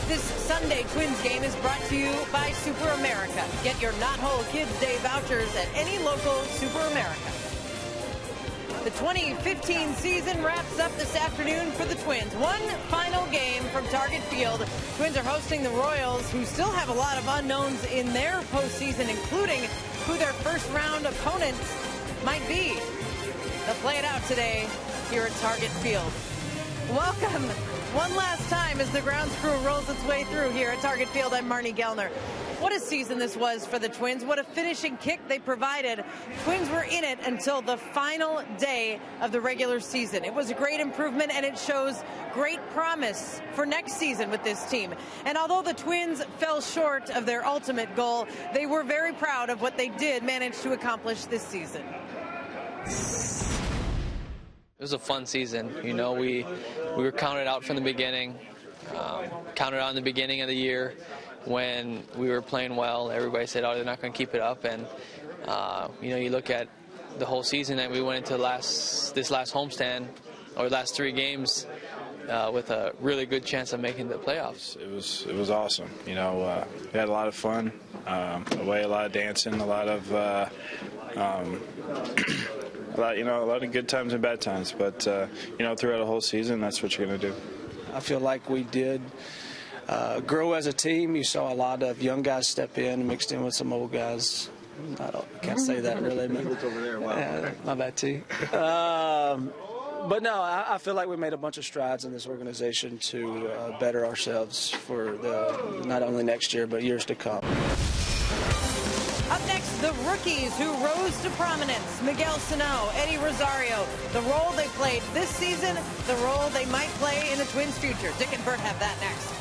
This Sunday Twins game is brought to you by Super America. Get your Not Whole Kids Day vouchers at any local Super America. The 2015 season wraps up this afternoon for the Twins. One final game from Target Field. Twins are hosting the Royals, who still have a lot of unknowns in their postseason, including who their first-round opponents might be. They'll play it out today here at Target Field. Welcome one last time as the grounds crew rolls its way through here at Target Field. I'm Marnie Gellner. What a season this was for the Twins. What a finishing kick they provided. Twins were in it until the final day of the regular season. It was a great improvement, and it shows great promise for next season with this team. And although the Twins fell short of their ultimate goal, they were very proud of what they did manage to accomplish this season. It was a fun season. You know, we were counted out from the beginning, counted out in the beginning of the year when we were playing well. Everybody said, oh, they're not going to keep it up. And, you know, you look at the whole season that we went into this last homestand, or last 3 games, with a really good chance of making the playoffs. It was awesome. You know, we had a lot of fun, a lot of dancing, a lot of good times and bad times. But you know, throughout the whole season, that's what you're going to do. I feel like we did grow as a team. You saw a lot of young guys step in, mixed in with some old guys. I can't say that really. But, look over there. Wow. My bad, T. But no, I feel like we made a bunch of strides in this organization to better ourselves for not only next year but years to come. Up next, the rookies who rose to prominence. Miguel Sano, Eddie Rosario, the role they played this season, the role they might play in the Twins' future. Dick and Bert have that next.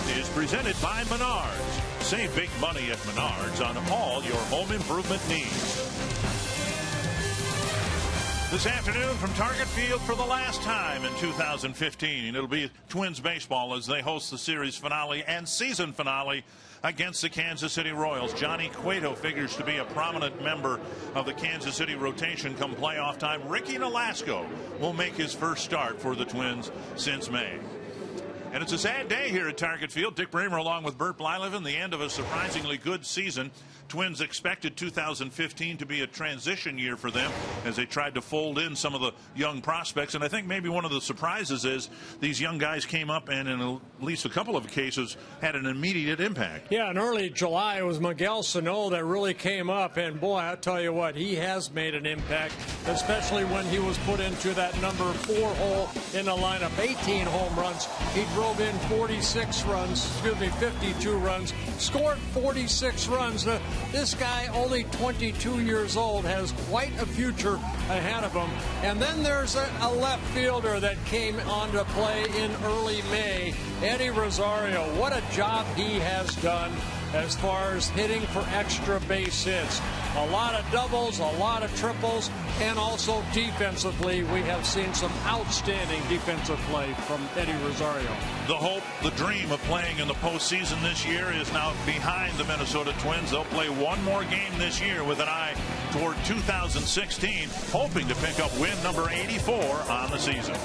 Is presented by Menards. Save big money at Menards on all your home improvement needs. This afternoon from Target Field for the last time in 2015. It'll be Twins baseball as they host the series finale and season finale against the Kansas City Royals. Johnny Cueto figures to be a prominent member of the Kansas City rotation come playoff time. Ricky Nolasco will make his first start for the Twins since May. And it's a sad day here at Target Field. Dick Bremer along with Bert Blyleven, the end of a surprisingly good season. Twins expected 2015 to be a transition year for them as they tried to fold in some of the young prospects. And I think maybe one of the surprises is these young guys came up and in at least a couple of cases had an immediate impact. Yeah, in early July it was Miguel Sano that really came up. And boy, I'll tell you what, he has made an impact, especially when he was put into that number 4 hole in the lineup. 18 home runs. He drove in 52 runs, scored 46 runs. This guy, only 22 years old, has quite a future ahead of him. And then there's a left fielder that came onto play in early May, Eddie Rosario. What a job he has done as far as hitting for extra base hits. A lot of doubles, a lot of triples, and also defensively, we have seen some outstanding defensive play from Eddie Rosario. The hope, the dream of playing in the postseason this year is now behind the Minnesota Twins. They'll play one more game this year with an eye toward 2016, hoping to pick up win number 84 on the season.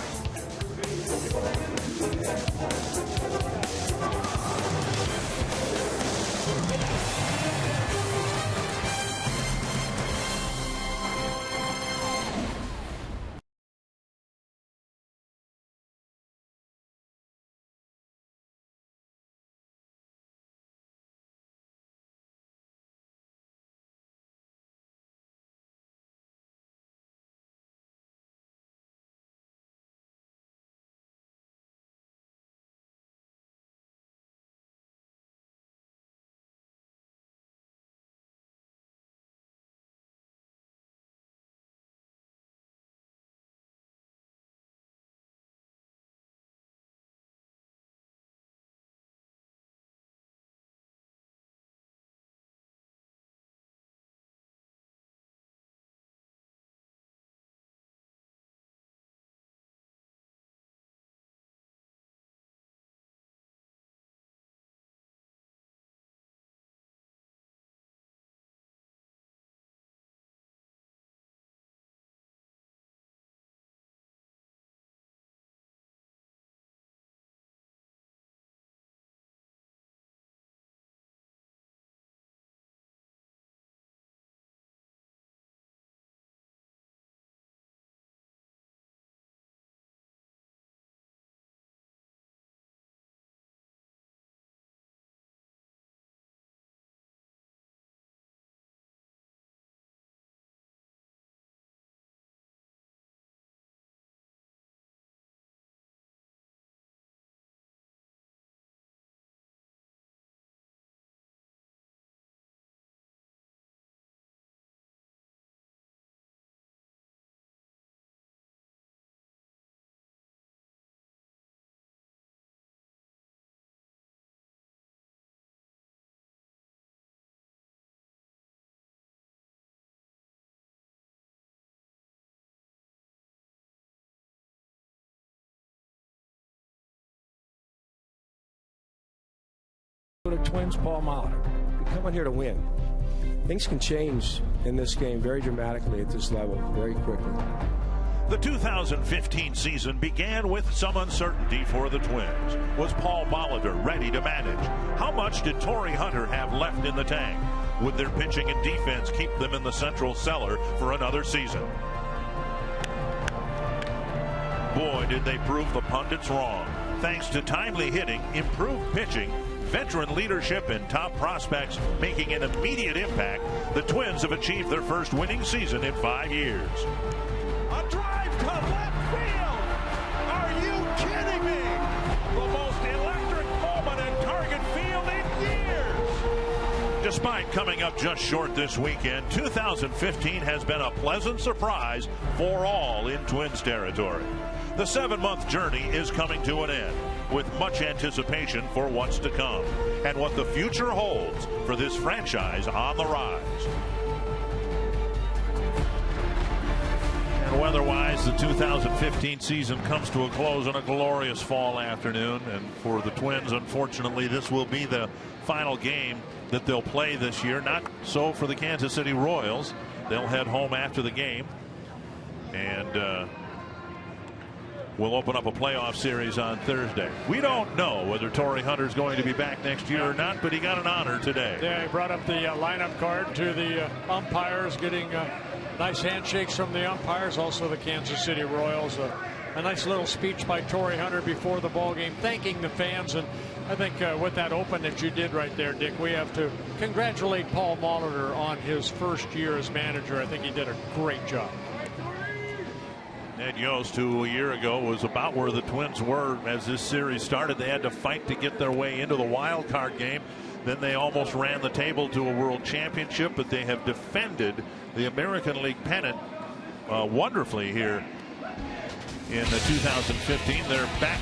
The Twins, Paul Molitor. We come on here to win. Things can change in this game very dramatically at this level, very quickly. The 2015 season began with some uncertainty for the Twins. Was Paul Molitor ready to manage? How much did Torii Hunter have left in the tank? Would their pitching and defense keep them in the central cellar for another season? Boy, did they prove the pundits wrong. Thanks to timely hitting, improved pitching, veteran leadership, and top prospects making an immediate impact, the Twins have achieved their first winning season in 5 years. A drive to left field! Are you kidding me? The most electric moment in Target Field in years! Despite coming up just short this weekend, 2015 has been a pleasant surprise for all in Twins territory. The 7-month journey is coming to an end, with much anticipation for what's to come and what the future holds for this franchise on the rise. And weather-wise, the 2015 season comes to a close on a glorious fall afternoon. And for the Twins, unfortunately, this will be the final game that they'll play this year. Not so for the Kansas City Royals. They'll head home after the game. And we'll open up a playoff series on Thursday. We don't know whether Torii Hunter is going to be back next year or not, but he got an honor today. Yeah, he brought up the lineup card to the umpires, getting nice handshakes from the umpires. Also the Kansas City Royals. A nice little speech by Torii Hunter before the ball game, thanking the fans. And I think with that open that you did right there, Dick, we have to congratulate Paul Molitor on his first year as manager. I think he did a great job. Ned Yost, who a year ago was about where the Twins were as this series started. They had to fight to get their way into the wild card game. Then they almost ran the table to a world championship, but they have defended the American League pennant wonderfully here in the 2015. They're back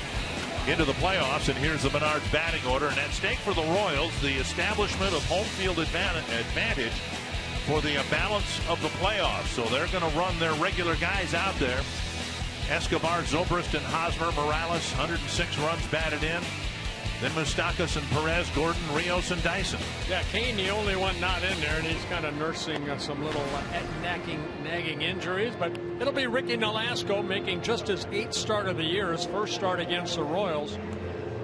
into the playoffs, and here's the Menards batting order. And at stake for the Royals, the establishment of home field advantage for the balance of the playoffs. So they're going to run their regular guys out there. Escobar, Zobrist, and Hosmer, Morales, 106 runs batted in. Then Moustakas and Perez, Gordon, Rios, and Dyson. Yeah, Kane, the only one not in there, and he's kind of nursing some little nagging injuries. But it'll be Ricky Nolasco making just his 8th start of the year, his first start against the Royals.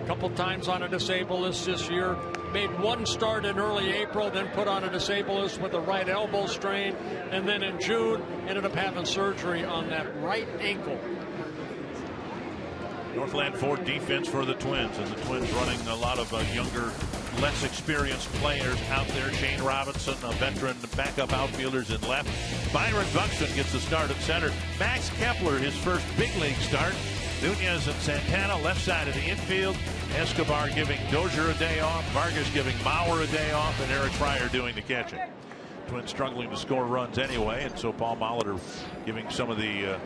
A couple times on a disabled list this year. Made one start in early April, then put on a disabled list with a right elbow strain, and then in June ended up having surgery on that right ankle. Northland Ford defense for the Twins, and the Twins running a lot of younger, less experienced players out there. Shane Robinson, a veteran backup outfielders in left. Byron Buxton gets the start at center. Max Kepler, his first big league start. Nunez and Santana left side of the infield. Escobar giving Dozier a day off. Vargas giving Bauer a day off, and Eric Fryer doing the catching. Twins struggling to score runs anyway, and so Paul Molitor giving some of the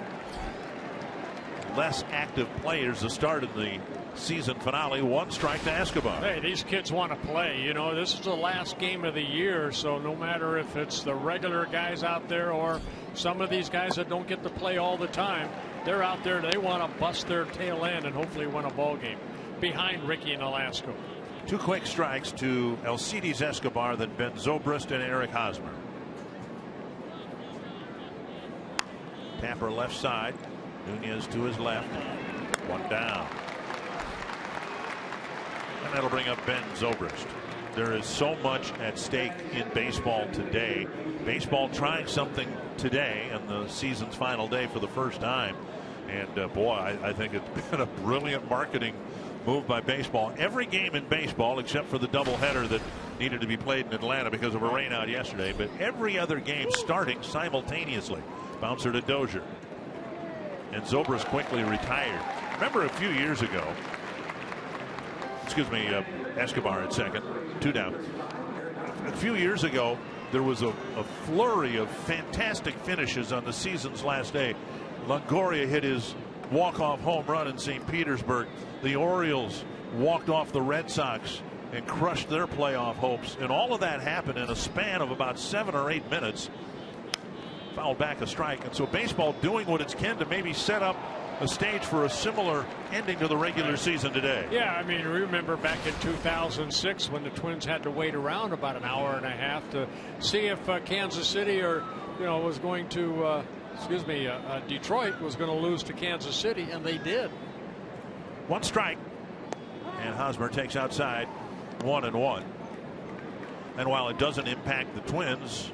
less active players the start of the season finale. 1 strike to Escobar. Hey, these kids want to play. You know, this is the last game of the year, so no matter if it's the regular guys out there or some of these guys that don't get to play all the time, they're out there. They want to bust their tail end and hopefully win a ball game behind Ricky and Nolasco. 2 quick strikes to Alcides Escobar, then Ben Zobrist and Eric Hosmer. Tapper left side. Nunez to his left. 1 down. And that'll bring up Ben Zobrist. There is so much at stake in baseball today. Baseball trying something today on the season's final day for the first time. And boy, I think it's been a brilliant marketing move by baseball. Every game in baseball, except for the doubleheader that needed to be played in Atlanta because of a rainout yesterday, but every other game starting simultaneously. Bouncer to Dozier. And Zobrist quickly retired. Remember a few years ago, Escobar at second, 2 down. A few years ago, there was a flurry of fantastic finishes on the season's last day. Longoria hit his walk-off home run in St. Petersburg. The Orioles walked off the Red Sox and crushed their playoff hopes. And all of that happened in a span of about 7 or 8 minutes. Fouled back a strike. And so baseball doing what it can to maybe set up a stage for a similar ending to the regular season today. Yeah, I mean, remember back in 2006 when the Twins had to wait around about an hour and a half to see if Kansas City or, was going to, Detroit was going to lose to Kansas City, and they did. 1 strike. And Hosmer takes outside. 1-1. And while it doesn't impact the Twins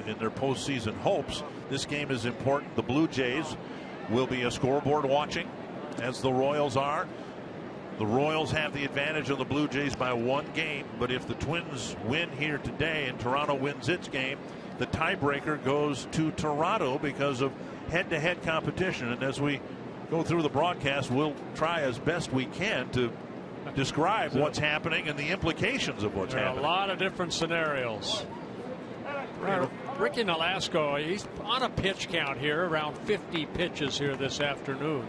in their postseason hopes, this game is important. The Blue Jays will be a scoreboard watching, as the Royals are. The Royals have the advantage of the Blue Jays by 1 game, but if the Twins win here today and Toronto wins its game, the tiebreaker goes to Toronto because of head-to-head competition. And as we go through the broadcast, we'll try as best we can to describe what's happening and the implications of what's happening. A lot of different scenarios. Ricky Nolasco, he's on a pitch count here, around 50 pitches here this afternoon.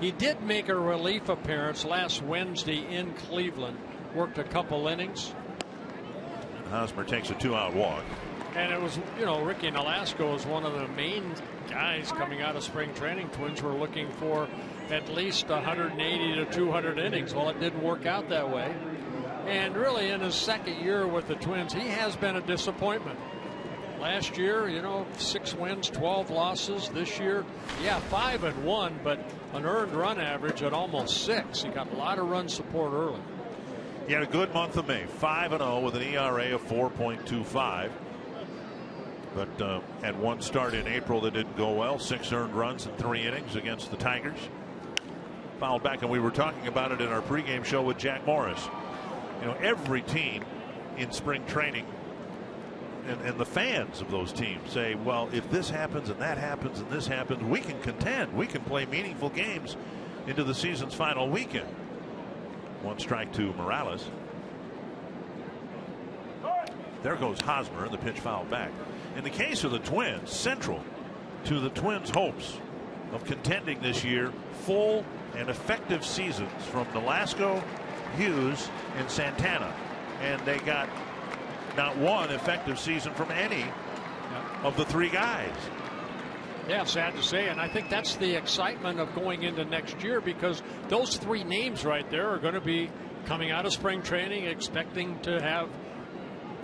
He did make a relief appearance last Wednesday in Cleveland, worked a couple innings. And Hosmer takes a 2-out walk. And it was, you know, Ricky Nolasco was one of the main guys coming out of spring training. Twins were looking for at least 180 to 200 innings. Well, it didn't work out that way. And really, in his second year with the Twins, he has been a disappointment. Last year, you know, 6 wins, 12 losses. This year, yeah, 5-1, but an earned run average at almost 6. He got a lot of run support early. He had a good month of May, 5-0 with an ERA of 4.25. But had one start in April that didn't go well. 6 earned runs in 3 innings against the Tigers. Fouled back, and we were talking about it in our pregame show with Jack Morris. You know, every team in spring training and the fans of those teams say, well, if this happens and that happens and this happens, we can contend. We can play meaningful games into the season's final weekend. 1 strike to Morales. There goes Hosmer, and the pitch fouled back. In the case of the Twins, central to the Twins' hopes of contending this year, full and effective seasons from Nolasco, Hughes, and Santana. And they got not one effective season from any of the 3 guys. Yeah, sad to say, and I think that's the excitement of going into next year, because those 3 names right there are going to be coming out of spring training expecting to have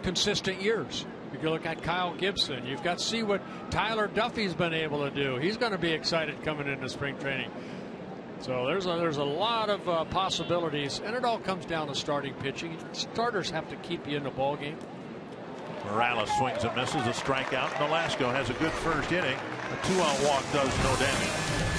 consistent years. If you look at Kyle Gibson, you've got to see what Tyler Duffy's been able to do. He's going to be excited coming into spring training. So there's a lot of possibilities, and it all comes down to starting pitching. Starters have to keep you in the ball game. Morales swings and misses, a strikeout. Nolasco has a good first inning. A 2-out walk does no damage.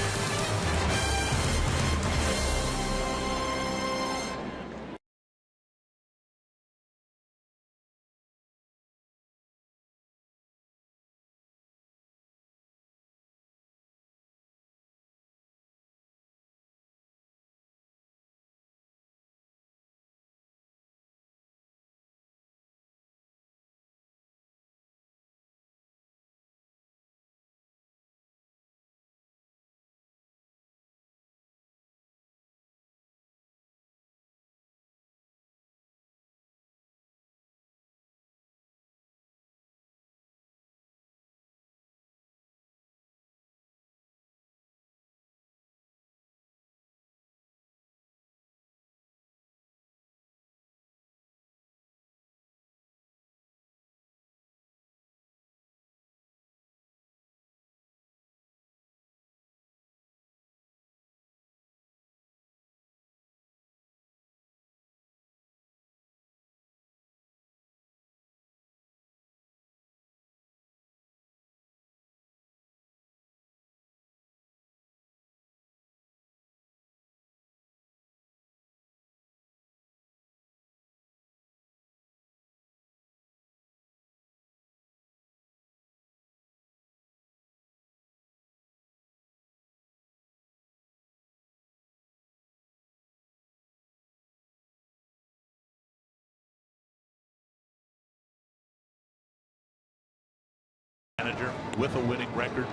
Manager with a winning record,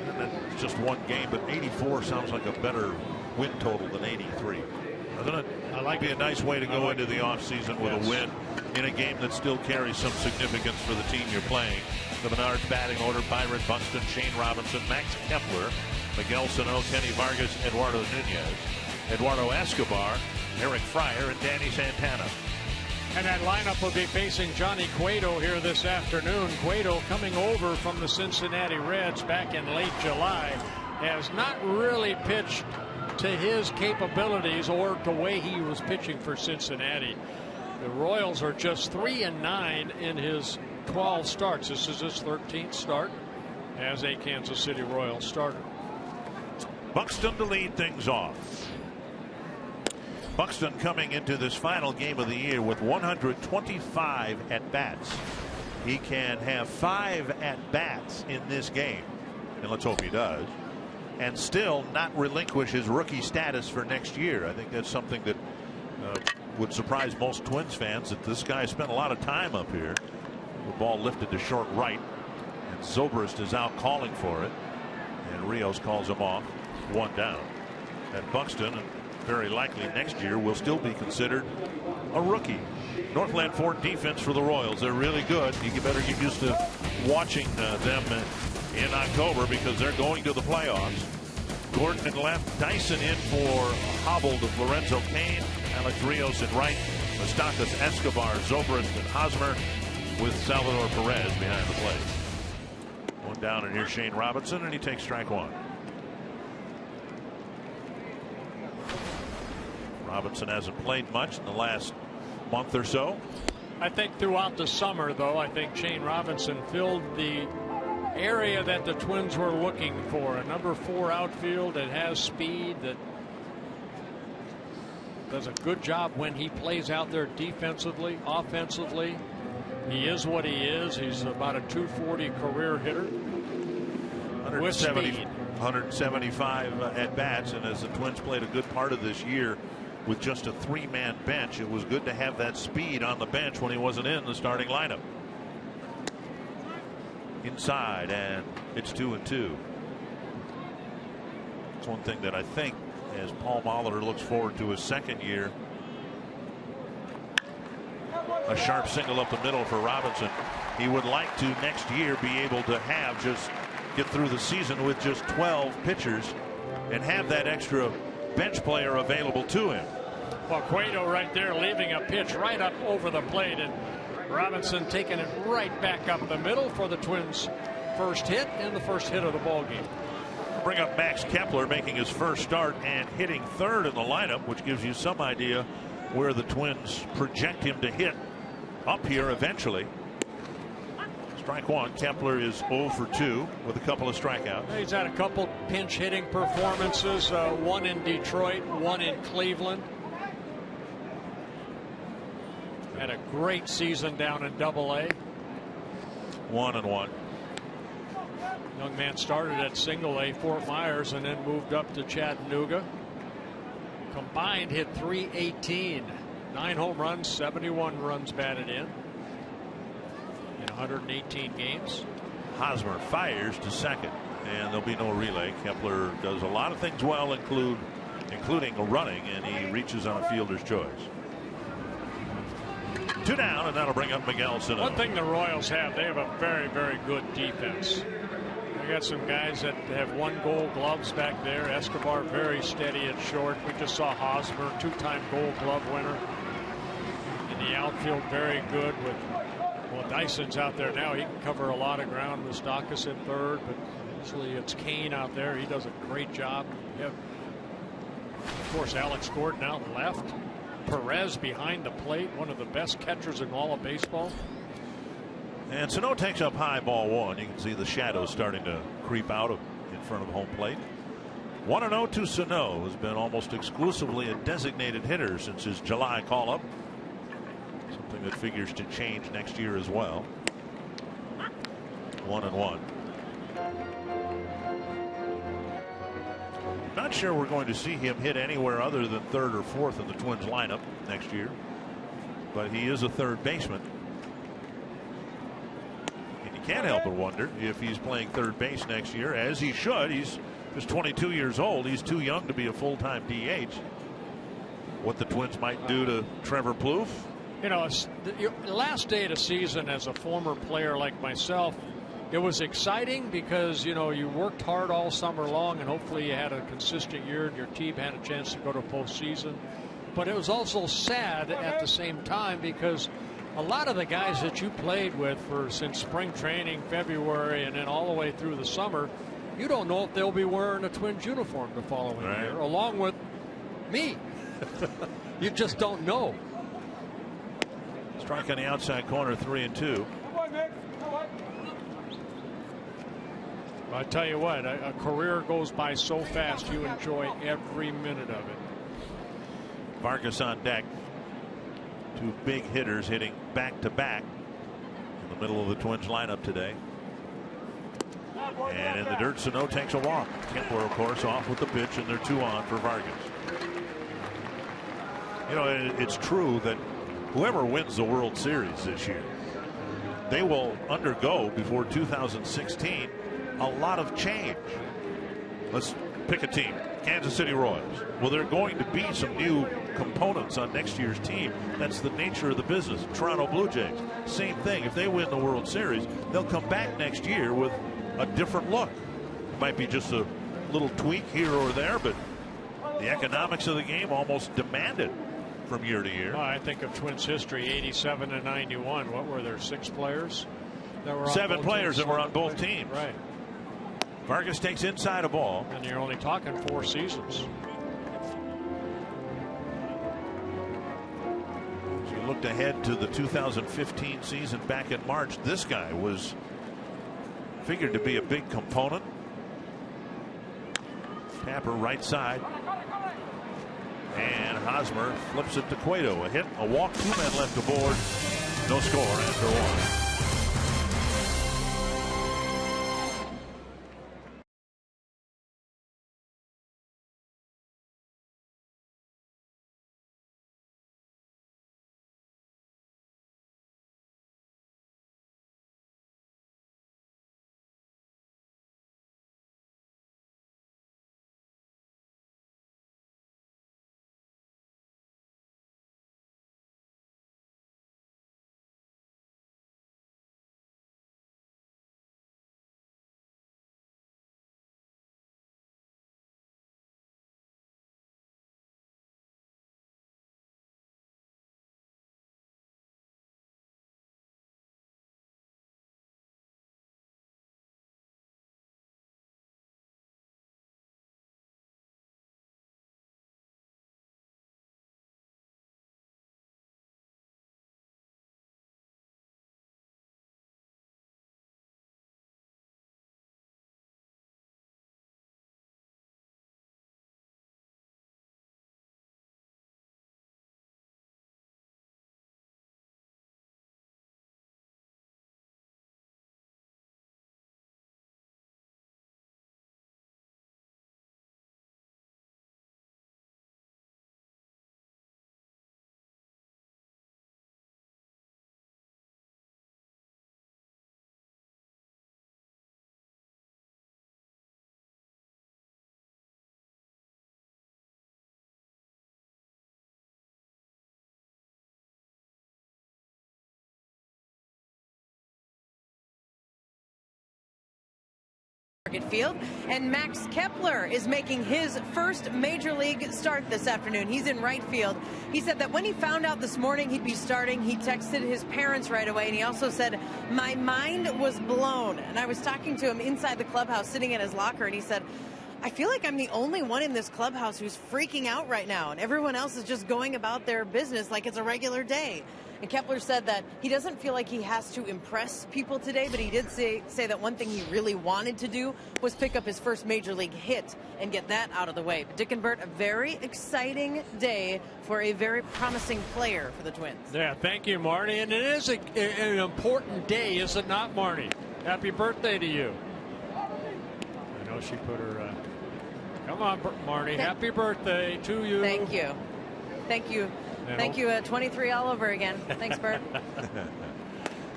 and then just 1 game, but 84 sounds like a better win total than 83. Doesn't it? I like be a nice way to go into the offseason with a win in a game that still carries some significance for the team you're playing. The Menards batting order: Byron Buxton, Shane Robinson, Max Kepler, Miguel Sano, Kenny Vargas, Eduardo Nunez, Eduardo Escobar, Eric Fryer, and Danny Santana. And that lineup will be facing Johnny Cueto here this afternoon. Cueto, coming over from the Cincinnati Reds back in late July, has not really pitched to his capabilities or the way he was pitching for Cincinnati. The Royals are just 3-9 in his 12 starts. This is his 13th start as a Kansas City Royals starter. Buxton to lead things off. Buxton coming into this final game of the year with 125 at-bats. He can have 5 at-bats in this game, and let's hope he does, and still not relinquish his rookie status for next year. I think that's something that would surprise most Twins fans, that this guy spent a lot of time up here. The ball lifted to short right, and Zobrist is out calling for it, and Rios calls him off. 1 down. And Buxton, very likely next year, will still be considered a rookie. Northland Ford defense for the Royals. They're really good. You better get used to watching them in October because they're going to the playoffs. Gordon in left, Dyson in for hobbled Lorenzo Cain, Alex Rios in right, Moustakas, Escobar, Zobrist, and Hosmer with Salvador Perez behind the plate. One down, and here's Shane Robinson, and he takes strike one. Robinson hasn't played much in the last month or so. I think throughout the summer, though, I think Shane Robinson filled the area that the Twins were looking for. A number 4 outfield that has speed, that does a good job when he plays out there defensively, offensively. He is what he is. He's about a 240 career hitter. 175 at bats, and as the Twins played a good part of this year with just a 3-man bench, it was good to have that speed on the bench when he wasn't in the starting lineup. Inside, and it's 2-2. It's one thing that I think, as Paul Molitor looks forward to his second year, a sharp single up the middle for Robinson. He would like to next year be able to have just get through the season with just 12 pitchers and have that extra bench player available to him. Well, Cueto right there leaving a pitch right up over the plate, and Robinson taking it right back up the middle for the Twins' first hit and the first hit of the ball game. Bring up Max Kepler making his first start and hitting third in the lineup, which gives you some idea where the Twins project him to hit up here eventually. Strike one. Kepler is 0 for 2 with a couple of strikeouts. He's had a couple pinch hitting performances, one in Detroit, one in Cleveland. Had a great season down in Double-A. 1-1. Young man started at Single-A Fort Myers and then moved up to Chattanooga. Combined hit .318, 9 home runs, 71 runs batted in 118 games. Hosmer fires to second, and there'll be no relay. Kepler does a lot of things well, including running, and he reaches on a fielder's choice. 2 down, and that'll bring up Miguel Sano. One thing the Royals have, they have a very, very good defense. They got some guys that have 1 Gold Gloves back there. Escobar very steady at short. We just saw Hosmer, 2-time Gold Glove winner. In the outfield, very good with, well, Dyson's out there now. He can cover a lot of ground. Moustakas in third, but usually it's Cain out there. He does a great job. You have, of course, Alex Gordon out left. Perez behind the plate, one of the best catchers in all of baseball. And Sano takes up high, ball 1. You can see the shadows starting to creep out in front of home plate. 1-0 to Sano, has been almost exclusively a designated hitter since his July call-up. Something that figures to change next year as well. 1-1. Not sure we're going to see him hit anywhere other than third or fourth in the Twins lineup next year, but he is a third baseman. And you can't help but wonder if he's playing third base next year, as he should. He's just 22 years old. He's too young to be a full-time DH. What the Twins might do to Trevor Plouffe. You know, the last day of the season as a former player like myself, it was exciting because, you know, you worked hard all summer long and hopefully you had a consistent year and your team had a chance to go to postseason. But it was also sad at the same time because a lot of the guys that you played with since spring training, February, and then all the way through the summer, you don't know if they'll be wearing a Twins uniform the following year, along with me. You just don't know. Strike on the outside corner, 3-2. I tell you what, a career goes by so fast, you enjoy every minute of it. Vargas on deck. 2 big hitters hitting back-to-back in the middle of the Twins lineup today. And in the dirt, Sano takes a walk. Kepler, of course, off with the pitch, and they're 2 on for Vargas. You know, it's true that whoever wins the World Series this year, they will undergo before 2016 a lot of change. Let's pick a team. Kansas City Royals. Well, there are going to be some new components on next year's team. That's the nature of the business. Toronto Blue Jays, same thing. If they win the World Series, they'll come back next year with a different look. It might be just a little tweak here or there, but the economics of the game almost demand it from year to year. Oh, I think of Twins history, 87 and 91. What were there, 6 players? That were on 7 both players teams? that were on both teams. Right. Vargas takes inside a ball. And you're only talking 4 seasons. As you looked ahead to the 2015 season back in March, this guy was figured to be a big component. Tapper right side. And Hosmer flips it to Cueto. A hit, a walk, 2 men left aboard. No score after 1. Field, and Max Kepler is making his first major league start this afternoon. He's in right field. He said that when he found out this morning he'd be starting, he texted his parents right away, and he also said, "My mind was blown." And I was talking to him inside the clubhouse, sitting in his locker, and he said, "I feel like I'm the only one in this clubhouse who's freaking out right now, and everyone else is just going about their business like it's a regular day." And Kepler said that he doesn't feel like he has to impress people today, but he did say that one thing he really wanted to do was pick up his first major league hit and get that out of the way. But Dick and Bert, a very exciting day for a very promising player for the Twins. Yeah, thank you, Marty. And it is an important day, is it not, Marty? Happy birthday to you. I know she put her... come on, Marty. Happy birthday to you. Thank you. Thank you. Thank you, 23 all over again. Thanks, Bert.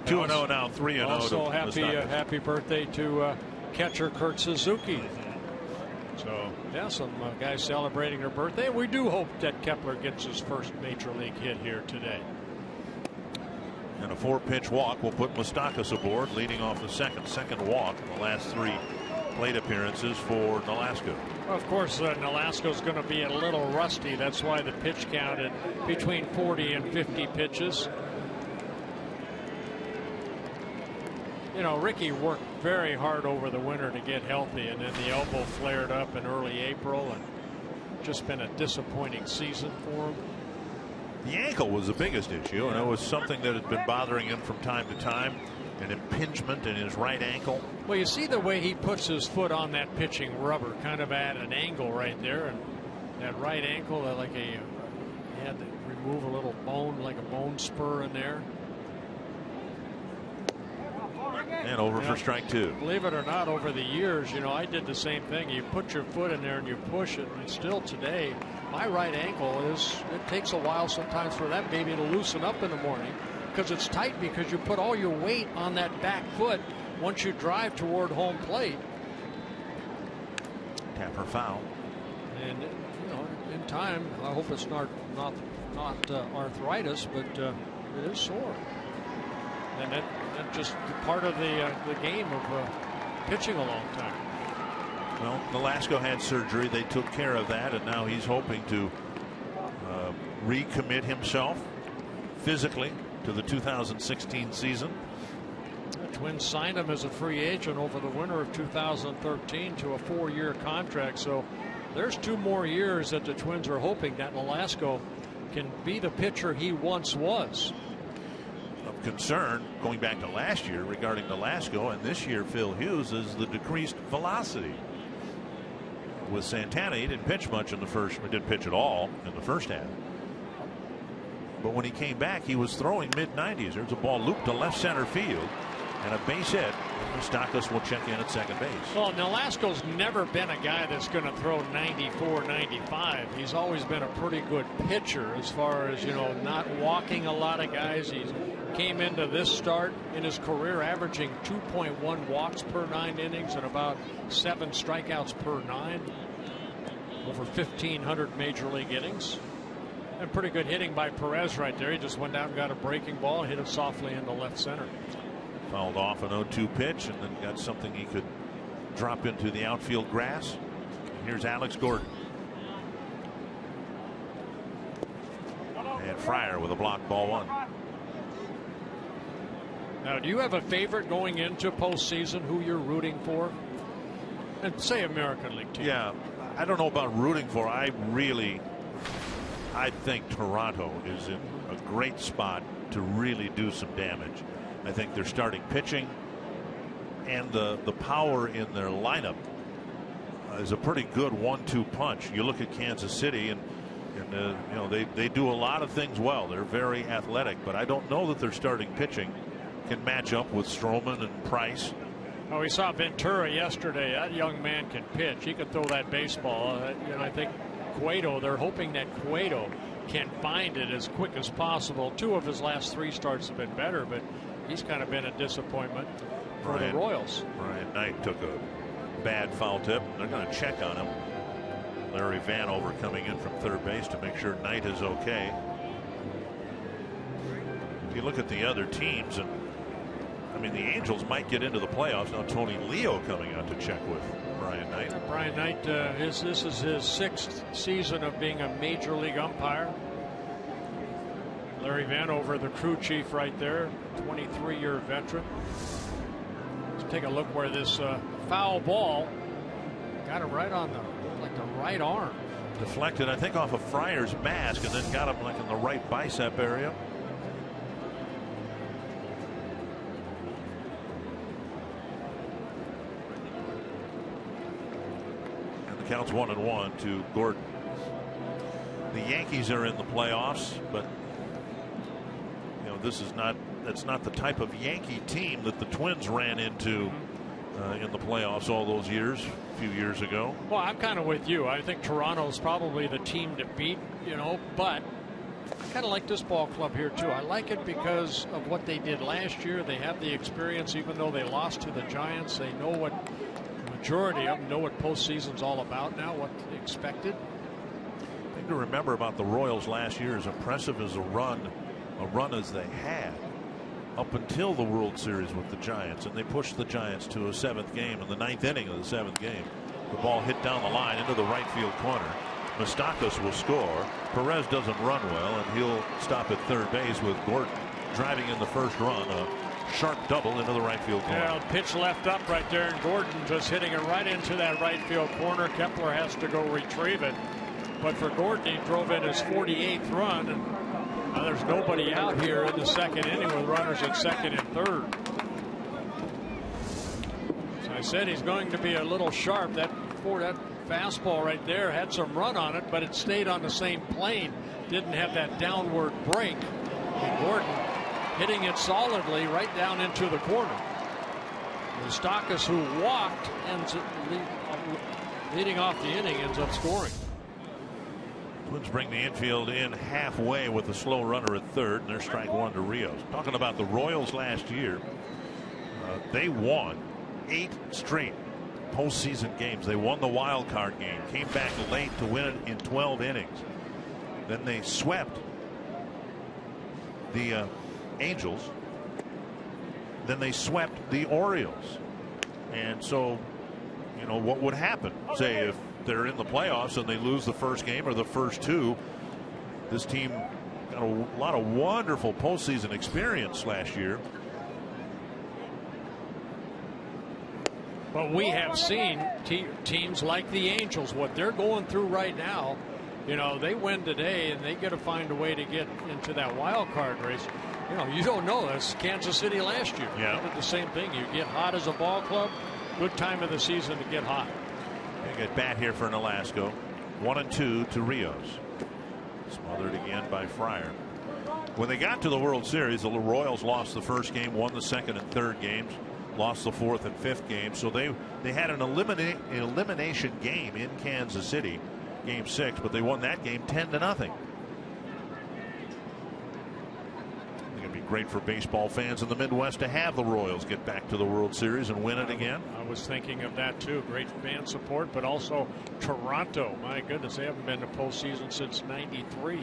2-0 now, 3-0. Also, happy birthday to catcher Kurt Suzuki. So, yeah, some guys celebrating their birthday. We do hope that Kepler gets his first major league hit here today. And a 4-pitch walk will put Moustakas aboard, leading off the second walk in the last 3 plate appearances for Nolasco. Well, of course, Nolasco's going to be a little rusty. That's why the pitch count at between 40 and 50 pitches. You know, Ricky worked very hard over the winter to get healthy, and then the elbow flared up in early April, and just been a disappointing season for him. The ankle was the biggest issue, and it was something that had been bothering him from time to time. An impingement in his right ankle. Well, you see the way he puts his foot on that pitching rubber, kind of at an angle right there, and that right ankle, like he had to remove a little bone, like a bone spur in there. And over for strike 2. Believe it or not, over the years, you know, I did the same thing. You put your foot in there and you push it, and still today, my right ankle it takes a while sometimes for that baby to loosen up in the morning. Because it's tight, because you put all your weight on that back foot once you drive toward home plate. Tapper foul. And in time, I hope it's not arthritis, but it is sore. And that's just part of the game of pitching a long time. Well, Nolasco had surgery. They took care of that, and now he's hoping to recommit himself physically to the 2016 season. The Twins signed him as a free agent over the winter of 2013 to a 4-year contract. So there's 2 more years that the Twins are hoping that Nolasco can be the pitcher he once was. Of concern going back to last year regarding Nolasco and this year Phil Hughes is the decreased velocity. With Santana, he didn't pitch much in the first, he didn't pitch at all in the first half. But when he came back, he was throwing mid-90s. There's a ball looped to left center field and a base hit. Moustakas will check in at second base. Well, Nolasco's never been a guy that's going to throw 94, 95. He's always been a pretty good pitcher as far as, not walking a lot of guys. He came into this start in his career averaging 2.1 walks per 9 innings and about 7 strikeouts per 9. Over 1,500 major league innings. And pretty good hitting by Perez right there. He just went down and got a breaking ball and hit it softly into left center. Fouled off an 0-2 pitch and then got something he could drop into the outfield grass. And here's Alex Gordon. And Fryer with a blocked ball 1. Now, do you have a favorite going into postseason who you're rooting for? And say American League team. Yeah, I don't know about rooting for. I think Toronto is in a great spot to really do some damage. I think their starting pitching and the power in their lineup is a pretty good 1-2 punch. You look at Kansas City and they do a lot of things well. They're very athletic, but I don't know that their starting pitching can match up with Stroman and Price. Oh, we saw Ventura yesterday. That young man can pitch. He could throw that baseball. I think Cueto, they're hoping that Cueto can find it as quick as possible. 2 of his last 3 starts have been better, but he's kind of been a disappointment for the Royals. Brian Knight took a bad foul tip. They're going to check on him. Larry Vanover coming in from third base to make sure Knight is okay. If you look at the other teams, and I mean, the Angels might get into the playoffs. Now Tony Leo coming out to check with Brian Knight. Brian Knight, this is his 6th season of being a major league umpire. Larry Vanover, the crew chief right there, 23-year veteran. Let's take a look where this foul ball got him right on the right arm. Deflected, I think, off of Fryer's mask and then got him like in the right bicep area. And the count's 1-1 to Gordon. The Yankees are in the playoffs, but that's not the type of Yankee team that the Twins ran into in the playoffs all those years, a few years ago. Well, I'm kind of with you. I think Toronto's probably the team to beat, but I kind of like this ball club here too. I like it because of what they did last year. They have the experience, even though they lost to the Giants. They know what the majority of them know what postseason's all about now, what they expected. The thing to remember about the Royals last year, as impressive as a run as they had up until the World Series with the Giants, and they pushed the Giants to a 7th game in the 9th inning of the 7th game. The ball hit down the line into the right field corner. Moustakas will score. Perez doesn't run well, and he'll stop at third base with Gordon driving in the first run. A sharp double into the right field corner. Yeah, pitch left up right there, and Gordon just hitting it right into that right field corner. Kepler has to go retrieve it. But for Gordon, he drove in his 48th run, and there's nobody out here in the 2nd inning with runners at 2nd and 3rd. As I said, he's going to be a little sharp. That fastball right there had some run on it, but it stayed on the same plane. Didn't have that downward break. And Gordon hitting it solidly right down into the corner. Moustakas, who walked, ends up leading off the inning, ends up scoring. Twins bring the infield in halfway with a slow runner at third, and they're strike 1 to Rios. Talking about the Royals last year, they won 8 straight postseason games. They won the wild card game, came back late to win it in 12 innings. Then they swept the Angels. Then they swept the Orioles. And so, you know, what would happen, say, if they're in the playoffs and they lose the first game or the first two? This team got a lot of wonderful postseason experience last year. But we have seen teams like the Angels, what they're going through right now. You know, they win today and they got to find a way to get into that wild card race. You know, you don't know. That's Kansas City last year. Yeah. They did the same thing. You get hot as a ball club. Good time of the season to get hot. Big at bat here for Nolasco. 1-2 to Rios. Smothered again by Fryer. When they got to the World Series, the Royals lost the first game, won the second and third games, lost the fourth and fifth game. So they had an elimination game in Kansas City, Game 6, but they won that game 10-0. It'd be great for baseball fans in the Midwest to have the Royals get back to the World Series and win it again. I was thinking of that too. Great fan support, but also Toronto. My goodness, they haven't been to postseason since '93.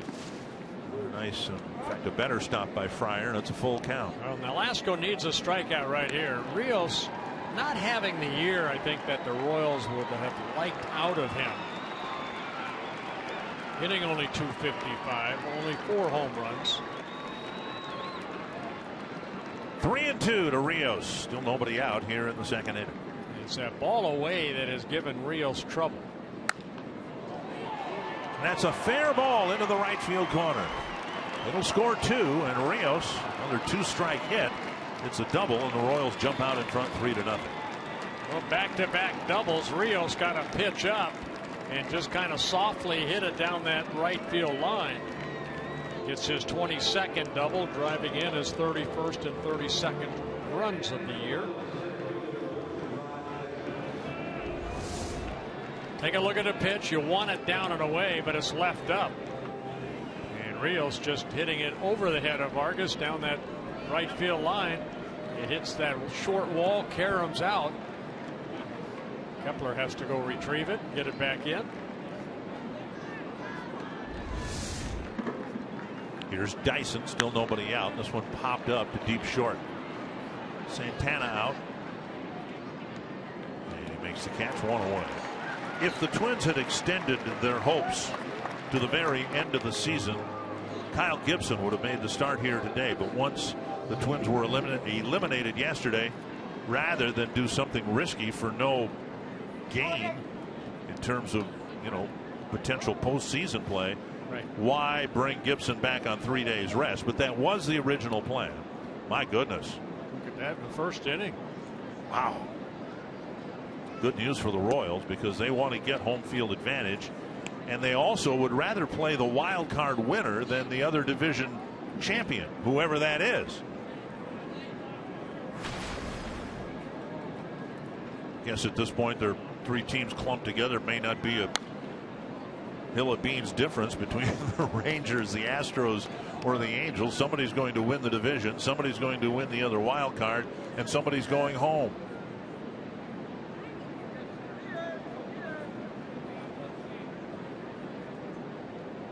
Nice. In fact, a better stop by Fryer. That's a full count. Well, Nolasco needs a strikeout right here. Rios not having the year I think that the Royals would have liked out of him. Hitting only .255, only 4 home runs. 3-2 to Rios. Still nobody out here in the second inning. It's that ball away that has given Rios trouble. That's a fair ball into the right field corner. It'll score 2, and Rios, another 2-strike hit. It's a double, and the Royals jump out in front 3-0. Well, back-to-back doubles. Rios got to pitch up and just kind of softly hit it down that right field line. Gets his 22nd double, driving in his 31st and 32nd runs of the year. Take a look at the pitch. You want it down and away, but it's left up. And Rios just hitting it over the head of Vargas down that right field line. It hits that short wall, caroms out. Kepler has to go retrieve it, get it back in. Here's Dyson, still nobody out. This one popped up to deep short. Santana out. And he makes the catch, 1-1. If the Twins had extended their hopes to the very end of the season, Kyle Gibson would have made the start here today. But once the Twins were eliminated yesterday, rather than do something risky for no gain in terms of, you know, potential postseason play, right, why bring Gibson back on 3 days rest? But that was the original plan. My goodness. Look at that in the first inning. Wow. Good news for the Royals, because they want to get home field advantage, and they also would rather play the wild card winner than the other division champion, whoever that is. I guess at this point, their 3 teams clumped together may not be a hill of beans difference between the Rangers, the Astros, or the Angels. Somebody's going to win the division, somebody's going to win the other wild card, and somebody's going home.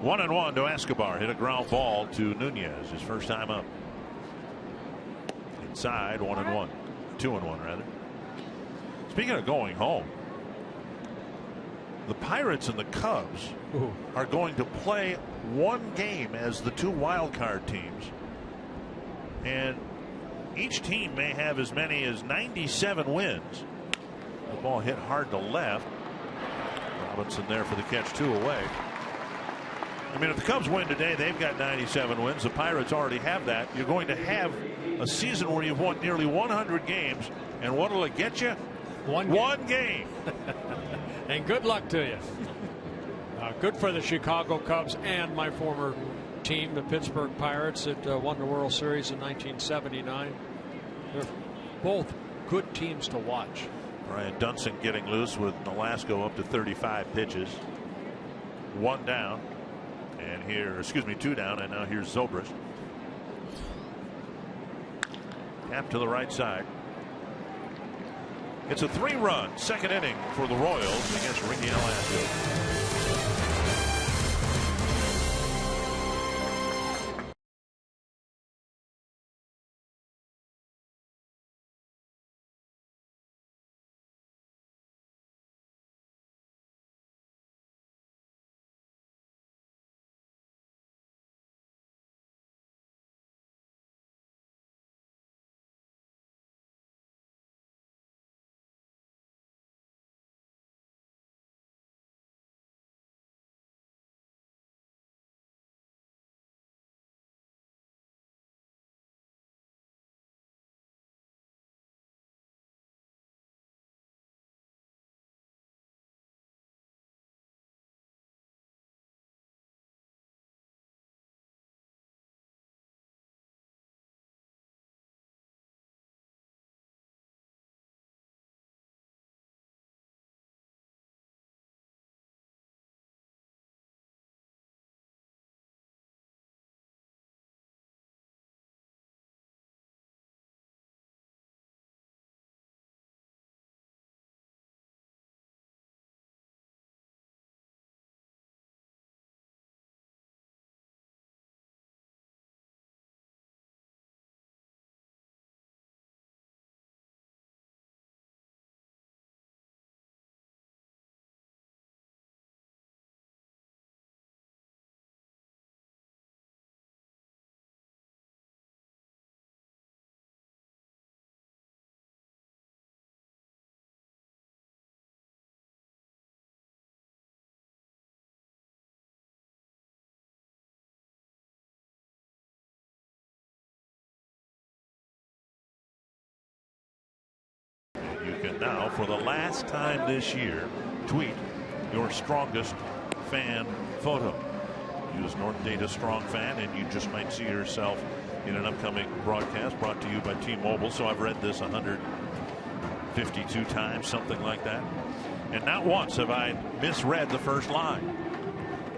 One and one to Escobar. Hit a ground ball to Nunez, his first time up. Inside, 1-1. 2-1 rather. Speaking of going home, the Pirates and the Cubs are going to play one game as the 2 wild card teams, and each team may have as many as 97 wins. The ball hit hard to left. Robinson there for the catch, 2 away. I mean, if the Cubs win today, they've got 97 wins. The Pirates already have that. You're going to have a season where you've won nearly 100 games, and what will it get you? One game. And good luck to you. Good for the Chicago Cubs and my former team, the Pittsburgh Pirates, that won the World Series in 1979. They're both good teams to watch. Brian Dunson getting loose with Nolasco up to 35 pitches. 1 down. And here, excuse me, 2 down, and now here's Zobrist. Tap to the right side. It's a 3-run second inning for the Royals against Ricky Astros. You can now, for the last time this year, tweet your strongest fan photo. Use North Data Strong Fan, and you just might see yourself in an upcoming broadcast brought to you by T-Mobile. So I've read this 152 times, something like that. And not once have I misread the first line.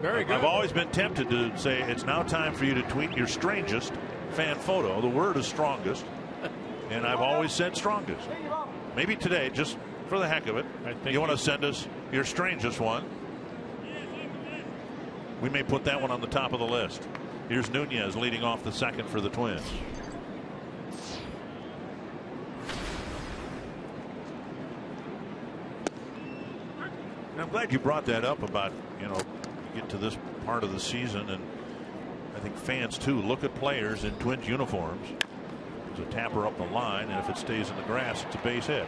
Very good. I've always been tempted to say it's now time for you to tweet your strangest fan photo. The word is strongest, and I've always said strongest. Maybe today, just for the heck of it, you want to send us your strangest one. We may put that one on the top of the list. Here's Nunez leading off the second for the Twins. And I'm glad you brought that up about, get to this part of the season, and I think fans too look at players in Twins uniforms. There's a tapper up the line, and if it stays in the grass, it's a base hit.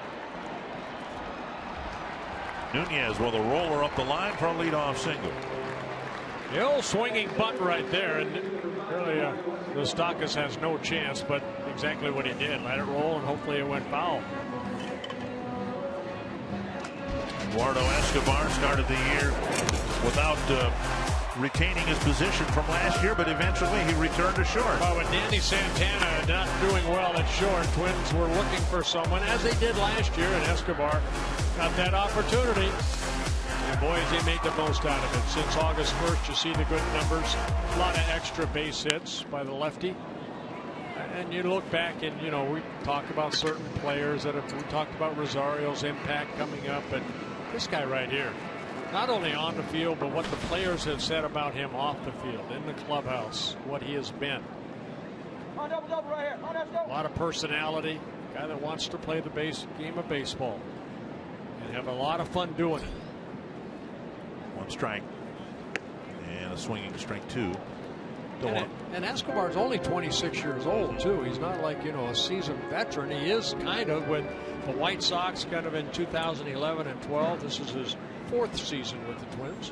Nunez with a roller up the line for a leadoff single. The old swinging bunt right there, and really Moustakas has no chance, but exactly what he did. Let it roll, and hopefully it went foul. Eduardo Escobar started the year without retaining his position from last year, but eventually he returned to short. Well, with Danny Santana not doing well at short, Twins were looking for someone, as they did last year, and Escobar got that opportunity. And boy, has he made the most out of it. Since August 1st, you see the good numbers. A lot of extra base hits by the lefty. And you look back and, we talk about certain players we talked about Rosario's impact coming up, but this guy right here, not only on the field, but what the players have said about him off the field, in the clubhouse, what he has been. A lot of personality, guy that wants to play the game of baseball and have a lot of fun doing it. One strike and a swinging strike two. And Escobar's only 26 years old too. He's not like a seasoned veteran. He is kind of with the White Sox kind of in 2011 and 12. This is his 4th season with the Twins.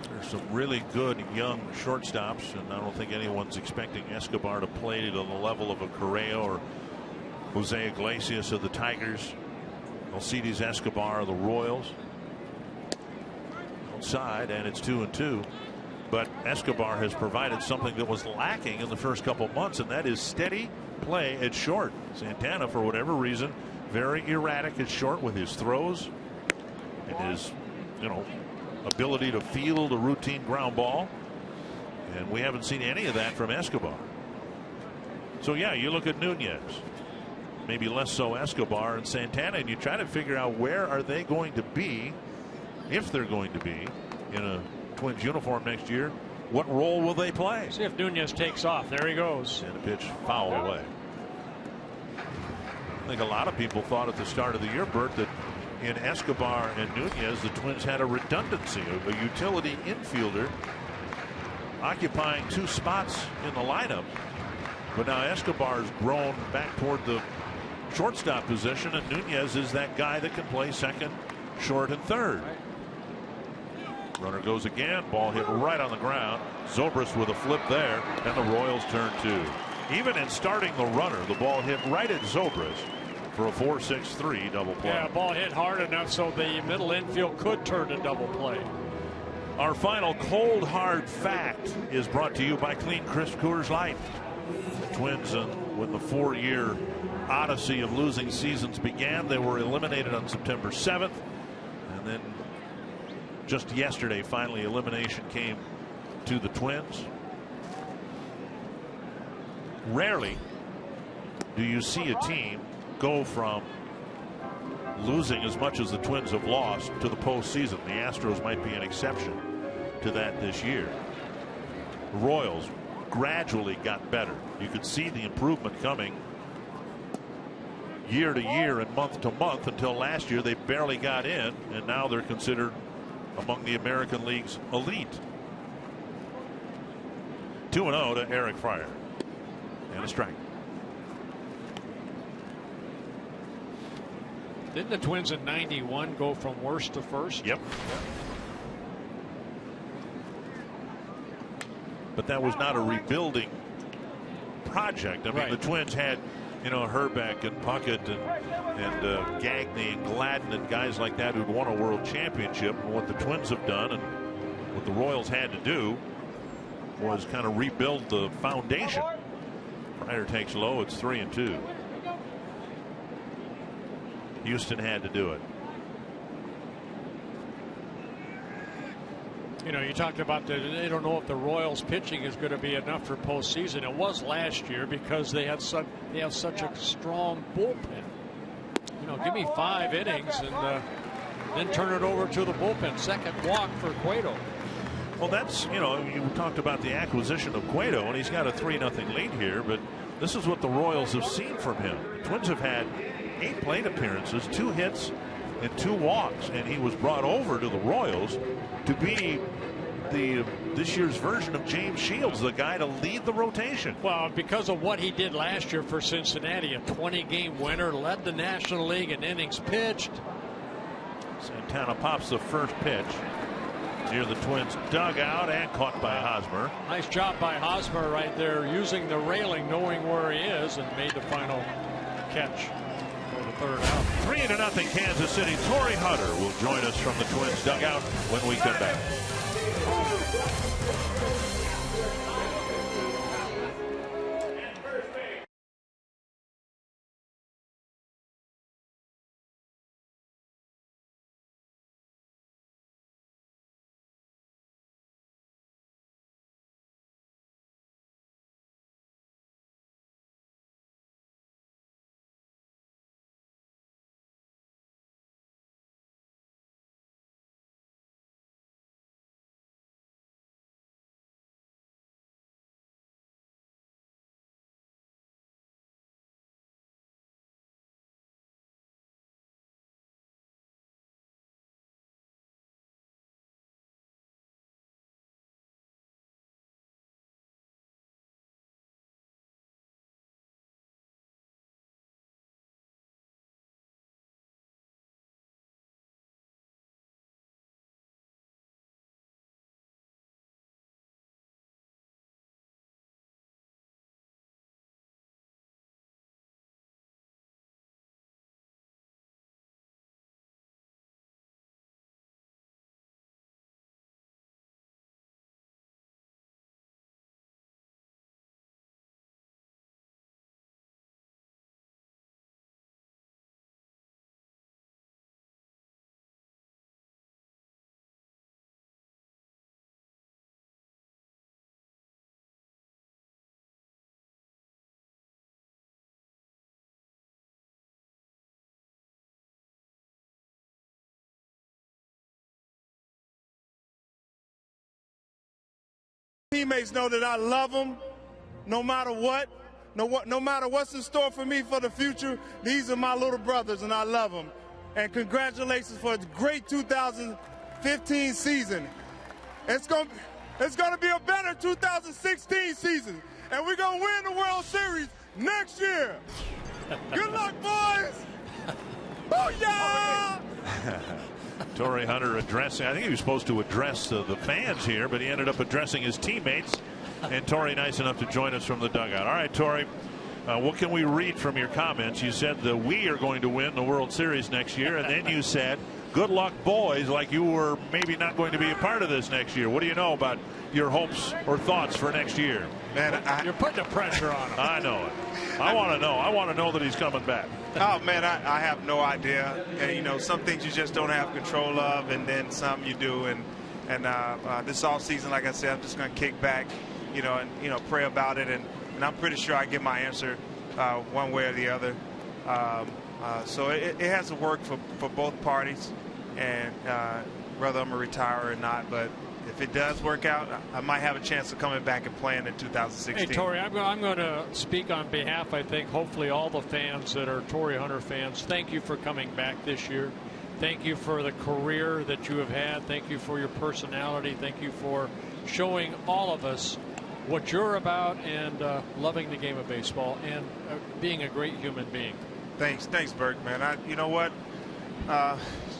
There's some really good young shortstops, and I don't think anyone's expecting Escobar to play to the level of a Correa or Jose Iglesias of the Tigers. Alcides Escobar of the Royals. Outside, and it's 2-2. But Escobar has provided something that was lacking in the first couple months, and that is steady play at short. Santana, for whatever reason, very erratic at short with his throws and his, ability to field a routine ground ball. And we haven't seen any of that from Escobar. So, yeah, you look at Nunez. maybe less so Escobar and Santana, and you try to figure out where are they going to be, if they're going to be in a Twins uniform next year. What role will they play? See if Nunez takes off. There he goes. And a pitch foul away. I think a lot of people thought at the start of the year, Bert, that in Escobar and Nunez, the Twins had a redundancy, a utility infielder occupying 2 spots in the lineup. But now Escobar's grown back toward the shortstop position, and Nunez is that guy that can play second, short, and third. Runner goes again. Ball hit right on the ground. Zobrist with a flip there, and the Royals turn 2. Even in starting the runner, the ball hit right at Zobrist for a 4-6-3 double play. Yeah, ball hit hard enough so the middle infield could turn to double play. Our final cold hard fact is brought to you by Clean Crisp Coors Light. The Twins, when the 4-year odyssey of losing seasons began, they were eliminated on September 7th, and then just yesterday, finally, elimination came to the Twins. Rarely do you see a team go from losing as much as the Twins have lost to the postseason. The Astros might be an exception to that this year. The Royals gradually got better. You could see the improvement coming year to year and month to month until last year they barely got in, and now they're considered among the American League's elite. 2-0 to Eric Fryer. And a strike. Didn't the Twins in '91 go from worst to first? Yep. But that was not a rebuilding project. I mean, the Twins had, Herbeck and Puckett and Gagne and Gladden and guys like that who'd won a world championship. And what the Twins have done and what the Royals had to do was kind of rebuild the foundation. Ryder takes low. It's 3-2. Houston had to do it. You talked about they don't know if the Royals pitching is going to be enough for postseason. It was last year because they have such a strong bullpen. Give me 5 innings and then turn it over to the bullpen. Second walk for Cueto. Well, that's, you talked about the acquisition of Cueto, and he's got a 3-0 lead here, but this is what the Royals have seen from him. The Twins have had 8 plate appearances, 2 hits, and 2 walks, and he was brought over to the Royals to be this year's version of James Shields, the guy to lead the rotation. Well, because of what he did last year for Cincinnati, a 20-game winner, led the National League in innings pitched. Santana pops the first pitch near the Twins dugout and caught by Hosmer. Nice job by Hosmer right there, using the railing, knowing where he is, and made the final catch for the 3rd out. 3-0 Kansas City. Torii Hunter will join us from the Twins dugout when we come back. Teammates know that I love them no matter what. No matter what's in store for me for the future, these are my little brothers, and I love them. And congratulations for a great 2015 season. It's going to be a better 2016 season, and we're going to win the World Series next year. Good luck, boys. Booyah! Torii Hunter addressing, I think he was supposed to address the fans here, but he ended up addressing his teammates. And Torii nice enough to join us from the dugout. All right, Torii, what can we read from your comments? You said that we are going to win the World Series next year, and then you said, good luck, boys, like you were maybe not going to be a part of this next year. What do you know about your hopes or thoughts for next year? Man, you're putting the pressure on him. I know it. I want to know. I want to know that he's coming back. Oh, man, I have no idea. And, you know, some things you just don't have control of, and then some you do. And this offseason, like I said, I'm just going to kick back, and pray about it. And I'm pretty sure I get my answer one way or the other. So it has to work for both parties, and whether I'm a retirer or not. But if it does work out, I might have a chance of coming back and playing in 2016. Hey, Torii, I'm going to speak on behalf, I think, hopefully all the fans that are Torii Hunter fans. Thank you for coming back this year. Thank you for the career that you have had. Thank you for your personality. Thank you for showing all of us what you're about, and loving the game of baseball, and being a great human being. Thanks, Burke, man. You know what?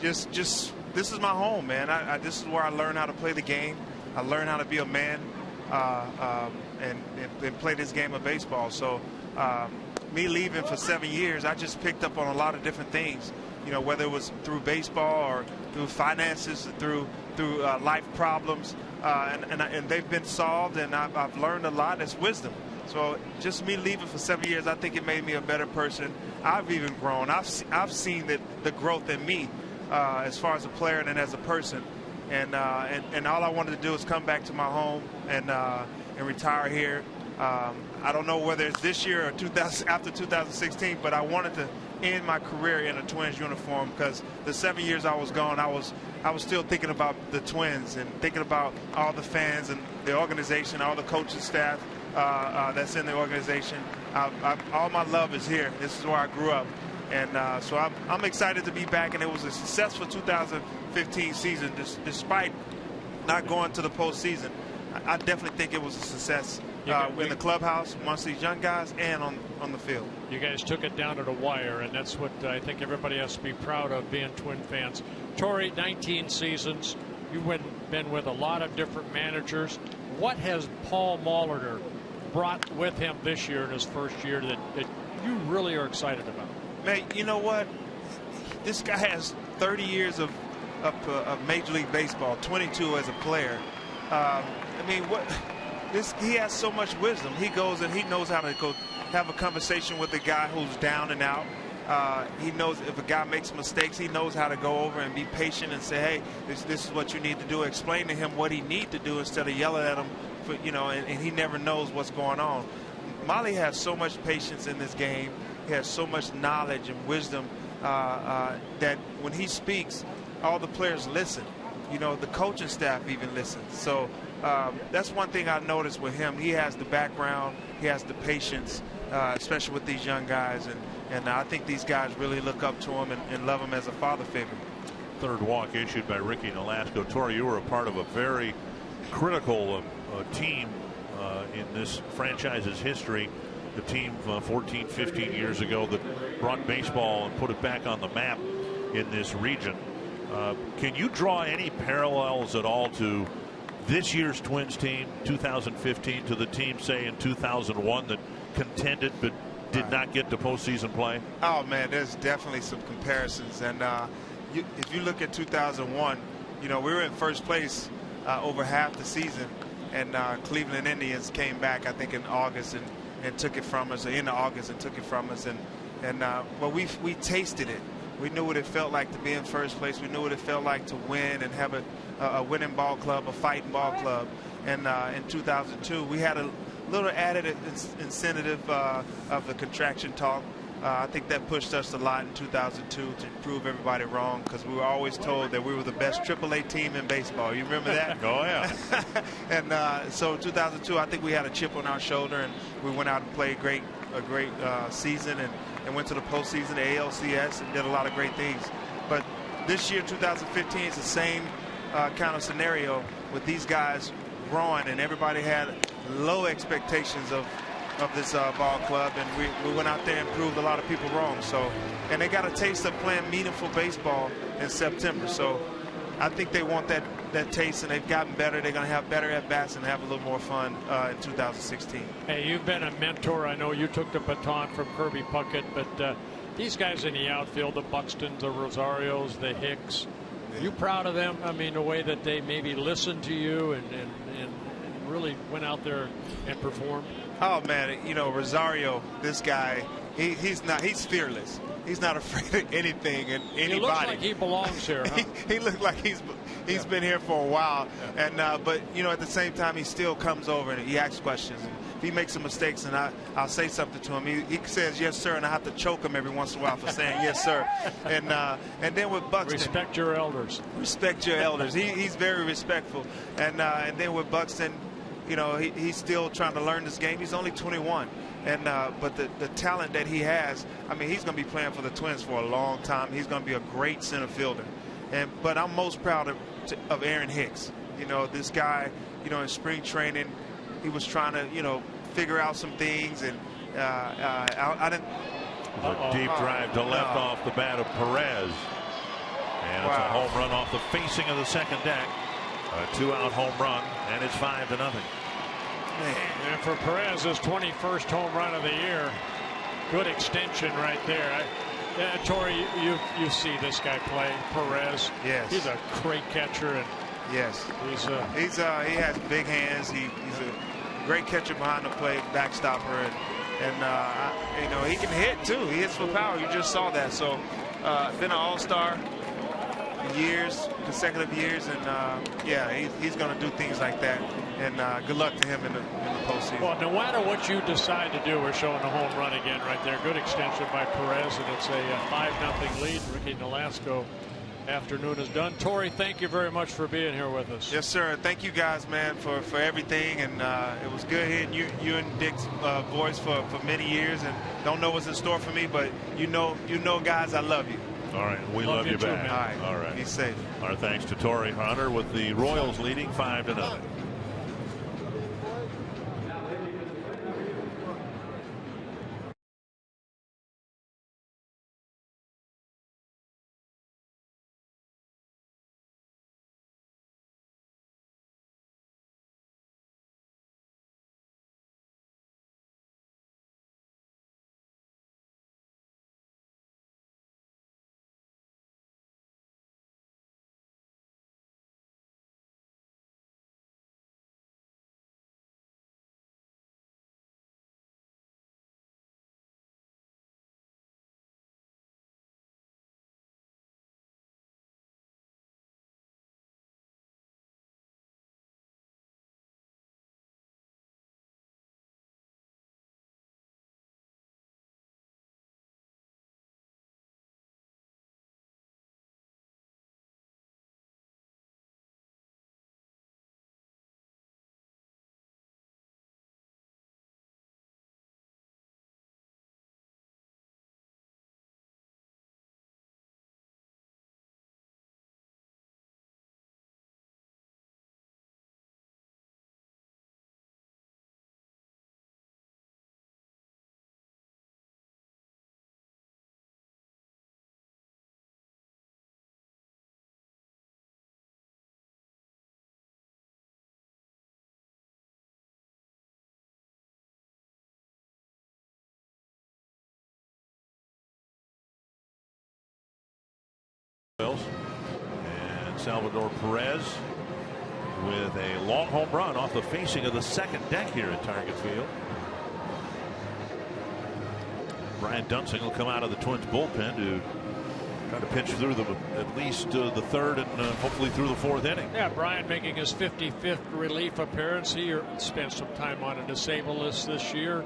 Just this is my home, man. This is where I learn how to play the game. I learn how to be a man, and play this game of baseball. So me leaving for 7 years, I just picked up on a lot of different things. Whether it was through baseball or through finances, through life problems, and they've been solved, and I've learned a lot. It's wisdom. So just me leaving for 7 years, I think it made me a better person. I've even grown. I've seen the growth in me as far as a player and as a person. And all I wanted to do is come back to my home and retire here. I don't know whether it's this year or after 2016, but I wanted to end my career in a Twins uniform, because the 7 years I was gone, I was still thinking about the Twins and thinking about all the fans and the organization, all the coaching staff that's in the organization. All my love is here. This is where I grew up, and so I'm excited to be back. And it was a successful 2015 season, despite not going to the postseason. I definitely think it was a success in the clubhouse, amongst these young guys, and on the field. You guys took it down to the wire, and that's what I think everybody has to be proud of, being Twin fans. Torii, 19 seasons. You've been with a lot of different managers. What has Paul Molitor brought with him this year in his first year that you really are excited about? Man, you know what? This guy has 30 years of Major League Baseball, 22 as a player. He has so much wisdom. He goes and he knows how to go have a conversation with a guy who's down and out. He knows if a guy makes mistakes, he knows how to go over and be patient and say, hey, this is what you need to do. Explain to him what he needs to do instead of yelling at him, and he never knows what's going on. Molly has so much patience in this game. He has so much knowledge and wisdom that when he speaks, all the players listen. The coaching staff even listens. So that's one thing I noticed with him. He has the background. He has the patience, especially with these young guys. And I think these guys really look up to him and love him as a father figure. Third walk issued by Ricky Nolasco. Torii, you were a part of a very critical team in this franchise's history. The team 14, 15 years ago that brought baseball and put it back on the map in this region. Can you draw any parallels at all to this year's Twins team, 2015, to the team, say, in 2001 that contended but did not get to postseason play? Oh, man, there's definitely some comparisons. And if you look at 2001, we were in first place over half the season. And Cleveland Indians came back, I think, in August and took it from us, or in August, and took it from us. But we tasted it. We knew what it felt like to be in first place. We knew what it felt like to win and have a winning ball club, a fighting ball club. And in 2002, we had a little added incentive of the contraction talk. I think that pushed us a lot in 2002 to prove everybody wrong, because we were always told that we were the best AAA team in baseball. You remember that? Oh, yeah. And so 2002, I think we had a chip on our shoulder, and we went out and played a great season and went to the postseason, the ALCS, and did a lot of great things. But this year, 2015, is the same kind of scenario with these guys growing, and everybody had low expectations of this ball club, and we went out there and proved a lot of people wrong. So, and they got a taste of playing meaningful baseball in September. So I think they want that taste, and they've gotten better. They're going to have better at bats and have a little more fun in 2016. Hey, you've been a mentor. I know you took the baton from Kirby Puckett, but these guys in the outfield, the Buxtons, the Rosarios, the Hicks, are you proud of them? I mean, the way that they maybe listened to you and really went out there and performed. Oh man, you know, Rosario, this guy, he's fearless. He's not afraid of anything and anybody. He looks like he belongs here. Huh? he looks like he's been here for a while, and but you know, at the same time, he still comes over and he asks questions. And if he makes some mistakes, and I'll say something to him, he says yes sir, and I have to choke him every once in a while for saying yes sir. And then with Buxton, respect your elders. Respect your elders. He's very respectful, and then with Buxton, you know, he's still trying to learn this game. He's only 21, and but the talent that he has, I mean, he's going to be playing for the Twins for a long time. He's going to be a great center fielder. But I'm most proud of Aaron Hicks. You know, this guy, you know, in spring training, he was trying to, you know, figure out some things, and I didn't. A deep drive to left off the bat of Perez, and it's a home run off the facing of the second deck. A 2-out home run, and it's 5-0. And for Perez, his 21st home run of the year. Good extension right there. Torii, you see this guy play, Perez. Yes. He's a great catcher, and yes, he has big hands. He's a great catcher behind the plate, backstopper, and you know, he can hit too. He hits for power. You just saw that. So been an all-star years, consecutive years, and yeah, he's going to do things like that, and good luck to him in the postseason. Well, no matter what you decide to do, we're showing a home run again right there. Good extension by Perez, and it's a 5-0 lead. Ricky Nolasco, afternoon is done. Torii, thank you very much for being here with us. Yes, sir. Thank you guys, man, for everything, and it was good hearing you and Dick's voice for many years, and don't know what's in store for me, but you know, guys, I love you. All right, we love you back. Too, all right, be safe. Our thanks to Torii Hunter with the Royals leading 5-0. And Salvador Perez with a long home run off the facing of the second deck here at Target Field. Brian Dunsing will come out of the Twins bullpen to try to pitch through at least the third and hopefully through the fourth inning. Yeah, Brian making his 55th relief appearance. He spent some time on a disabled list this year.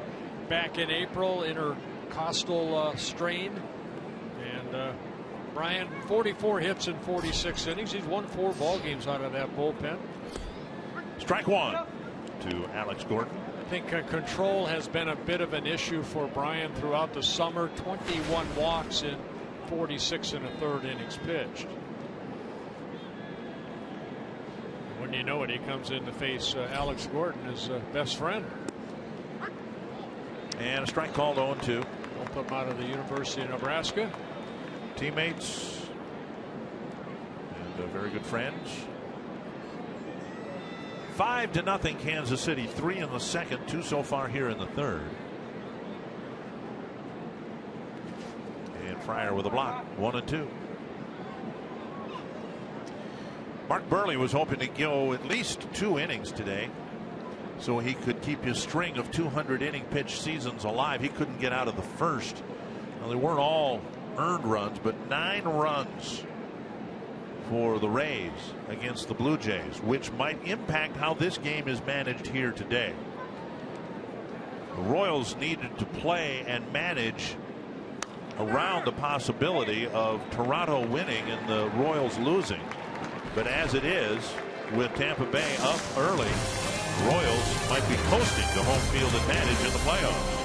Back in April, intercostal strain. And Bryant, 44 hits in 46 innings. He's won 4 ball games out of that bullpen. Strike one to Alex Gordon. I think control has been a bit of an issue for Bryant throughout the summer. 21 walks in 46 1/3 innings pitched. When you know it, he comes in to face Alex Gordon, his best friend. And a strike called 0-2. Both them out of the University of Nebraska. Teammates and very good friends. 5-0 Kansas City. 3 in the second, 2 so far here in the third. And Fryer with a block. 1-2. Mark Burley was hoping to go at least 2 innings today, so he could keep his string of 200 inning pitch seasons alive. He couldn't get out of the first. Well, they weren't all earned runs, but 9 runs for the Rays against the Blue Jays, which might impact how this game is managed here today. The Royals needed to play and manage around the possibility of Toronto winning and the Royals losing. But as it is, with Tampa Bay up early, Royals might be coasting to home field advantage in the playoffs.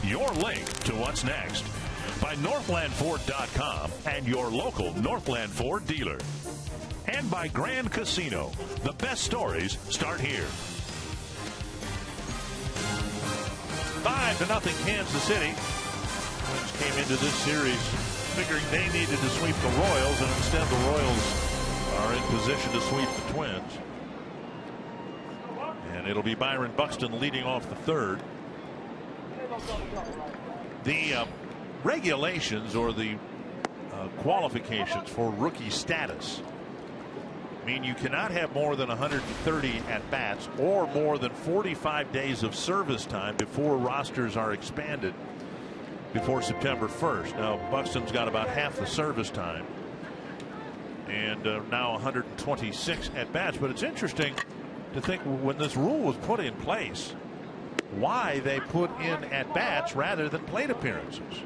Your link to what's next by NorthlandFord.com and your local Northland Ford dealer. And by Grand Casino. The best stories start here. 5-0 Kansas City. Twins came into this series figuring they needed to sweep the Royals, and instead the Royals are in position to sweep the Twins. And it'll be Byron Buxton leading off the third. The regulations or the qualifications for rookie status mean you cannot have more than 130 at-bats or more than 45 days of service time before rosters are expanded before September 1st. Now, Buxton's got about half the service time and now 126 at-bats. But it's interesting to think when this rule was put in place, why they put in at-bats rather than plate appearances.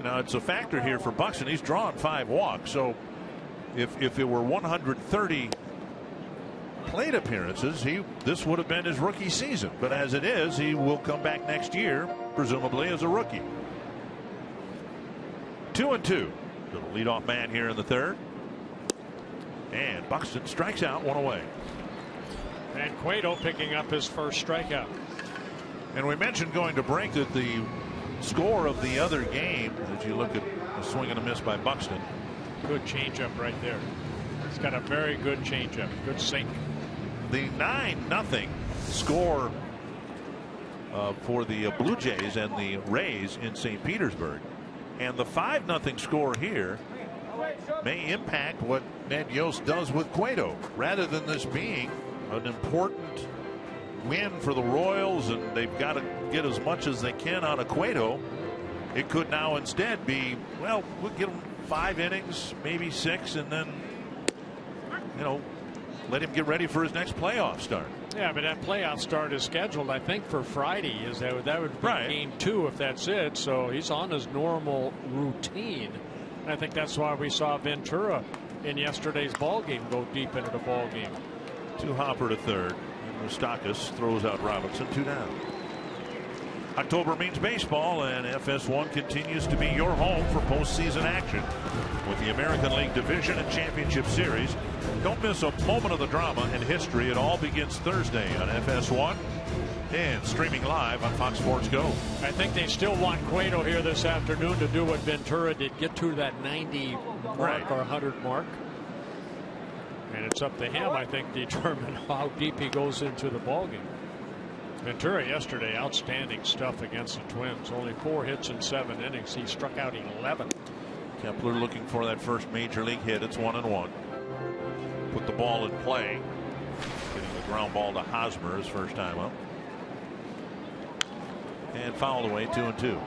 Now, it's a factor here for Buxton. He's drawn 5 walks. So if it were 130 plate appearances, this would have been his rookie season. But as it is, he will come back next year, presumably as a rookie. 2-2. The leadoff man here in the third. And Buxton strikes out, 1 away. And Cueto picking up his first strikeout. And we mentioned going to break that the score of the other game, as you look at a swing and a miss by Buxton. Good changeup right there. He's got a very good changeup. Good sink. The 9-0 score for the Blue Jays and the Rays in St. Petersburg. And the 5-0 score here may impact what Ned Yost does with Cueto. Rather than this being an important win for the Royals and they've got to get as much as they can out of Cueto, it could now instead be, well, we'll give him 5 innings, maybe 6, and then, you know, let him get ready for his next playoff start. Yeah, but that playoff start is scheduled, I think, for Friday. That would be right. Game 2 if that's it. So he's on his normal routine. And I think that's why we saw Ventura in yesterday's ball game go deep into the ball game. 2 Hopper to third. And Moustakas throws out Robinson, 2 down. October means baseball, and FS1 continues to be your home for postseason action with the American League Division and Championship Series. Don't miss a moment of the drama and history. It all begins Thursday on FS1 and streaming live on Fox Sports Go. I think they still want Cueto here this afternoon to do what Ventura did, get to that 90 mark right. or 100 mark. And it's up to him, I think, to determine how deep he goes into the ballgame. Ventura yesterday, outstanding stuff against the Twins. Only 4 hits in 7 innings. He struck out 11. Kepler looking for that first major league hit. It's 1-1. Put the ball in play. Getting the ground ball to Hosmer his first time up. And fouled away, 2-2.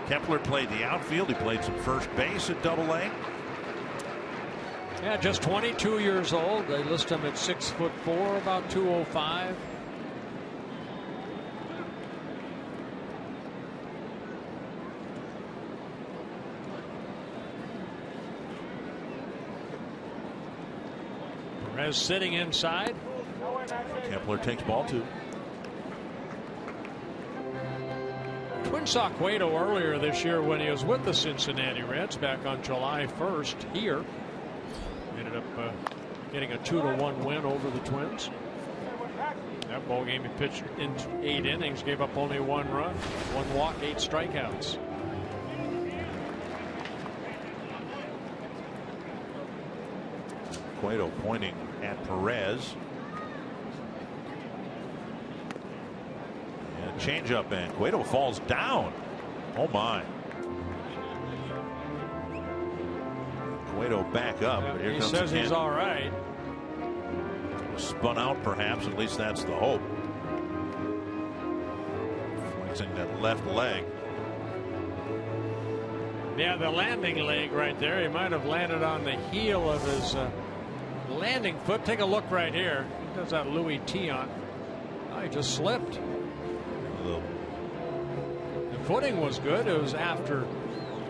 Kepler played the outfield. He played some first base at Double-A. Yeah, just 22 years old. They list him at 6'4", about 205. Perez sitting inside. Kepler takes ball 2. Twins saw Cueto earlier this year when he was with the Cincinnati Reds back on July 1st here. Ended up getting a 2-1 win over the Twins. That ball game he pitched in 8 innings, gave up only 1 run, 1 walk, 8 strikeouts. Cueto pointing at Perez. And a changeup, and Cueto falls down. Oh my. Cueto back up. Yeah, but here he comes says he's all right. Spun out, perhaps. At least that's the hope. Flexing that left leg. Yeah, the landing leg right there. He might have landed on the heel of his landing foot. Take a look right here. He does that Louis T on. Oh, he just slipped. The footing was good. It was after,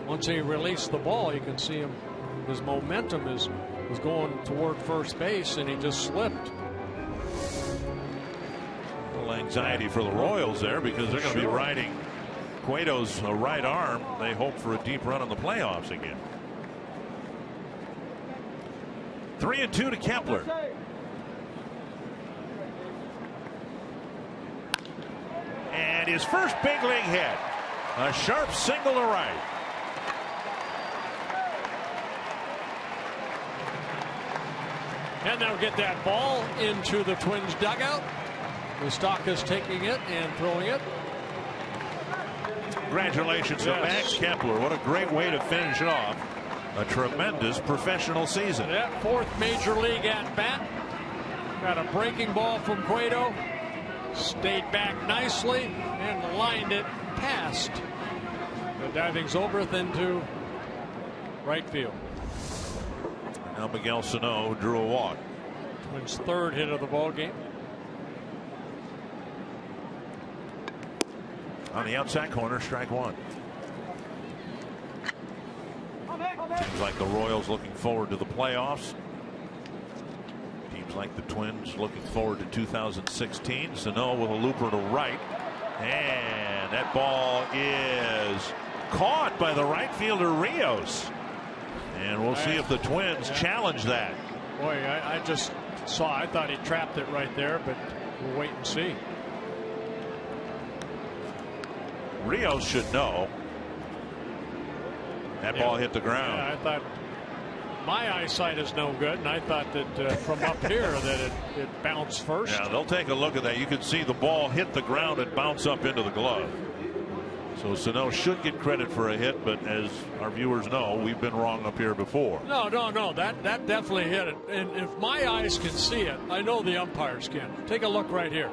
once he released the ball, you can see him. His momentum was going toward first base, and he just slipped. A little anxiety for the Royals there, because they're going to be riding Cueto's right arm. They hope for a deep run in the playoffs again. 3-2 to Kepler. And his first big league hit. A sharp single to right. And they'll get that ball into the Twins dugout. Moustakas taking it and throwing it. Congratulations to Max Kepler. What a great way to finish off a tremendous professional season. Yeah, 4th major league at bat. Got a breaking ball from Cueto. Stayed back nicely and lined it past the diving Zobrist into right field. Now Miguel Sano drew a walk. Twins' 3rd hit of the ball game. On the outside corner, strike 1. Seems like the Royals looking forward to the playoffs. Teams like the Twins looking forward to 2016. Sano with a looper to right. And that ball is caught by the right fielder Rios. And we'll see if the Twins challenge that. Boy, I just saw, I thought he trapped it right there, but we'll wait and see. Rios should know. That ball hit the ground. Yeah, I thought My eyesight is no good, and I thought that from up here that it bounced first. Yeah, they'll take a look at that. You can see the ball hit the ground and bounce up into the glove. So Sano should get credit for a hit, but as our viewers know, we've been wrong up here before. No. That definitely hit it. And if my eyes can see it, I know the umpires can. Take a look right here.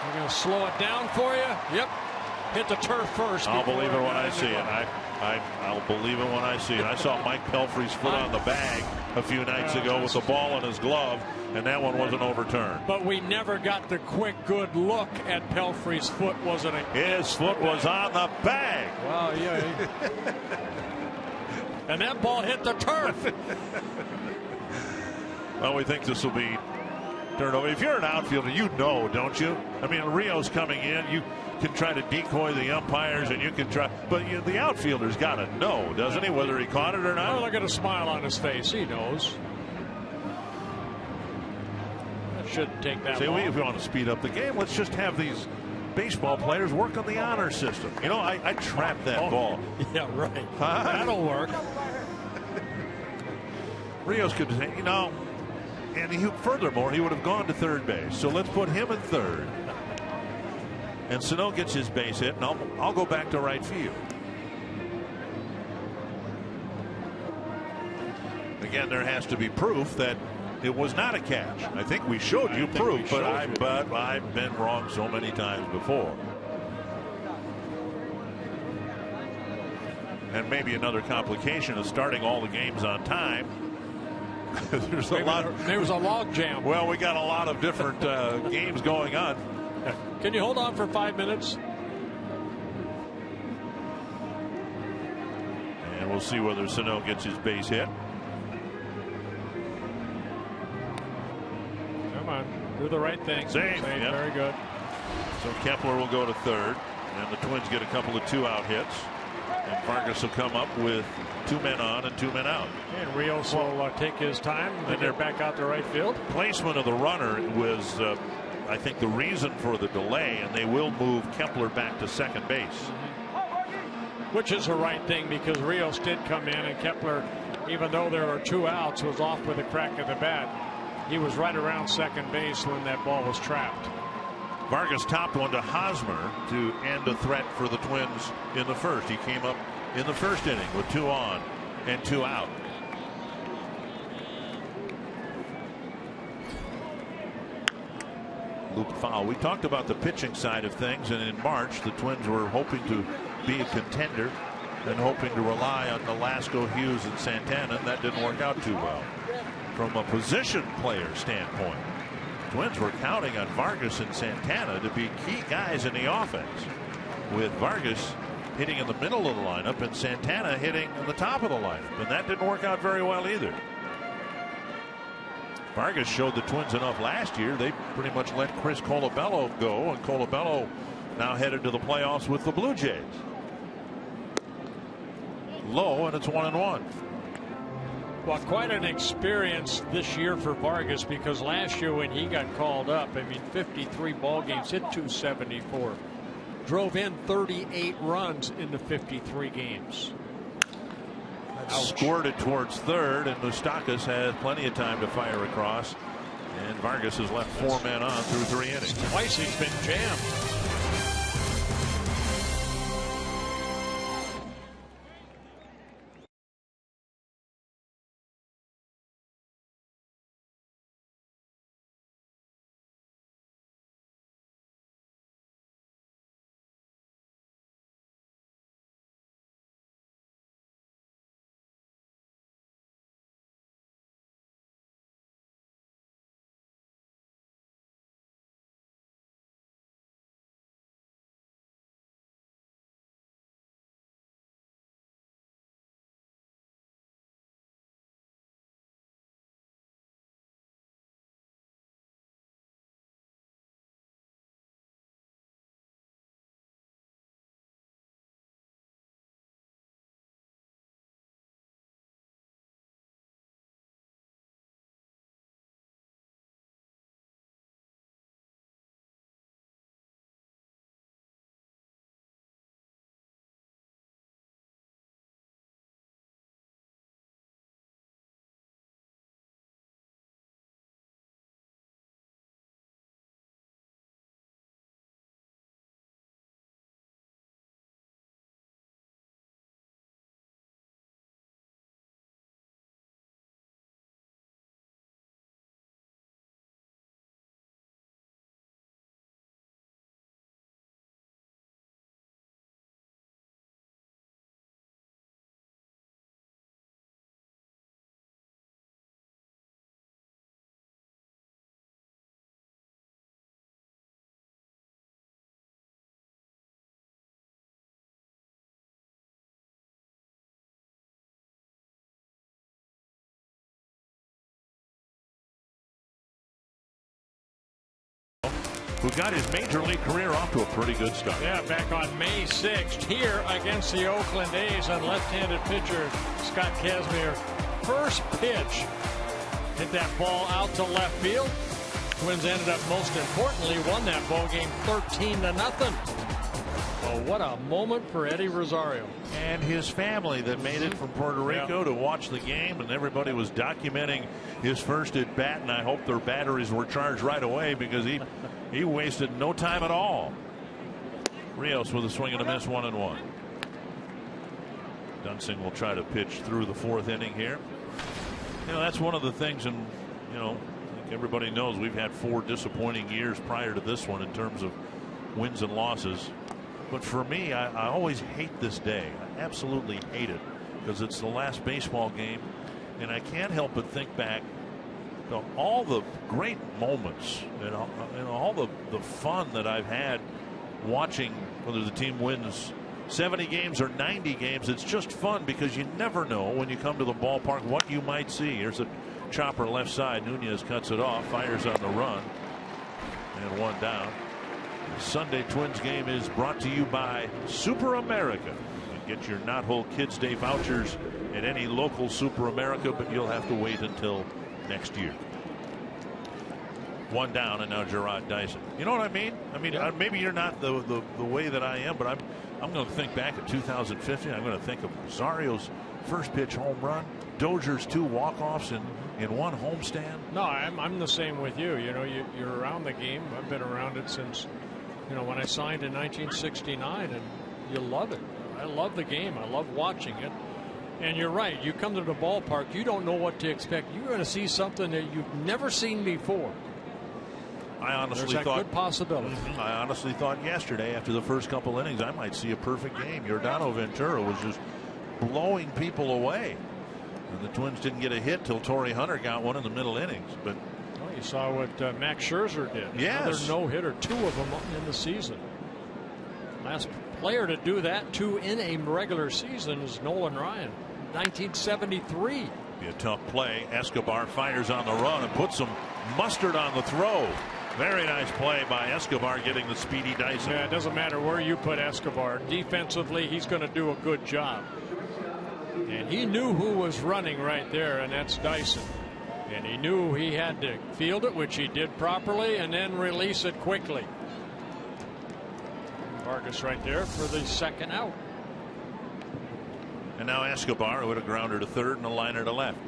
I'm going to slow it down for you. Yep. Hit the turf first. I'll believe it when I see it. I'll believe it when I see it. I saw Mike Pelfrey's foot on the bag a few nights ago with the ball in his glove, and that one wasn't overturned. But we never got the quick, good look at Pelfrey's foot, wasn't it? His foot was on the bag. Wow, yeah. And that ball hit the turf. Well, we think this will be turned over. If you're an outfielder, you know, don't you? I mean, Rio's coming in. You can try to decoy the umpires, and you can try, but the outfielder's got to know, doesn't he, whether he caught it or not? Oh, look at a smile on his face. He knows. That shouldn't take that long. If we want to speed up the game, let's just have these baseball players work on the honor system. You know, I trapped that ball. Yeah, right. Huh? That'll work. Rios could say, you know, and furthermore, he would have gone to third base. So let's put him at third. And Sano gets his base hit, and I'll go back to right field. Again, there has to be proof that it was not a catch. I think we showed you proof, but I've been wrong so many times before. And maybe another complication is starting all the games on time. There's a log jam. Well, we got a lot of different games going on. Can you hold on for 5 minutes? And we'll see whether Sano gets his base hit. Come on, do the right thing. Save. Yep. Very good. So Kepler will go to third, and the Twins get a couple of 2-out hits. And Vargas will come up with 2 men on and 2 men out. And Rios will take his time and they're back out to right field. Placement of the runner was, I think, the reason for the delay, and they will move Kepler back to second base. Which is the right thing, because Rios did come in, and Kepler, even though there were 2 outs, was off with a crack of the bat. He was right around second base when that ball was trapped. Vargas topped one to Hosmer to end a threat for the Twins in the first. He came up in the first inning with 2 on and 2 out. Loop foul. We talked about the pitching side of things, and in March the Twins were hoping to be a contender and hoping to rely on Nolasco, Hughes, and Santana. That didn't work out too well. From a position player standpoint, Twins were counting on Vargas and Santana to be key guys in the offense, with Vargas hitting in the middle of the lineup and Santana hitting in the top of the lineup, and that didn't work out very well either. Vargas showed the Twins enough last year. They pretty much let Chris Colabello go, and Colabello now headed to the playoffs with the Blue Jays. Low, and it's 1-1. Well, quite an experience this year for Vargas, because last year when he got called up, I mean, 53 ball games, hit .274, drove in 38 runs in the 53 games. Squirted towards third, and Moustakas had plenty of time to fire across, and Vargas has left 4 men on through 3 innings. Twice he's been jammed. who got his major league career off to a pretty good start. Yeah, back on May 6th here against the Oakland A's on left-handed pitcher Scott Kazmir. First pitch hit that ball out to left field. Twins ended up, most importantly, won that ball game 13-0. Oh, what a moment for Eddie Rosario. And his family that made it from Puerto Rico to watch the game, and everybody was documenting his first at bat, and I hope their batteries were charged right away because he wasted no time at all. Rios with a swing and a miss, 1-1. Dunsing will try to pitch through the 4th inning here. You know, that's one of the things, and you know, I think everybody knows we've had 4 disappointing years prior to this one in terms of wins and losses. But for me, I always hate this day. I absolutely hate it because it's the last baseball game, and I can't help but think back to all the great moments and all the fun that I've had watching whether the team wins 70 games or 90 games. It's just fun because you never know when you come to the ballpark what you might see. Here's a chopper left side. Nunez cuts it off, fires on the run, and 1 down. The Sunday Twins game is brought to you by Super America. You get your Knothole Kids Day vouchers at any local Super America, but you'll have to wait until next year. 1 down, and now Gerard Dyson. You know what I mean? I mean, maybe you're not the way that I am, but I'm going to think back at 2015. I'm going to think of Rosario's first pitch home run, Dozier's 2 walk-offs in 1 homestand. No, I'm the same with you. You know, you're around the game. I've been around it since, you know, when I signed in 1969, and you love it. I love the game. I love watching it. And you're right. You come to the ballpark, you don't know what to expect. You're going to see something that you've never seen before. I honestly There's a thought good possibility. I honestly thought yesterday, after the first couple innings, I might see a perfect game. Yordano Ventura was just blowing people away, and the Twins didn't get a hit till Torii Hunter got one in the middle innings. But you saw what Max Scherzer did. Yes, another no-hitter, 2 of them in the season. Last player to do that 2 in a regular season is Nolan Ryan, 1973. Be a tough play. Escobar fires on the run and puts some mustard on the throw. Very nice play by Escobar, getting the speedy Dyson. Yeah, it doesn't matter where you put Escobar. Defensively, he's going to do a good job. And he knew who was running right there, and that's Dyson. And he knew he had to field it, which he did properly, and then release it quickly. Vargas right there for the 2nd out. And now Escobar with a grounder to 3rd and a liner to left.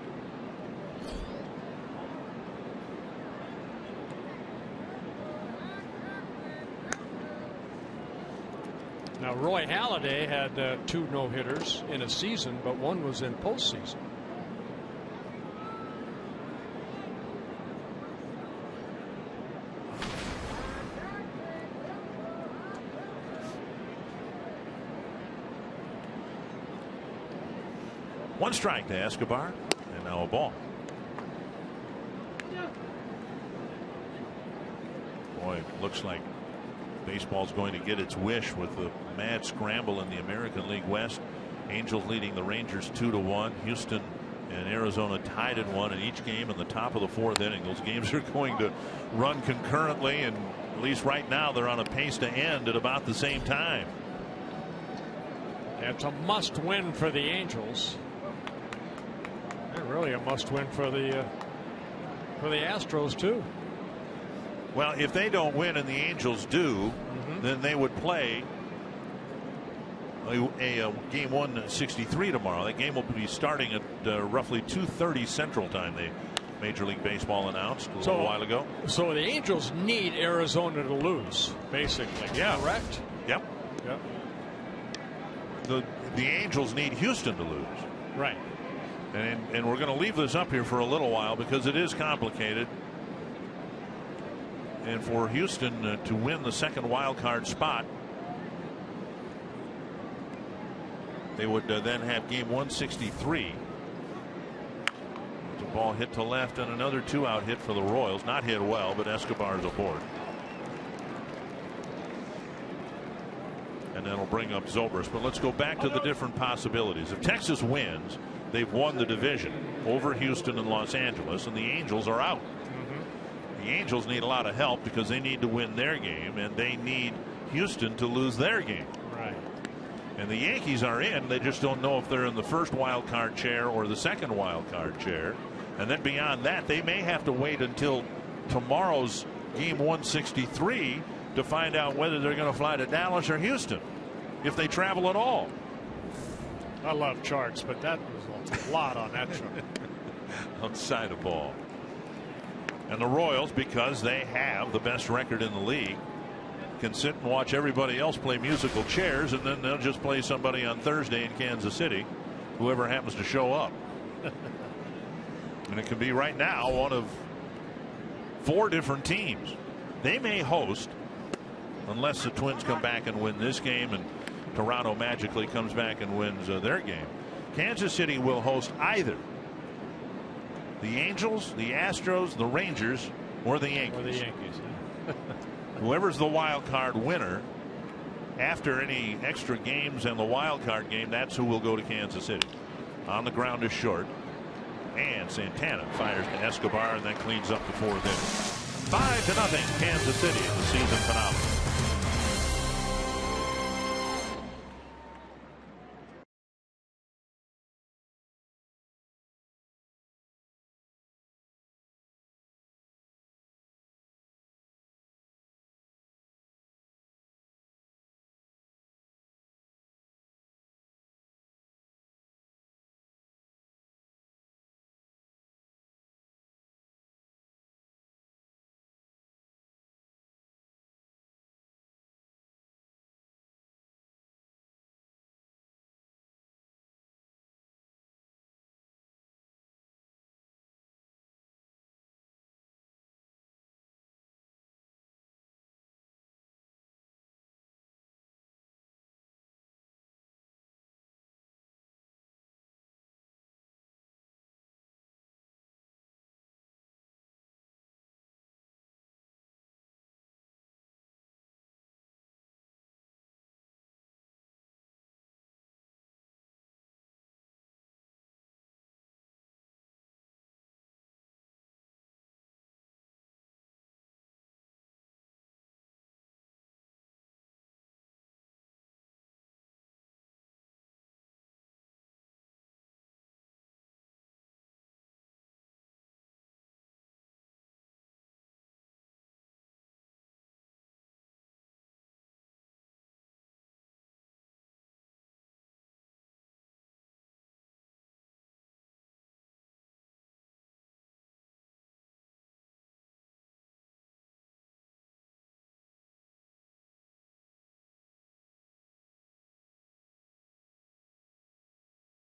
Now, Roy Halladay had 2 no-hitters in a season, but 1 was in postseason. One strike to Escobar, and now a ball. Boy, looks like baseball's going to get its wish with the mad scramble in the American League West. Angels leading the Rangers 2-1. Houston and Arizona tied at 1 in each game in the top of the 4th inning. Those games are going to run concurrently, and at least right now they're on a pace to end at about the same time. It's a must-win for the Angels. And really a must-win for the Astros too. Well, if they don't win and the Angels do, then they would play a game 163 tomorrow. That game will be starting at roughly 2:30 Central Time. The Major League Baseball announced a little while ago. So the Angels need Arizona to lose, basically. Yeah. Correct? Yep. Yep. The Angels need Houston to lose. Right. And we're going to leave this up here for a little while because it is complicated. And for Houston to win the 2nd wild card spot, they would then have game 163. The ball hit to left and another 2-out hit for the Royals. Not hit well, but Escobar's aboard. And that'll bring up Zobrist. But let's go back to the different possibilities. If Texas wins, they've won the division over Houston and Los Angeles, and the Angels are out. The Angels need a lot of help because they need to win their game, and they need Houston to lose their game. Right. And the Yankees are in. They just don't know if they're in the first wild card chair or the second wild card chair. And then beyond that, they may have to wait until tomorrow's game 163 to find out whether they're going to fly to Dallas or Houston, if they travel at all. I love charts, but that was a lot on that chart. Outside of ball. And the Royals, because they have the best record in the league, can sit and watch everybody else play musical chairs, and then they'll just play somebody on Thursday in Kansas City, whoever happens to show up. And it could be right now one of 4 different teams. They may host, unless the Twins come back and win this game and Toronto magically comes back and wins their game. Kansas City will host either the Angels, the Astros, the Rangers, or the Yankees. Or the Yankees. Whoever's the wild card winner, after any extra games and the wild card game, that's who will go to Kansas City. On the ground is short, and Santana fires to Escobar, and that cleans up the 4th inning. 5-0 Kansas City in the season finale.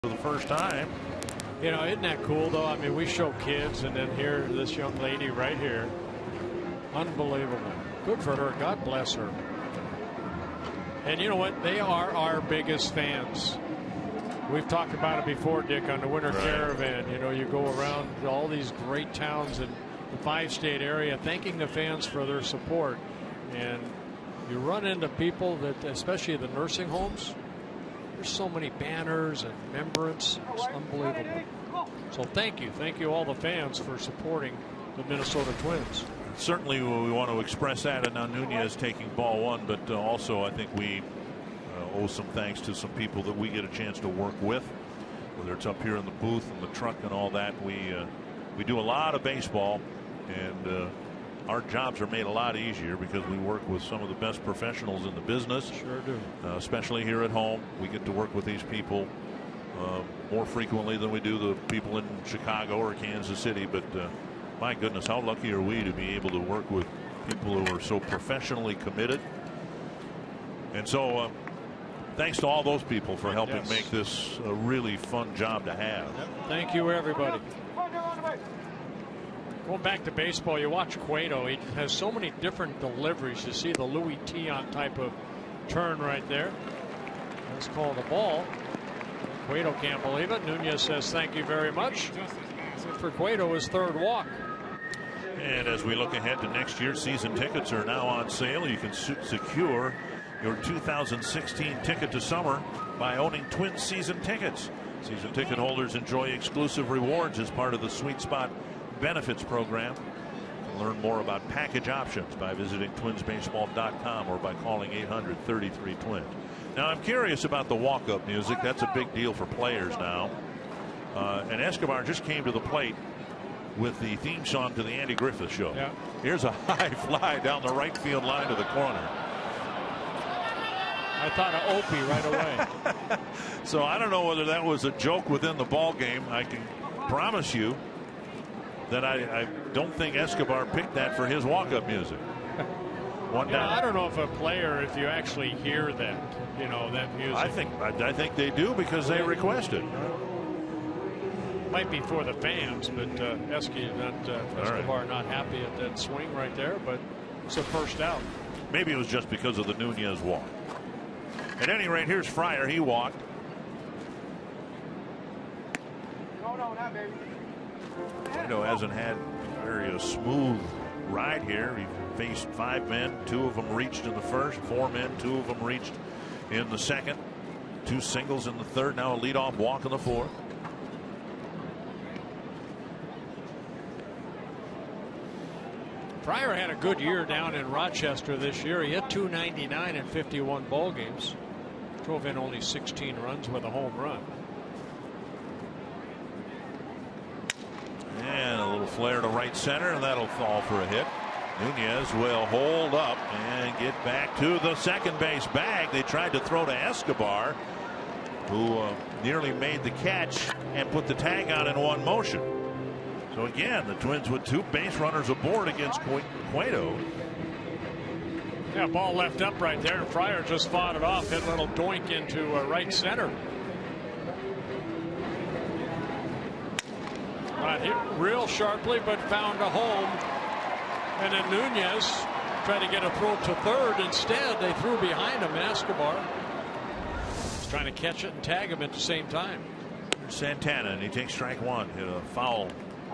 For the first time. You know, isn't that cool though? I mean, we show kids, and then here this young lady right here, unbelievable. Good for her. God bless her. And you know what? They are our biggest fans. We've talked about it before, Dick, on the Winter Caravan. You know, you go around all these great towns in the 5-state area thanking the fans for their support, and you run into people that, especially the nursing homes, there's so many banners and remembrance. It's unbelievable. So thank you all the fans for supporting the Minnesota Twins. Certainly we want to express that, and now Nunez taking ball 1, but also I think we owe some thanks to some people that we get a chance to work with, whether it's up here in the booth and the truck and all that. We do a lot of baseball, and our jobs are made a lot easier because we work with some of the best professionals in the business. Sure do. Especially here at home. We get to work with these people more frequently than we do the people in Chicago or Kansas City. But my goodness, how lucky are we to be able to work with people who are so professionally committed. And so thanks to all those people for helping make this a really fun job to have. Thank you, everybody. Going back to baseball, you watch Cueto. He has so many different deliveries. You see the Louis Tion type of turn right there. That's called a ball. Cueto can't believe it. Nunez says thank you very much. For Cueto, his 3rd walk. And as we look ahead to next year, season tickets are now on sale. You can secure your 2016 ticket to summer by owning Twins season tickets. Season ticket holders enjoy exclusive rewards as part of the Sweet Spot benefits program. Learn more about package options by visiting twinsbaseball.com or by calling 800-33-TWINS. Now, I'm curious about the walk-up music. That's a big deal for players now. And Escobar just came to the plate with the theme song to the Andy Griffith Show. Yeah. Here's a high fly down the right field line to the corner. I thought of Opie right away. So I don't know whether that was a joke within the ball game. I can promise you that I don't think Escobar picked that for his walk-up music. One down. I don't know if a player, if you actually hear that, you know, that music. I think they do because they request it. Might be for the fans, but Escobar not happy at that swing right there, but it's a first out. Maybe it was just because of the Nunez walk. At any rate, here's Fryer. He walked. Cueto hasn't had a very smooth ride here. He faced 5 men. 2 of them reached in the first. 4 men. 2 of them reached in the second. 2 singles in the third. Now a leadoff walk in the fourth. Fryer had a good year down in Rochester this year. He hit .299 in 51 ball games. Drove in only 16 runs with a home run. And a little flare to right center, and that'll fall for a hit. Nunez will hold up and get back to the second base bag. They tried to throw to Escobar, who nearly made the catch and put the tag on in one motion. So again, the Twins with 2 base runners aboard against Cueto. Yeah, ball left up right there, and Fryer just fought it off. Hit a little doink into right center. Hit real sharply, but found a home. And then Nunez tried to get a throw to third. Instead, they threw behind him. Escobar was trying to catch it and tag him at the same time. Santana, and he takes strike 1. Hit a foul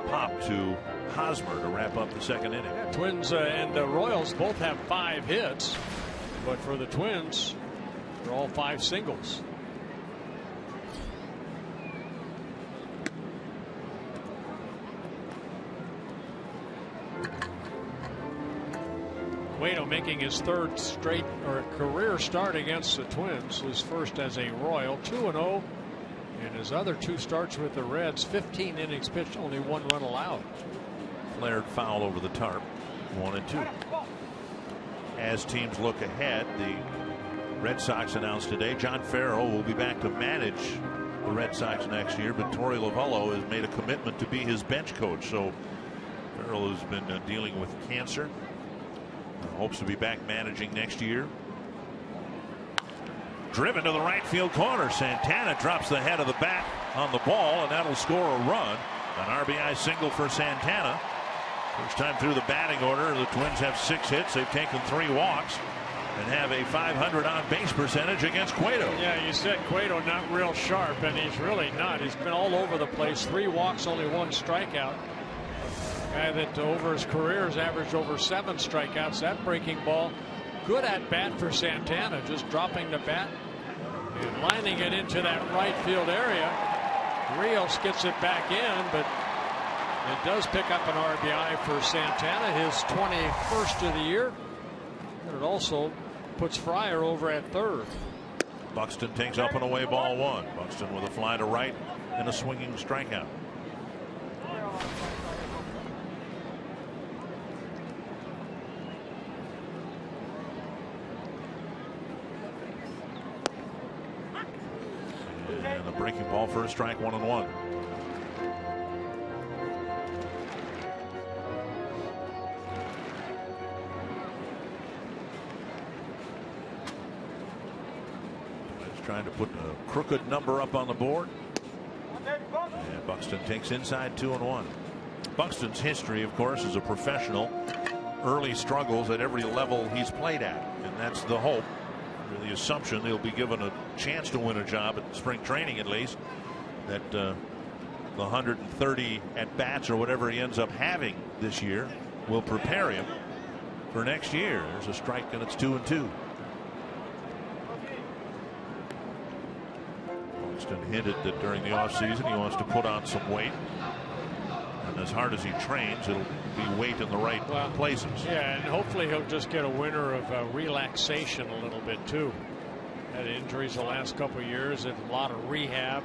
pop to Hosmer to wrap up the second inning. Yeah, Twins and the Royals both have 5 hits, but for the Twins, they're all 5 singles. Cueto making his 3rd straight or career start against the Twins, his first as a Royal. 2-0 in his other 2 starts with the Reds. 15 innings pitched, only 1 run allowed. Flared foul over the tarp. 1-2. As teams look ahead, the Red Sox announced today John Farrell will be back to manage the Red Sox next year, but Torey Lovullo has made a commitment to be his bench coach. So Farrell has been dealing with cancer. Hopes to be back managing next year. Driven to the right field corner. Santana drops the head of the bat on the ball, and that'll score a run. An RBI single for Santana. First time through the batting order. The Twins have 6 hits. They've taken 3 walks and have a .500 on base percentage against Cueto. Yeah, you said Cueto not real sharp, and he's really not. He's been all over the place. 3 walks, only 1 strikeout. Guy that over his career has averaged over 7 strikeouts. That breaking ball, good at bat for Santana, just dropping the bat and lining it into that right field area. Rios gets it back in, but it does pick up an RBI for Santana, his 21st of the year. And it also puts Fryer over at 3rd. Buxton takes up and away ball 1. Buxton with a fly to right and a swinging strikeout. And a breaking ball for a strike, 1-1. Trying to put a crooked number up on the board. And Buxton takes inside 2-1. Buxton's history, of course, as a professional, early struggles at every level he's played at, and that's the hope, or the assumption he'll be given a chance to win a job at spring training, at least, that the 130 at bats or whatever he ends up having this year will prepare him for next year. There's a strike, and it's 2-2. Buxton hinted that during the offseason he wants to put on some weight. And as hard as he trains, it'll be weight in the right places. Yeah, and hopefully he'll just get a winter of relaxation a little bit too. Had injuries the last couple of years and a lot of rehab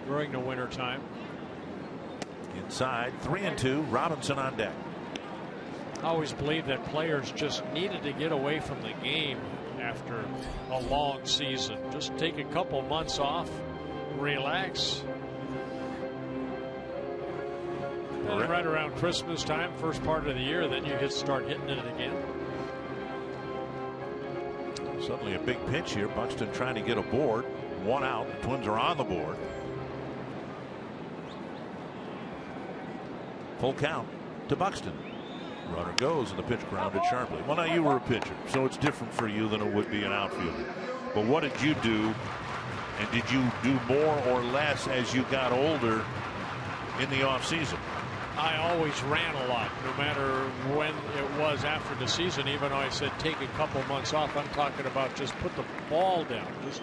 during the winter time. Inside, 3-2, Robinson on deck. I always believed that players just needed to get away from the game after a long season. Just take a couple months off, relax. And right around Christmas time, first part of the year, then you start hitting it again. Suddenly a big pitch here. Buxton trying to get a board. 1 out. The Twins are on the board. Full count to Buxton. Runner goes and the pitch grounded sharply. Well, now you were a pitcher, so it's different for you than it would be an outfielder. But what did you do? And did you do more or less as you got older in the offseason? I always ran a lot, no matter when it was after the season. Even though I said take a couple months off, I'm talking about just put the ball down, just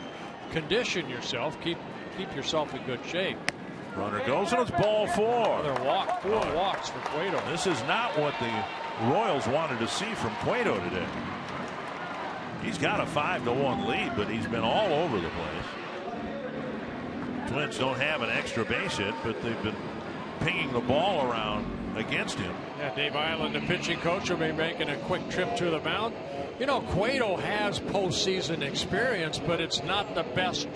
condition yourself, keep yourself in good shape. Runner goes and it's ball 4. Another walk, 4 walks for Cueto. This is not what the Royals wanted to see from Cueto today. He's got a 5-1 lead, but he's been all over the place. Twins don't have an extra base hit, but they've been pinging the ball around against him. Yeah, Dave Island, the pitching coach, will be making a quick trip to the mound. You know, Cueto has postseason experience, but it's not the best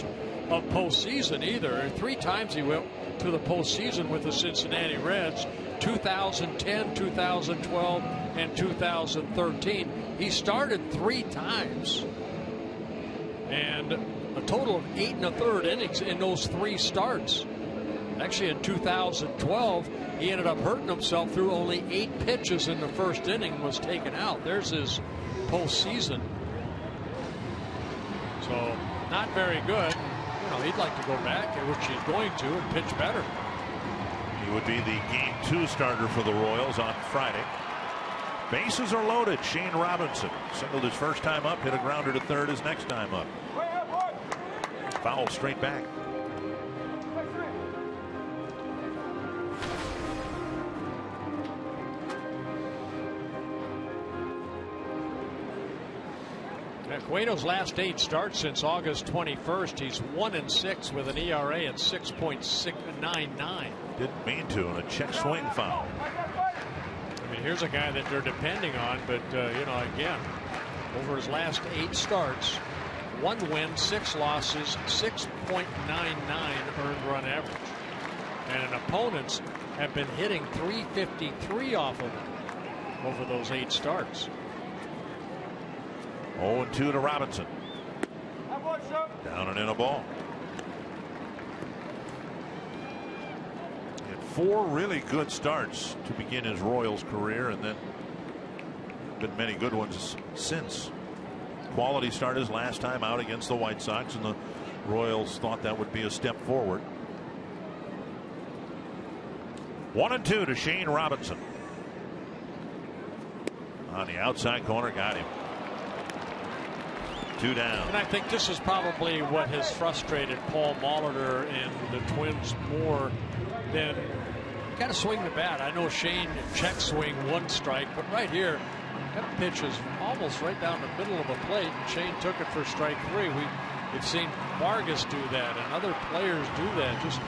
of postseason either. 3 times he went to the postseason with the Cincinnati Reds, 2010, 2012, and 2013. He started 3 times and a total of 8 1/3 innings in those 3 starts. Actually, in 2012, he ended up hurting himself through only 8 pitches in the first inning, was taken out. There's his postseason. So not very good. You know, he'd like to go back, which he's going to, and pitch better. He would be the Game 2 starter for the Royals on Friday. Bases are loaded. Shane Robinson singled his first time up, hit a grounder to third his next time up. Foul straight back. Cueto's last 8 starts since August 21st. He's 1-6 with an ERA at 6.699. Didn't mean to, and a check swing foul. I mean, here's a guy that they're depending on, but you know, again, over his last 8 starts, 1 win, 6 losses, 6.99 earned run average, and opponents have been hitting .353 off of him over those 8 starts. 0-2 to Robinson. Down and in a ball. He had 4 really good starts to begin his Royals career, and then been many good ones since. Quality start his last time out against the White Sox, and the Royals thought that would be a step forward. 1-2 to Shane Robinson. On the outside corner, got him. 2 down. And I think this is probably what has frustrated Paul Molitor and the Twins more than got to swing the bat. I know Shane check swing 1 strike, but right here that pitch is almost right down the middle of the plate, and Shane took it for strike 3. We've seen Vargas do that and other players do that, just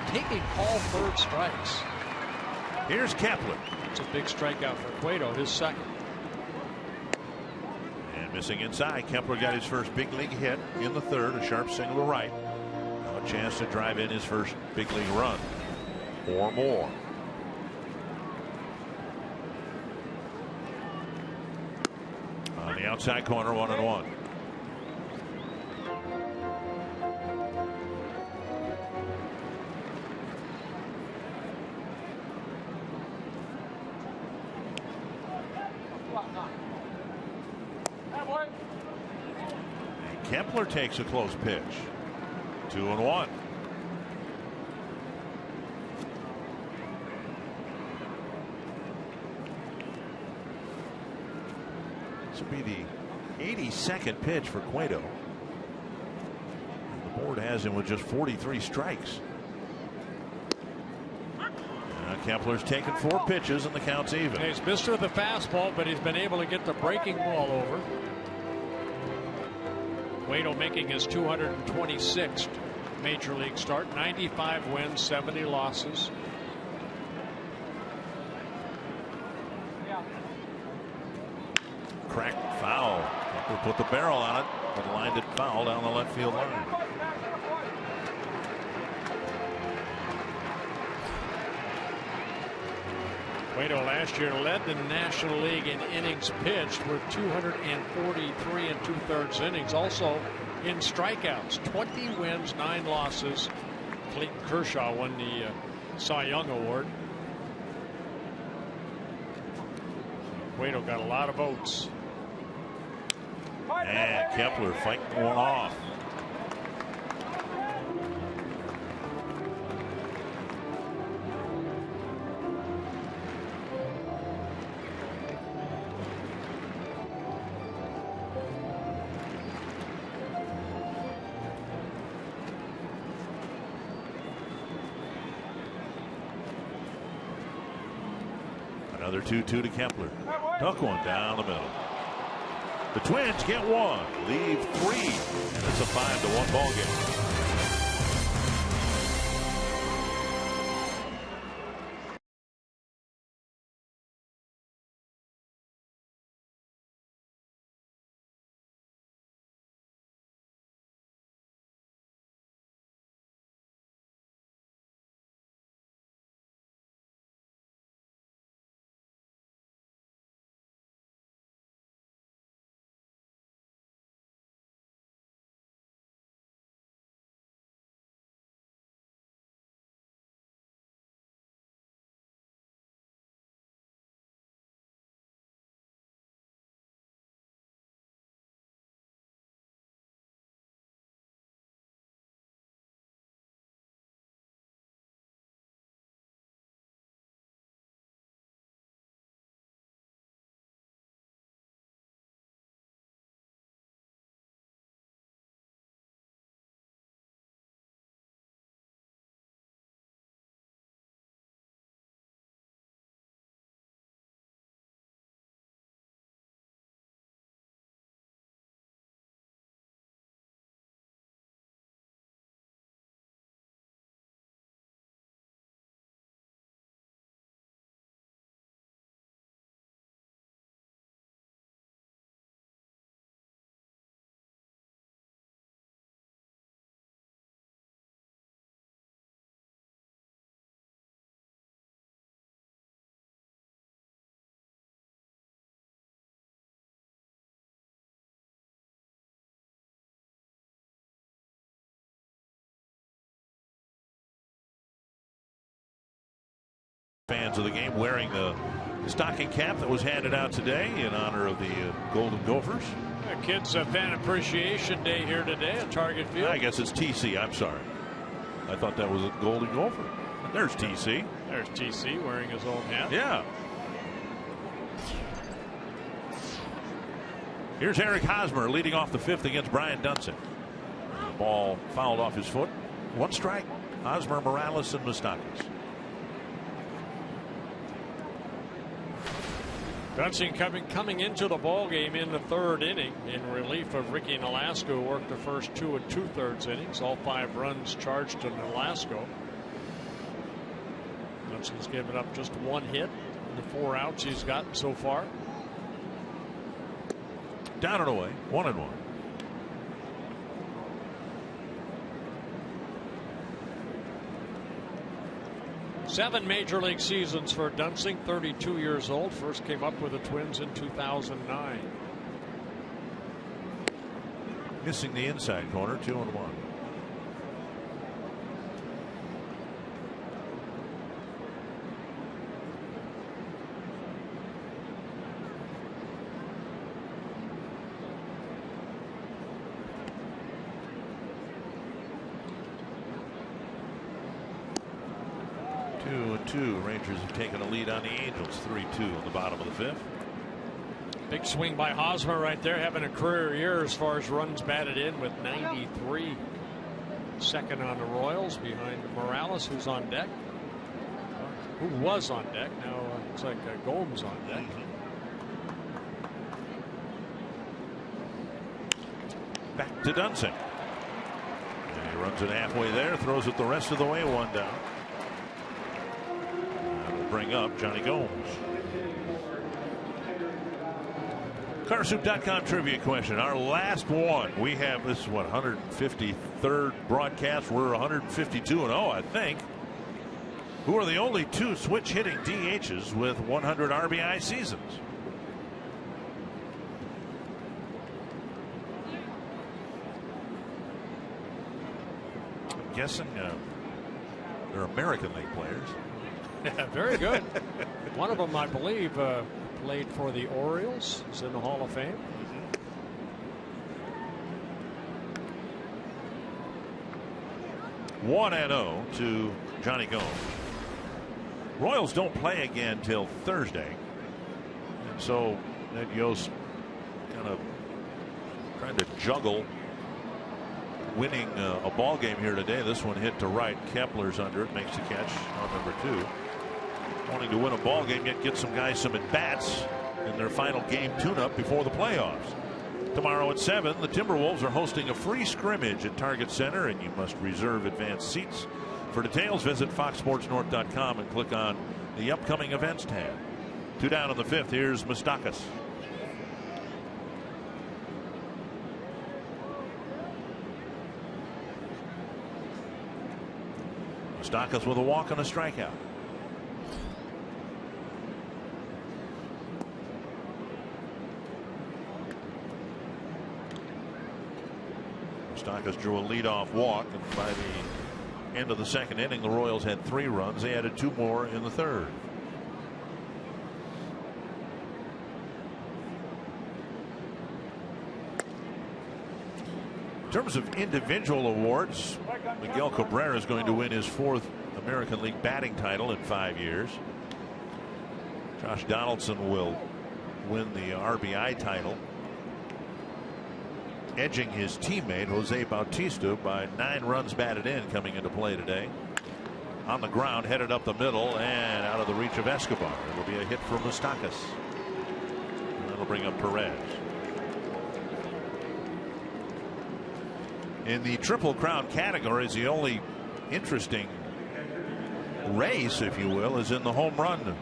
taking all 3rd strikes. Here's Kepler. It's a big strikeout for Cueto, his second. Missing inside. Kepler got his first big league hit in the 3rd, a sharp single to right. Now a chance to drive in his first big league run or more. On the outside corner, 1-1. Kepler takes a close pitch. 2-1. This will be the 82nd pitch for Cueto. The board has him with just 43 strikes. Kepler's taken 4 pitches and the count's even. He's missed with the fastball, but he's been able to get the breaking ball over. Cueto making his 226th major league start. 95 wins, 70 losses. Cracked foul. Kepler put the barrel on it, but lined it foul down the left field line. Cueto last year led the National League in innings pitched with 243 and 2/3 innings. Also in strikeouts, 20 wins, 9 losses. Clayton Kershaw won the Cy Young Award. Cueto got a lot of votes. And Kepler fighting one off. Another 2-2 to Kepler. Tuck one down the middle. The Twins get 1, leave 3, and it's a 5-1 ball game. Fans of the game wearing the stocking cap that was handed out today in honor of the Golden Gophers. Kids Fan Appreciation Day here today at Target Field. I guess it's TC. I'm sorry. I thought that was a Golden Gopher. There's TC. There's TC wearing his own hat. Yeah. Here's Eric Hosmer leading off the 5th against Brian Dunson. The ball fouled off his foot. 1 strike. Hosmer, Morales, and Moustakas. Dunson coming into the ball game in the 3rd inning in relief of Ricky Nolasco, who worked the first 2 2/3 innings. All 5 runs charged to Nolasco. Dunson's given up just 1 hit in the 4 outs he's gotten so far. Down and away, 1-1. Seven major league seasons for Dunsing, 32 years old. First came up with the Twins in 2009. Missing the inside corner, 2-1. Rangers have taken a lead on the Angels, 3-2 in the bottom of the 5th. Big swing by Hosmer right there, having a career year as far as runs batted in with 93. Second on the Royals behind Morales, who's on deck. who was on deck. Now it's like Gomes on deck. Back to Dunsink. And he runs it halfway there, throws it the rest of the way, 1 down. That'll bring up Johnny Gomes. Carsoup.com trivia question. Our last one. We have this, what, 153rd broadcast. We're 152-0, I think. Who are the only 2 switch hitting DHs with 100 RBI seasons? I'm guessing they're American League players. Yeah, very good. One of them, I believe, played for the Orioles. Is in the Hall of Fame. 1-0 to Johnny Gomes. Royals don't play again till Thursday, and so Ned Yost kind of trying to juggle winning a ball game here today. This one hit to right. Kepler's under it, makes the catch on number 2. Wanting to win a ball game, yet get some guys some at bats in their final game tune-up before the playoffs. Tomorrow at 7, the Timberwolves are hosting a free scrimmage at Target Center, and you must reserve advanced seats. For details, visit foxsportsnorth.com and click on the upcoming events tab. 2 down in the 5th. Here's Moustakas. Moustakas with a walk and a strikeout. Moustakas drew a leadoff walk, and by the end of the 2nd inning, the Royals had 3 runs. They added 2 more in the 3rd. In terms of individual awards, Miguel Cabrera is going to win his 4th American League batting title in 5 years. Josh Donaldson will win the RBI title, edging his teammate Jose Bautista by 9 runs batted in coming into play today. On the ground, headed up the middle and out of the reach of Escobar. It'll be a hit for Moustakas. And that'll bring up Perez. In the Triple Crown categories, the only interesting race, if you will, is in the home run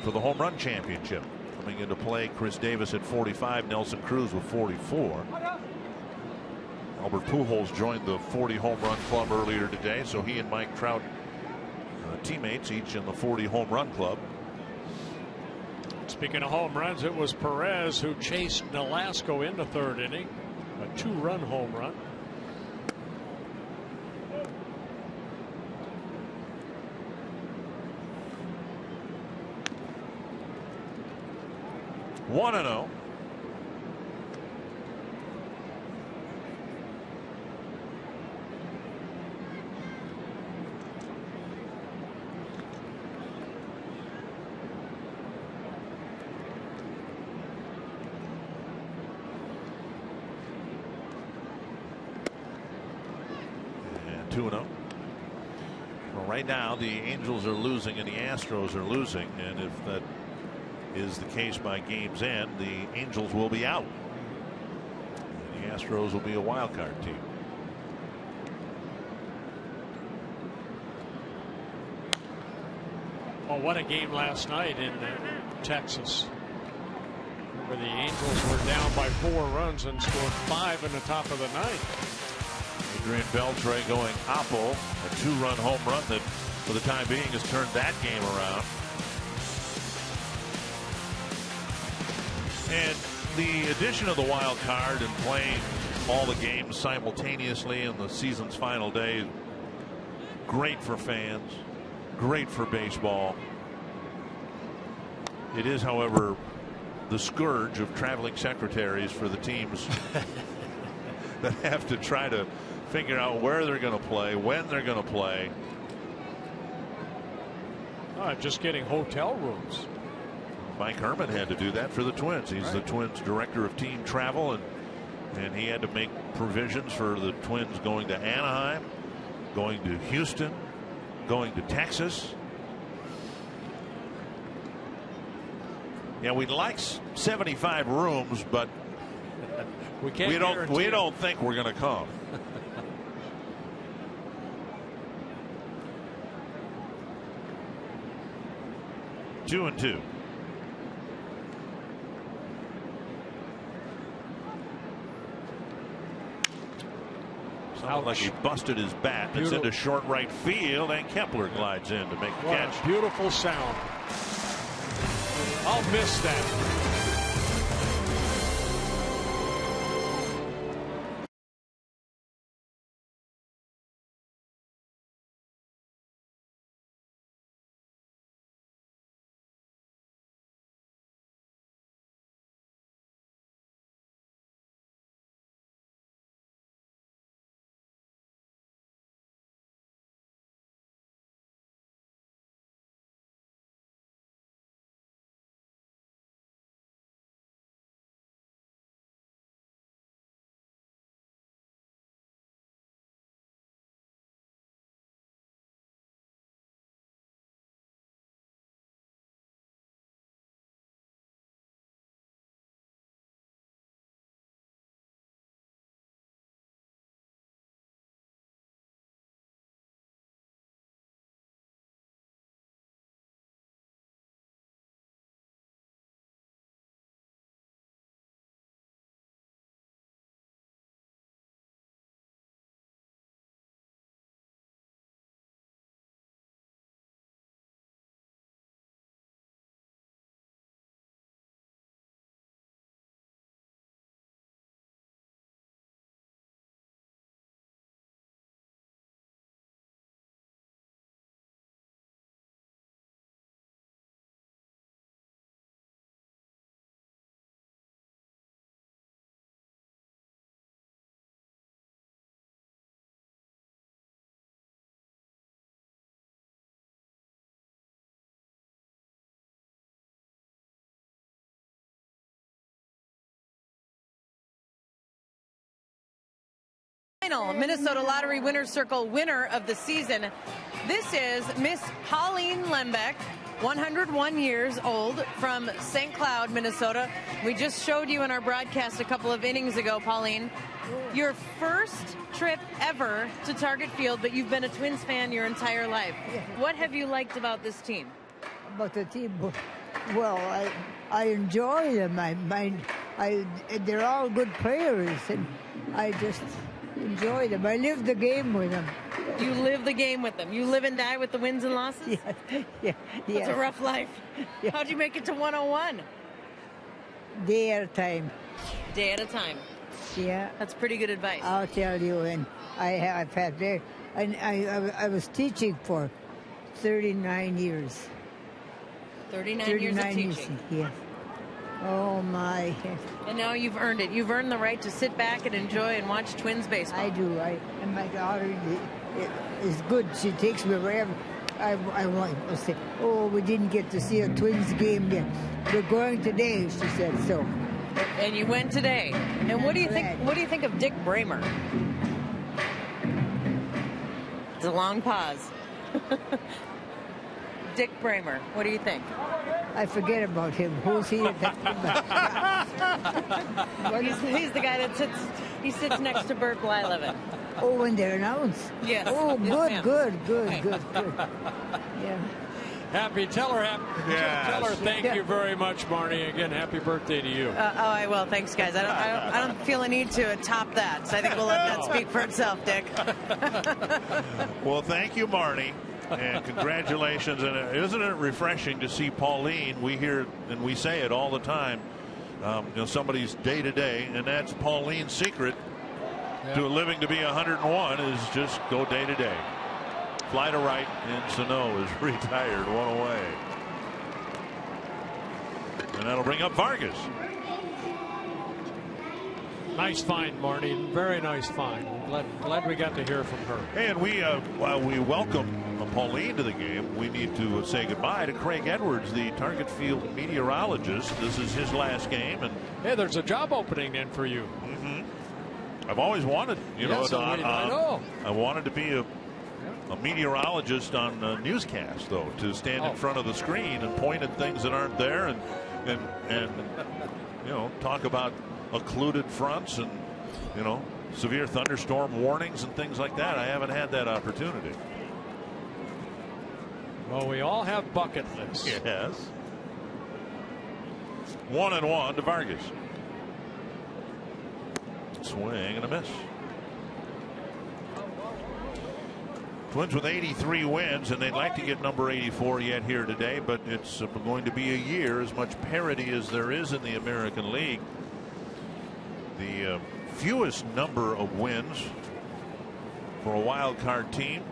for the home run championship. Coming into play, Chris Davis at 45, Nelson Cruz with 44. Albert Pujols joined the 40 home run club earlier today, so he and Mike Trout teammates, each in the 40 home run club. Speaking of home runs, it was Perez who chased Nolasco in the 3rd inning. A 2-run home run. One and 0. And 2-0. Well, right now the Angels are losing and the Astros are losing, and if that is the case by game's end, the Angels will be out. And the Astros will be a wild card team. Oh, what a game last night in Texas, where the Angels were down by 4 runs and scored 5 in the top of the 9th. Adrian Beltre going oppo, a 2-run home run that for the time being has turned that game around. And the addition of the wild card and playing all the games simultaneously in the season's final day, great for fans, great for baseball. It is, however, the scourge of traveling secretaries for the teams that have to try to figure out where they're going to play, when they're going to play. Just getting hotel rooms. Mike Herman had to do that for the Twins. He's the Twins director of team travel, and he had to make provisions for the Twins going to Anaheim, going to Houston, going to Texas, Yeah, we'd like 75 rooms, but we don't think we're going to come. 2-2. Sounded like he busted his bat. It's into short right field, and Kepler glides in to make the catch. What a beautiful sound. I'll miss that. Minnesota Lottery Winners Circle winner of the season. This is Miss Pauline Lembeck, 101 years old, from St. Cloud, Minnesota. We just showed you in our broadcast a couple of innings ago, Pauline, your first trip ever to Target Field, but you've been a Twins fan your entire life. What have you liked about this team? About the team? Well, I enjoy them. They're all good players, and I just enjoy them. I live the game with them. You live the game with them. You live and die with the wins and losses? Yeah. That's a rough life. Yeah. How'd you make it to 101? Day at a time. Day at a time. Yeah. That's pretty good advice. I'll tell you, and I've had there. I was teaching for 39 years. 39 years of teaching. Yes. Oh, my. And now you've earned it. You've earned the right to sit back and enjoy and watch Twins baseball. I do. And my daughter is good. She takes me wherever I want to say, oh, we didn't get to see a Twins game yet. We're going today, she said so. And you went today. And what do you think? What do you think of Dick Bramer? It's a long pause. Dick Bramer, what do you think? I forget about him. Who's he? He's the guy that sits next to Bert Blyleven. Oh, when they're announced? Yes. Oh, yes, good. Yeah. Happy Teller, thank you very much, Marnie. Again, happy birthday to you. I will. Thanks, guys. I don't feel a need to top that, so I think we'll let that speak for itself, Dick. Well, thank you, Marnie. And congratulations. And isn't it refreshing to see Pauline? We hear and we say it all the time. Somebody's day to day, and that's Pauline's secret to a living to be 101 is just go day to day. Fly to right, and Sano is retired, one away. And that'll bring up Vargas. Nice find, Marnie. Very nice find. Glad we got to hear from her. And while we welcome Pauline to the game, we need to say goodbye to Craig Edwards, the Target Field meteorologist. This is his last game, and hey, there's a job opening in for you. I've always wanted, I know. I wanted to be a meteorologist on a newscast, though, to stand in front of the screen and point at things that aren't there, and you know, talk about occluded fronts and, you know, severe thunderstorm warnings and things like that. I haven't had that opportunity. Well, we all have bucket lists. Yes. 1-1 to Vargas. Swing and a miss. Twins with 83 wins, and they'd like to get number 84 yet here today, but it's going to be a year. As much parity as there is in the American League, the fewest number of wins for a wild card team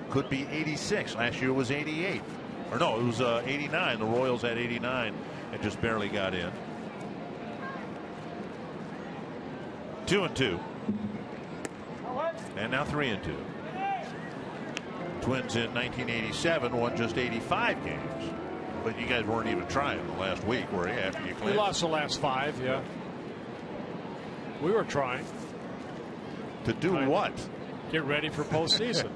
could be 86. Last year was 88, or no, it was 89. The Royals had 89 and just barely got in. 2-2, and now 3-2. Twins in 1987 won just 85 games, but you guys weren't even trying the last week, were you? After you clinched? We lost the last 5. Yeah, we were trying to do what? Get ready for postseason.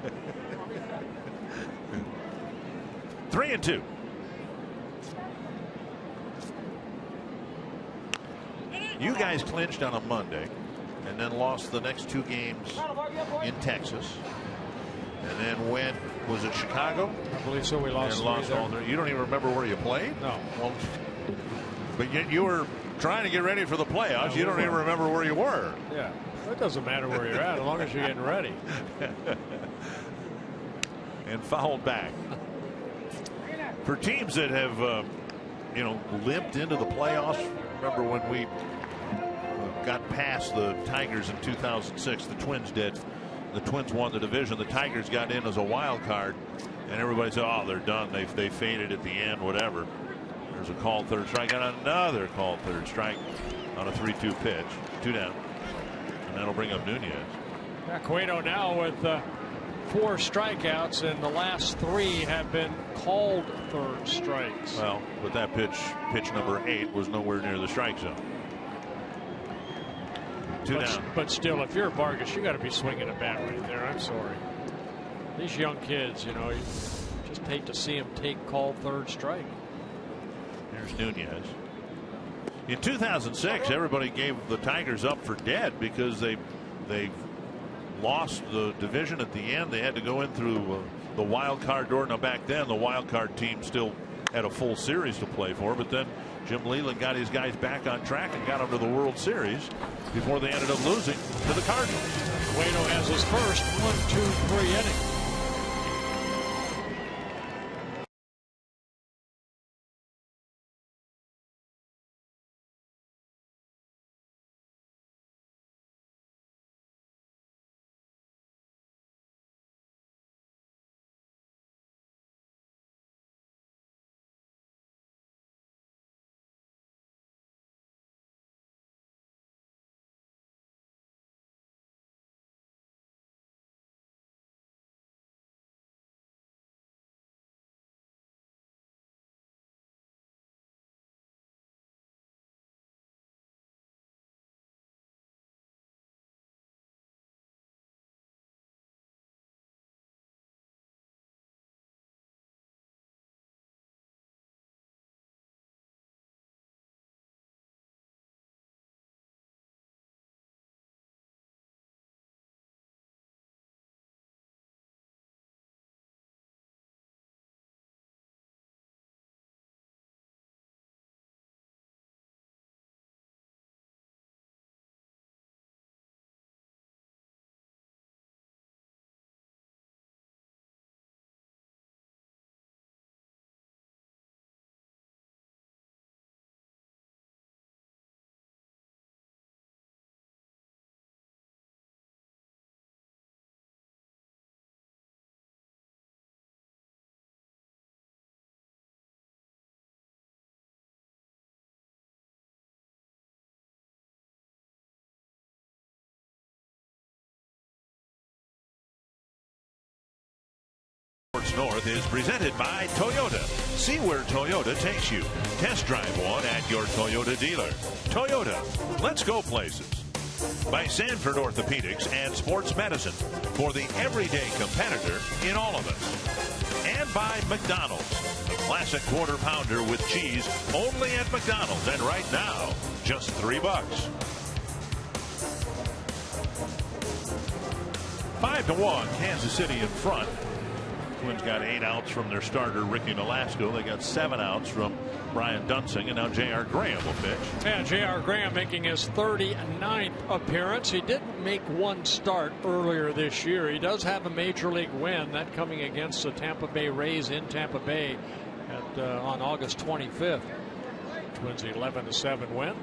3-2. You guys clinched on a Monday and then lost the next 2 games in Texas, and then went, was it Chicago? I believe so. We lost all 3. You don't even remember where you played? No. Well, but yet you were trying to get ready for the playoffs. You don't even remember where you were. Yeah, it doesn't matter where you're at as long as you're getting ready. And fouled back. For teams that have, you know, limped into the playoffs, remember when we got past the Tigers in 2006, the Twins did. The Twins won the division. The Tigers got in as a wild card, and everybody said, "Oh, they're done. They faded at the end. Whatever." There's a called third strike and another called third strike on a 3-2 pitch. 2 down, and that'll bring up Nunez. Yeah, Cueto now with 4 strikeouts, and the last 3 have been called third strikes. Well, but that pitch number 8 was nowhere near the strike zone. 2 down. But still, if you're Vargas, you got to be swinging a bat right there. I'm sorry. These young kids, you know, you just hate to see them take called third strike. Here's Nunez. In 2006, everybody gave the Tigers up for dead because they lost the division at the end. They had to go in through the wild card door. Now back then, the wild card team still had a full series to play for, but then Jim Leyland got his guys back on track and got them to the World Series before they ended up losing to the Cardinals. Cueto has his first 1-2-3 inning. North is presented by Toyota. See where Toyota takes you. Test drive one at your Toyota dealer. Toyota, let's go places. By Sanford Orthopedics and Sports Medicine, for the everyday competitor in all of us. And by McDonald's, the classic quarter pounder with cheese, only at McDonald's, and right now just $3. 5-1, Kansas City in front. Twins got 8 outs from their starter Ricky Nolasco. They got 7 outs from Brian Dunsing, and now J.R. Graham will pitch. Yeah, J.R. Graham making his 39th appearance. He didn't make one start earlier this year. He does have a major league win, that coming against the Tampa Bay Rays in Tampa Bay on August 25th. Twins 11-7 win.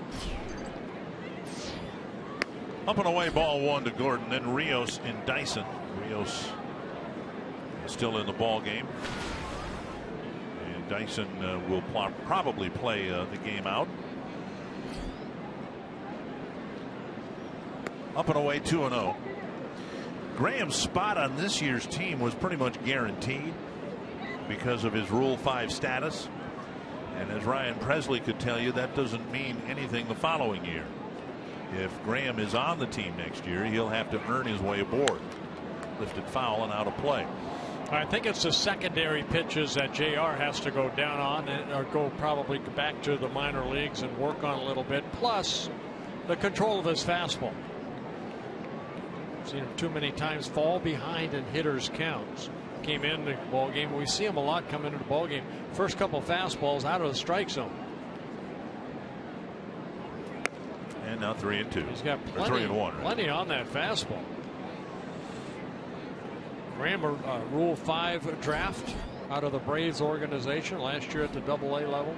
Up and away, ball 1 to Gordon. Then Rios and Dyson. Rios still in the ball game. And Dyson will probably play the game out. Up and away, 2-0. Graham's spot on this year's team was pretty much guaranteed because of his Rule 5 status. And as Ryan Presley could tell you, that doesn't mean anything the following year. If Graham is on the team next year, he'll have to earn his way aboard. Lifted foul and out of play. I think it's the secondary pitches that JR has to go down on, or go probably back to the minor leagues and work on a little bit. Plus the control of his fastball. Seen him too many times fall behind in hitters' counts. Came in the ball game. We see him a lot come into the ball game. First couple fastballs out of the strike zone. And now 3-2. He's got plenty on that fastball. Graham, Rule 5 draft out of the Braves organization last year at the AA level.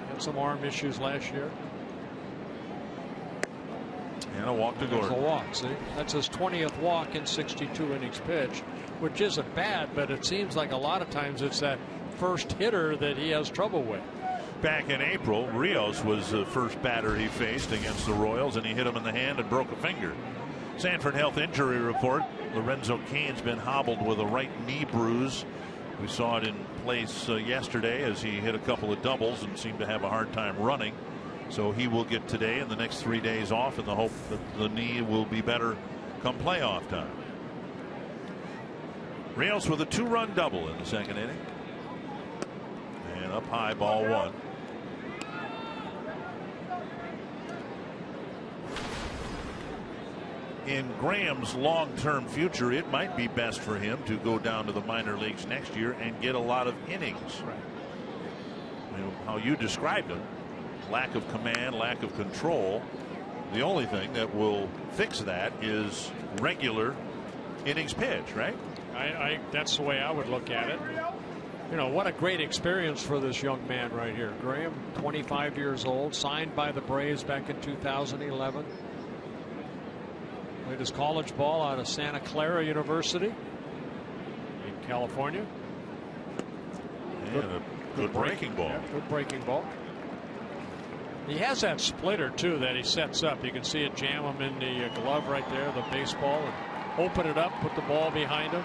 Had some arm issues last year. And a walk to Gordon. There's a walk. See, that's his 20th walk in 62 innings pitched, which isn't bad, but it seems like a lot of times it's that first hitter that he has trouble with. Back in April, Rios was the first batter he faced against the Royals, and he hit him in the hand and broke a finger. Sanford Health Injury Report. Lorenzo Cain's been hobbled with a right knee bruise. We saw it in place yesterday as he hit a couple of doubles and seemed to have a hard time running. So he will get today and the next 3 days off in the hope that the knee will be better come playoff time. Rios with a 2-run double in the second inning. And up high, ball 1. In Graham's long-term future, it might be best for him to go down to the minor leagues next year and get a lot of innings. Right. You know, how you described him, lack of command, lack of control. The only thing that will fix that is regular innings pitched, right? That's the way I would look at it. You know, what a great experience for this young man right here. Graham, 25 years old, signed by the Braves back in 2011. Played his college ball out of Santa Clara University in California. And a good breaking ball. Yeah, good breaking ball. He has that splitter too that he sets up. You can see it jam him in the glove right there, the baseball, and open it up, put the ball behind him.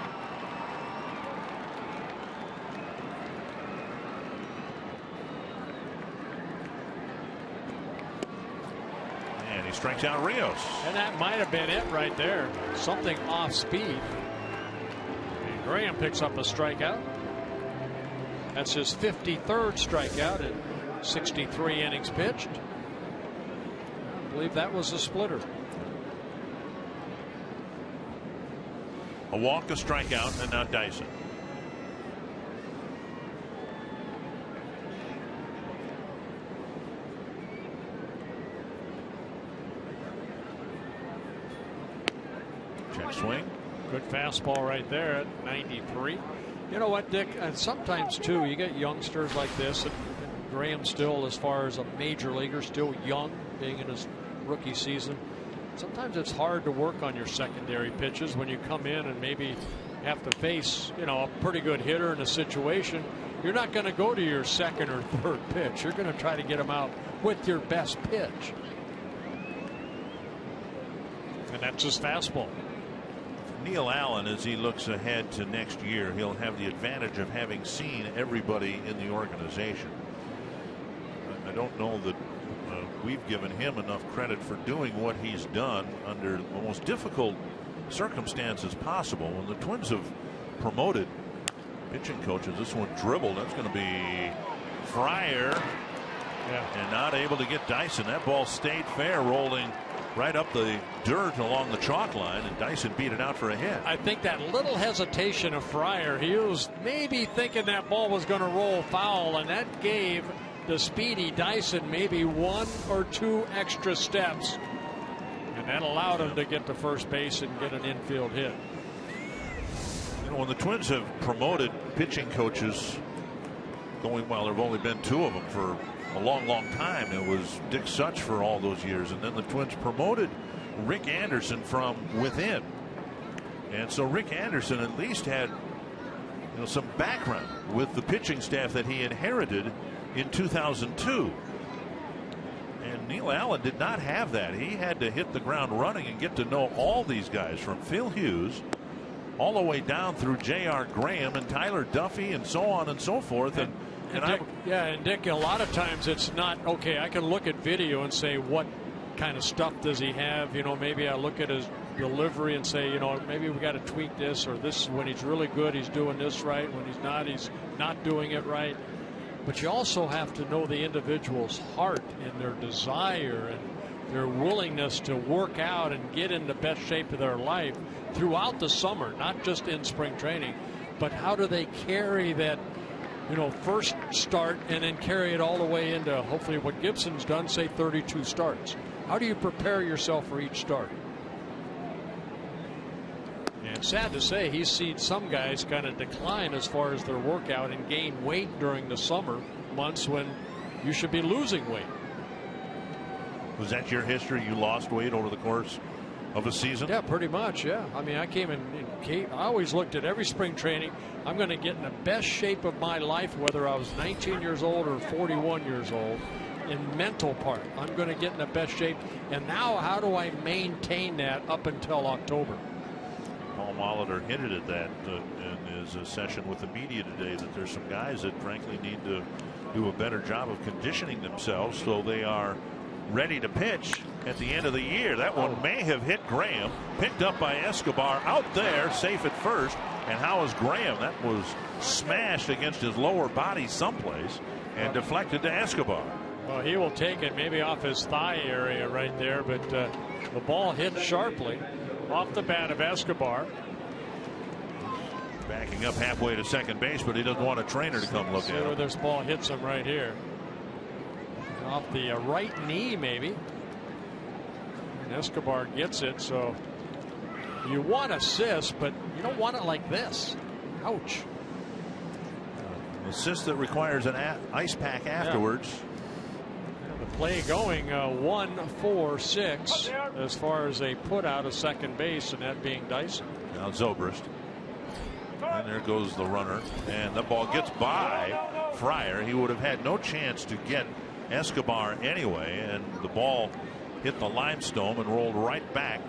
He strikes out Rios. And that might have been it right there. Something off speed. And Graham picks up a strikeout. That's his 53rd strikeout in 63 innings pitched. I believe that was a splitter. A walk, a strikeout, and now Dyson. Check swing. Good fastball right there at 93. You know what, Dick? And sometimes too, you get youngsters like this. And Graham still, as far as a major leaguer, still young, being in his rookie season. Sometimes it's hard to work on your secondary pitches when you come in and maybe have to face, you know, a pretty good hitter in a situation. You're not going to go to your second or third pitch. You're going to try to get him out with your best pitch. And that's his fastball. Neil Allen, as he looks ahead to next year, he'll have the advantage of having seen everybody in the organization. I don't know that we've given him enough credit for doing what he's done under the most difficult circumstances possible. When the Twins have promoted pitching coaches, this one dribbled. That's going to be Fryer. And not able to get Dyson. That ball stayed fair, rolling right up the dirt along the chalk line, and Dyson beat it out for a hit. I think that little hesitation of Fryer, he was maybe thinking that ball was going to roll foul, and that gave the speedy Dyson maybe 1 or 2 extra steps, and that allowed him to get to first base and get an infield hit. You know, when the Twins have promoted pitching coaches, going well, there have only been 2 of them for a long time. It was Dick Such for all those years, and then the Twins promoted Rick Anderson from within, and so Rick Anderson at least had, you know, some background with the pitching staff that he inherited in 2002. And Neil Allen did not have that. He had to hit the ground running and get to know all these guys, from Phil Hughes all the way down through J.R. Graham and Tyler Duffy and so on and so forth. And Dick, a lot of times it's not, okay, I can look at video and say, what kind of stuff does he have? You know, maybe I look at his delivery and say, you know, maybe we got to tweak this, or this, when he's really good, he's doing this right. When he's not doing it right. But you also have to know the individual's heart and their desire and their willingness to work out and get in the best shape of their life throughout the summer, not just in spring training. But how do they carry that, you know, first start and then carry it all the way into hopefully what Gibson's done, say 32 starts? How do you prepare yourself for each start? And sad to say, he's seen some guys kind of decline as far as their workout and gain weight during the summer months when you should be losing weight. Was that your history? You lost weight over the course of a season? Yeah, pretty much. Yeah. I mean, I came in. I always looked at every spring training. I'm going to get in the best shape of my life, whether I was 19 years old or 41 years old. In mental part, I'm going to get in the best shape. And now, how do I maintain that up until October? Paul Molitor hinted at that in his session with the media today, that there's some guys that frankly need to do a better job of conditioning themselves so they are ready to pitch at the end of the year. That one may have hit Graham, picked up by Escobar out there, safe at first. And how is Graham? That was smashed against his lower body someplace and deflected to Escobar. Well, he will take it maybe off his thigh area right there, but the ball hit sharply off the bat of Escobar. Backing up halfway to second base, but he doesn't want a trainer to come look at him. This ball hits him right here. Off the right knee, maybe. And Escobar gets it, so you want assist, but you don't want it like this. Ouch. Assist that requires an ice pack afterwards. Yeah. The play going 1-4-6 as far as a put out of second base, and that being Dyson. Now Zobrist. And there goes the runner, and the ball gets by Fryer. He would have had no chance to get Escobar anyway, and the ball hit the limestone and rolled right back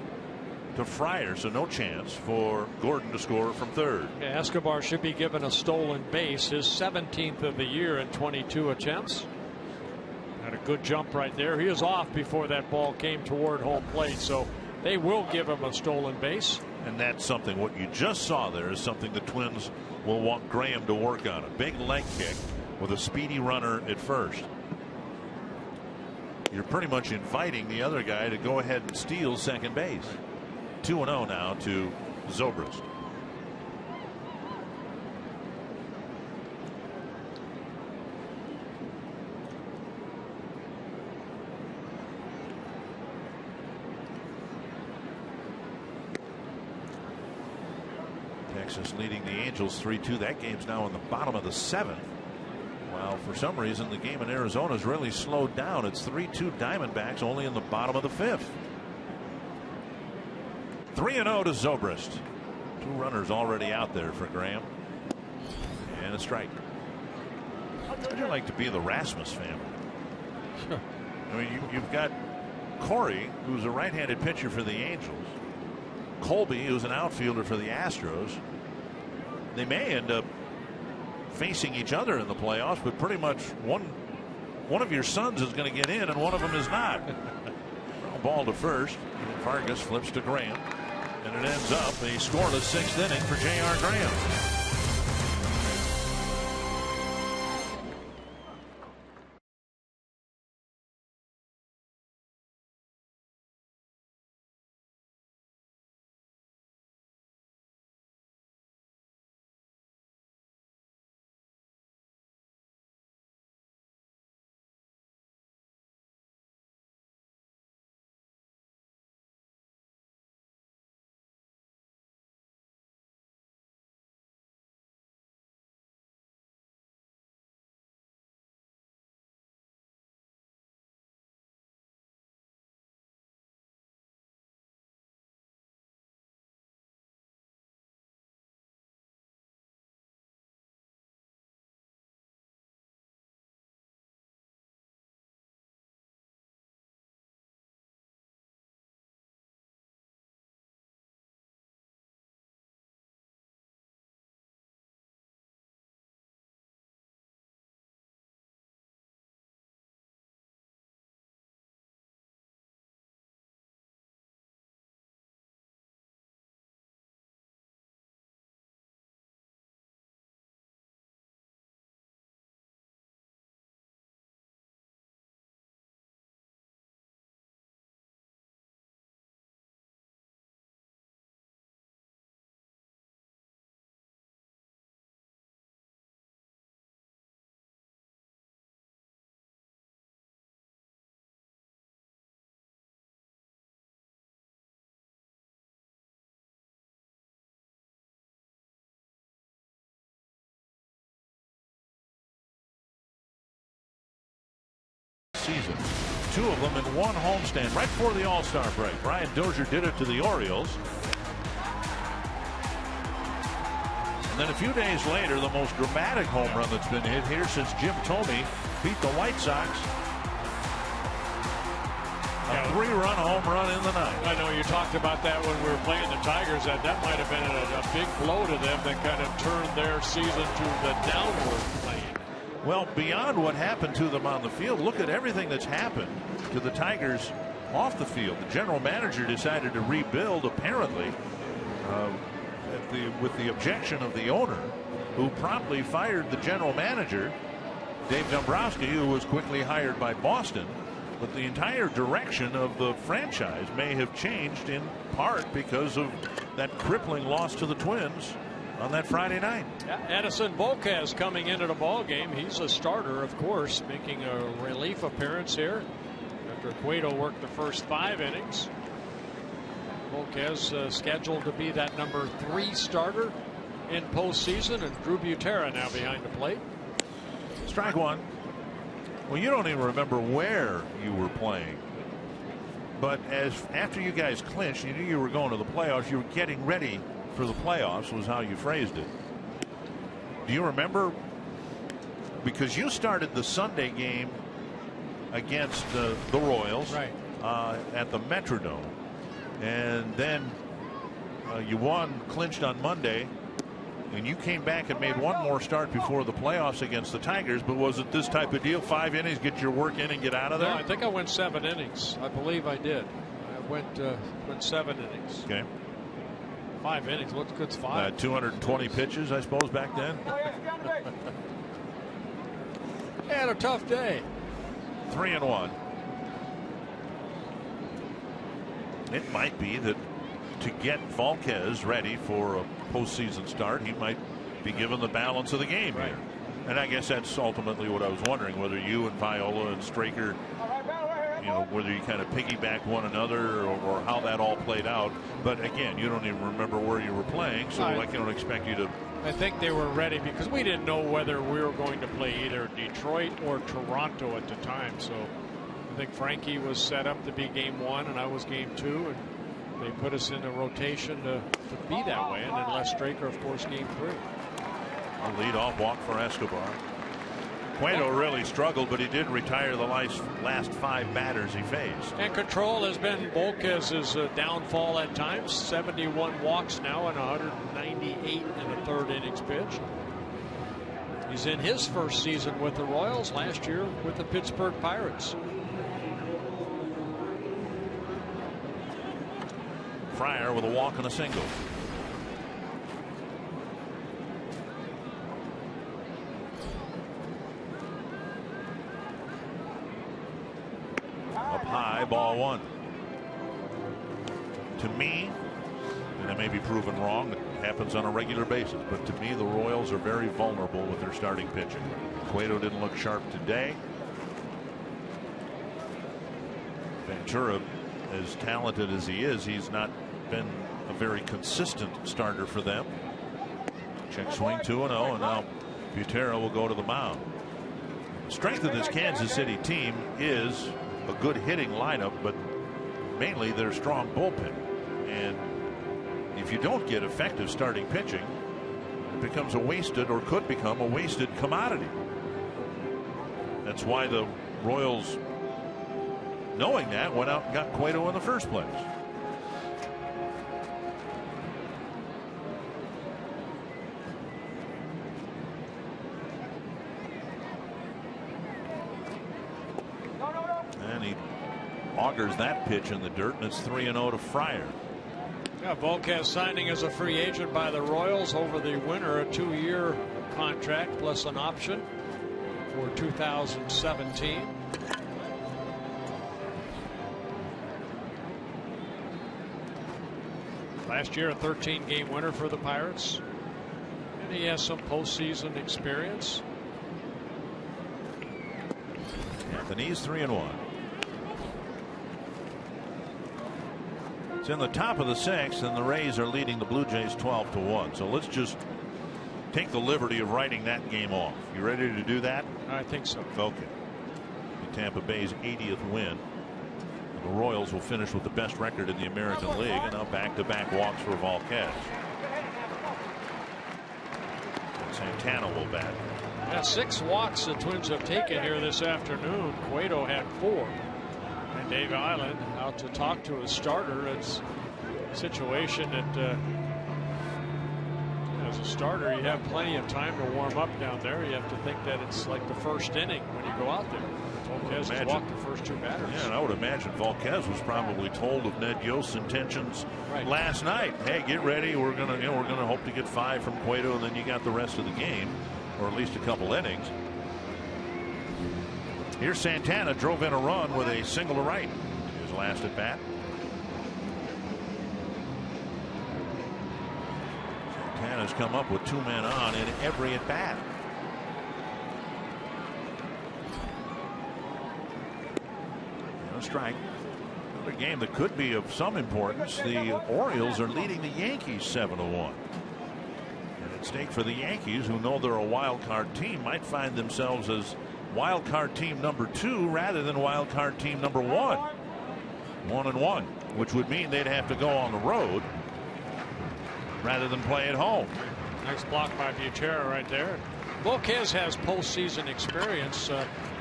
to Fryer, so no chance for Gordon to score from third. Yeah, Escobar should be given a stolen base, his 17th of the year in 22 attempts. Had a good jump right there. He was off before that ball came toward home plate, so they will give him a stolen base. And that's something, what you just saw there is something the Twins will want Graham to work on. A big leg kick with a speedy runner at first. You're pretty much inviting the other guy to go ahead and steal second base. 2-0 now to Zobrist. Texas leading the Angels 3-2. That game's now in the bottom of the 7th. While for some reason the game in Arizona has really slowed down. It's 3-2 Diamondbacks, only in the bottom of the 5th. 3-0 to Zobrist. 2 runners already out there for Graham. And a strike. How'd you like to be the Rasmus family? Sure. I mean, you've got Corey, who's a right-handed pitcher for the Angels. Colby, who's an outfielder for the Astros. They may end up facing each other in the playoffs, but pretty much one one of your sons is going to get in and one of them is not. Ball to first. Vargas flips to Graham, and it ends up a scoreless 6th inning for J.R. Graham. Season. 2 of them in one homestand right before the All-Star break. Brian Dozier did it to the Orioles. And then a few days later, the most dramatic home run that's been hit here since Jim Thome beat the White Sox. A 3-run home run in the ninth. I know you talked about that when we were playing the Tigers, that might have been a big blow to them that kind of turned their season to the downward plane. Well, beyond what happened to them on the field, look at everything that's happened to the Tigers off the field. The general manager decided to rebuild, apparently, with the objection of the owner, who promptly fired the general manager, Dave Dombrowski, who was quickly hired by Boston. But the entire direction of the franchise may have changed in part because of that crippling loss to the Twins on that Friday night. Edison Volquez coming into the ball game. He's a starter, of course, making a relief appearance here after Cueto worked the first 5 innings. Volquez scheduled to be that number 3 starter in postseason, and Drew Butera now behind the plate. Strike 1. Well, you don't even remember where you were playing, but after you guys clinched, you knew you were going to the playoffs. You were getting ready for the playoffs, was how you phrased it. Do you remember? Because you started the Sunday game against the Royals, right, at the Metrodome, and then you clinched on Monday, and you came back and made one more start before the playoffs against the Tigers. But was it this type of deal? 5 innings, get your work in and get out of there? No, I think I went 7 innings. I believe I did. I went 7 innings. Okay. 5 innings. What's good's 5? 220 pitches, I suppose, back then. Had a tough day. 3-1. It might be that to get Volquez ready for a postseason start, he might be given the balance of the game here. And I guess that's ultimately what I was wondering, whether you and Viola and Straker, whether you kind of piggyback one another or how that all played out. But again, you don't even remember where you were playing, so I don't expect you to. I think they were ready because we didn't know whether we were going to play either Detroit or Toronto at the time. So I think Frankie was set up to be game 1 and I was game 2, and they put us in a rotation to be that way. And then Les Straker, of course, game 3. A leadoff walk for Escobar. Cueto really struggled, but he did retire the last 5 batters he faced. And control has been Volquez's downfall at times. 71 walks now and 198 in the 3rd innings pitched. He's in his first season with the Royals, last year with the Pittsburgh Pirates. Fryer with a walk and a single. Up high, ball one. To me, and I may be proven wrong, it happens on a regular basis, but to me the Royals are very vulnerable with their starting pitching. Cueto didn't look sharp today. Ventura, as talented as he is, he's not been a very consistent starter for them. Check swing 2-0, and now Butera will go to the mound. The strength of this Kansas City team is a good hitting lineup, but mainly their strong bullpen. And if you don't get effective starting pitching, it becomes a wasted, or could become a wasted commodity. That's why the Royals, knowing that, went out and got Cueto in the first place. And he augers that pitch in the dirt, and it's 3-0 to Fryer. Yeah, Volquez signing as a free agent by the Royals over the winter, a 2-year contract plus an option for 2017. Last year, a 13-game winner for the Pirates, and he has some postseason experience. Anthony's 3-1. It's in the top of the sixth, and the Rays are leading the Blue Jays 12-1. So let's just take the liberty of writing that game off. You ready to do that? I think so. Okay. Tampa Bay's 80th win. The Royals will finish with the best record in the American League, and now back-to-back walks for Volquez. And Santana will bat. Yeah, 6 walks the Twins have taken here this afternoon. Cueto had 4. And Dave Island out to talk to his starter. It's a situation that as a starter, you have plenty of time to warm up down there. You have to think that it's like the first inning when you go out there. Volquez has walked the first 2 batters. Yeah, and I would imagine Volquez was probably told of Ned Yost's intentions last night. Hey, get ready. We're gonna hope to get 5 from Cueto, and then you got the rest of the game, or at least a couple innings. Here's Santana, drove in a run with a single to right. His last at bat. Santana's come up with 2 men on in every at bat. A strike. A game that could be of some importance. The Orioles are leading the Yankees 7-1. And at stake for the Yankees, who know they're a wild card team, might find themselves as wild card team number 2 rather than wild card team number 1. 1-1, which would mean they'd have to go on the road rather than play at home. Nice block by Butera right there. Volquez has postseason experience.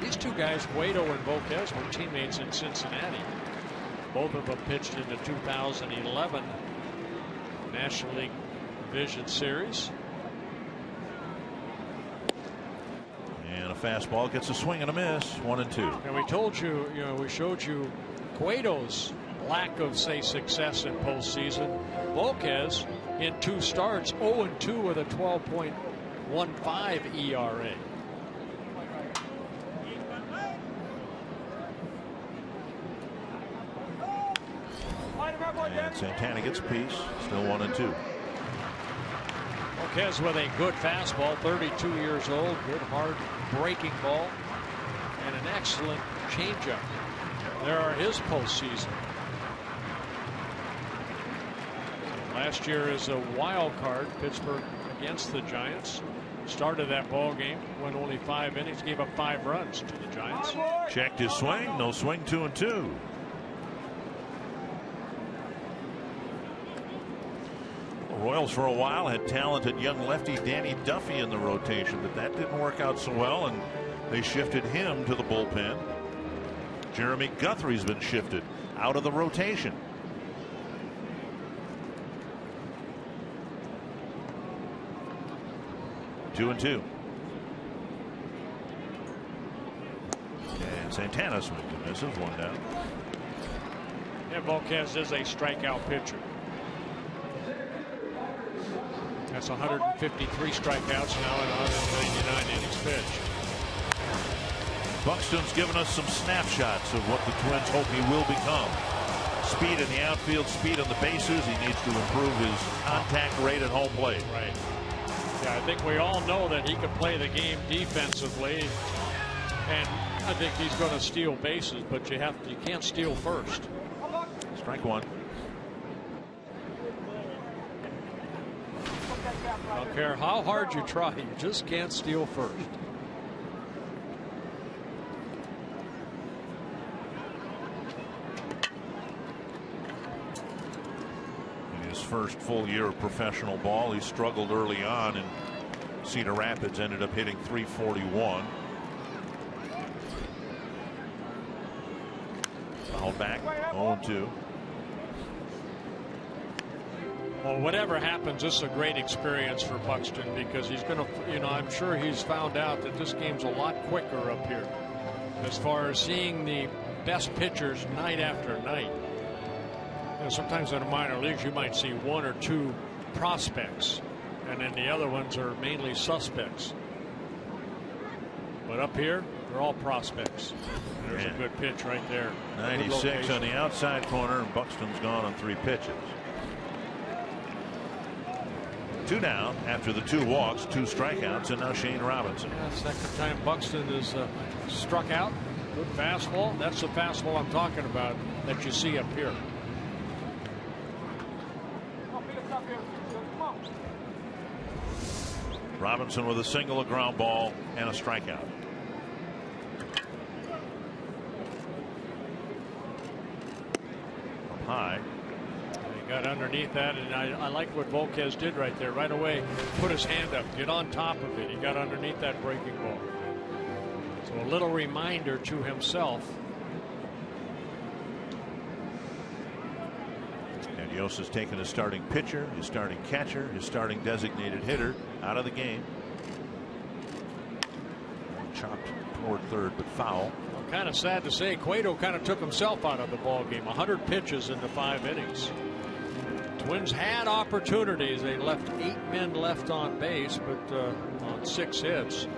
These 2 guys, Cueto and Volquez, were teammates in Cincinnati. Both of them pitched in the 2011 National League Division Series. And a fastball gets a swing and a miss. 1-2. And we told you, we showed you Cueto's lack of, say, success in postseason. Volquez in 2 starts, 0-2 with a 12.15 ERA. And Santana gets a piece. Still 1-2. Volquez with a good fastball, 32 years old, good hard breaking ball, and an excellent changeup. There are his postseason. Last year is a wild card. Pittsburgh against the Giants. Started that ball game, went only 5 innings, gave up 5 runs to the Giants. Checked his swing, no swing, 2-2. Royals for a while had talented young lefty Danny Duffy in the rotation, but that didn't work out so well, and they shifted him to the bullpen. Jeremy Guthrie's been shifted out of the rotation. Two and two. Santana swings and misses, 1 down. And Volquez is a strikeout pitcher. That's 153 strikeouts now in 199 innings pitched. Buxton's given us some snapshots of what the Twins hope he will become. Speed in the outfield, speed on the bases. He needs to improve his contact rate at home plate. Right. Yeah, I think we all know that he can play the game defensively, and I think he's going to steal bases, but you can't steal first. Strike 1. I don't care how hard you try, you just can't steal first. In his first full year of professional ball, he struggled early on, and Cedar Rapids ended up hitting .341. Foul back, 0-2. Well, whatever happens, this is a great experience for Buxton, because he's going to, I'm sure he's found out that this game's a lot quicker up here as far as seeing the best pitchers night after night. Sometimes in the minor leagues you might see 1 or 2 prospects, and then the other ones are mainly suspects. But up here, they're all prospects. There's a good pitch right there. 96 on the outside corner, and Buxton's gone on 3 pitches. 2 down after the 2 walks, 2 strikeouts, and now Shane Robinson. Yeah, second time Buxton is struck out. Good fastball. That's the fastball I'm talking about that you see up here. Robinson with a single, a ground ball, and a strikeout. Up high. He got underneath that, and I like what Volquez did right there. Right away, put his hand up, get on top of it. He got underneath that breaking ball. So a little reminder to himself. And Yost has taken his starting pitcher, his starting catcher, his starting designated hitter out of the game. Chopped toward third, but foul. Well, kind of sad to say, Cueto kind of took himself out of the ball game. 100 pitches in the 5 innings. Twins had opportunities. They left 8 men left on base, but on 6 hits.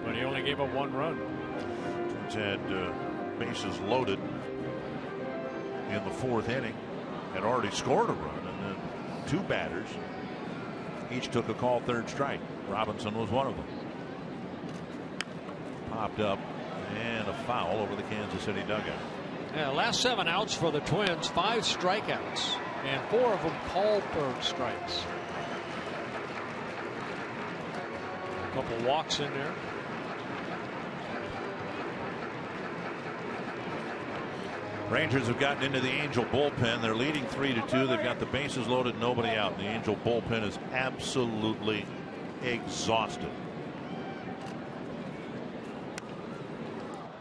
But he only gave up 1 run. Twins had bases loaded in the 4th inning. Had already scored a run, and then 2 batters each took a called 3rd strike. Robinson was one of them. Popped up, and a foul over the Kansas City dugout. Yeah, last 7 outs for the Twins, 5 strikeouts, and 4 of them called 3rd strikes. A couple walks in there. Rangers have gotten into the Angel bullpen. They're leading 3-2. They've got the bases loaded, nobody out. And the Angel bullpen is absolutely exhausted.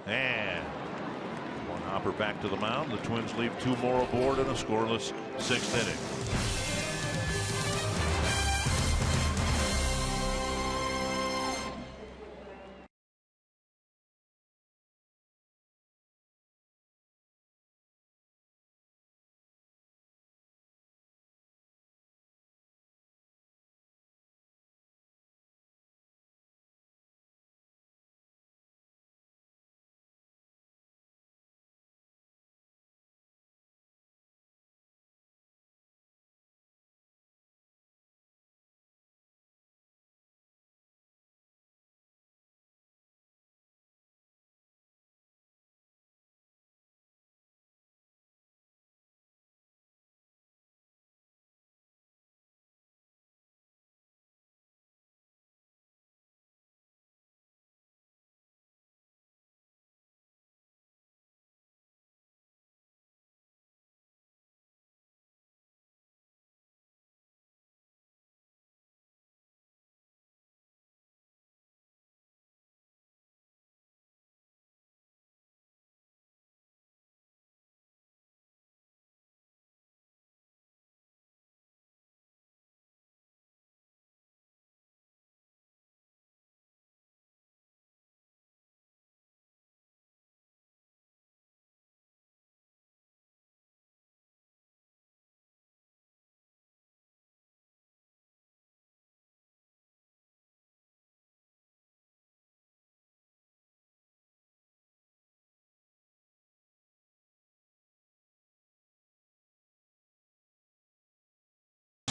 And one hopper back to the mound. The Twins leave 2 more aboard in a scoreless 6th inning.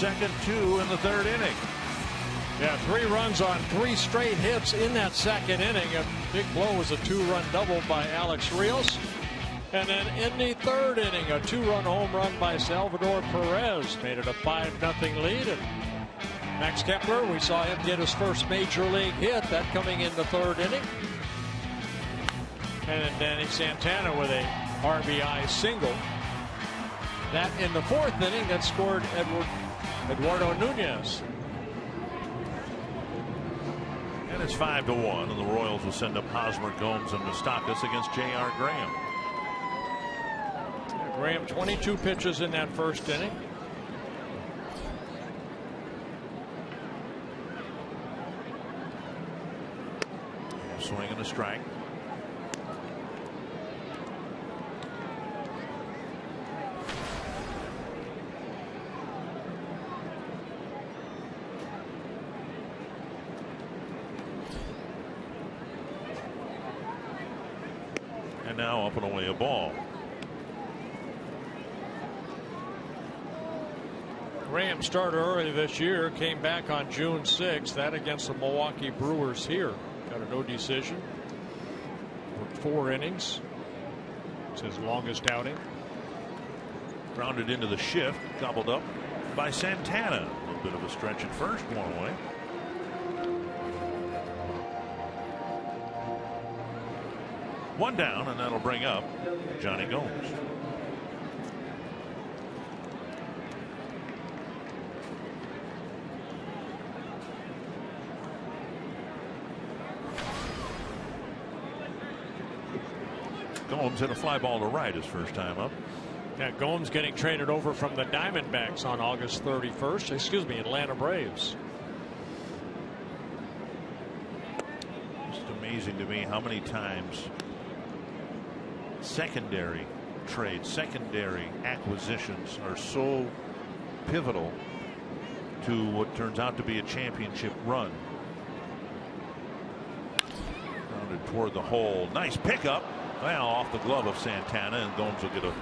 second, 2 in the third inning. Yeah, 3 runs on 3 straight hits in that second inning. A big blow was a 2-run double by Alex Rios. And then in the third inning, a 2-run home run by Salvador Perez made it a 5-0 lead. And Max Kepler, we saw him get his first major league hit, that coming in the third inning. And then Danny Santana with a RBI single. That in the fourth inning that scored Eduardo Nunez. And it's 5-1, and the Royals will send up Hosmer, Gomes, and Moustakas against J.R. Graham. Graham 22 pitches in that first inning. Swing and a strike. And now up and away a ball. Graham started early this year, came back on June 6th, that against the Milwaukee Brewers here. Got a no decision for 4 innings. It's his longest outing. Grounded into the shift, gobbled up by Santana. A little bit of a stretch at first, 1 away. One down, and that'll bring up Johnny Gomes. Gomes hit a fly ball to right his first time up. Yeah, Gomes getting traded over from the Diamondbacks on August 31st. Excuse me, Atlanta Braves. It's amazing to me how many times secondary trades, secondary acquisitions are so pivotal to what turns out to be a championship run. Rounded toward the hole. Nice pickup. Well, off the glove of Santana, and Gomes will get a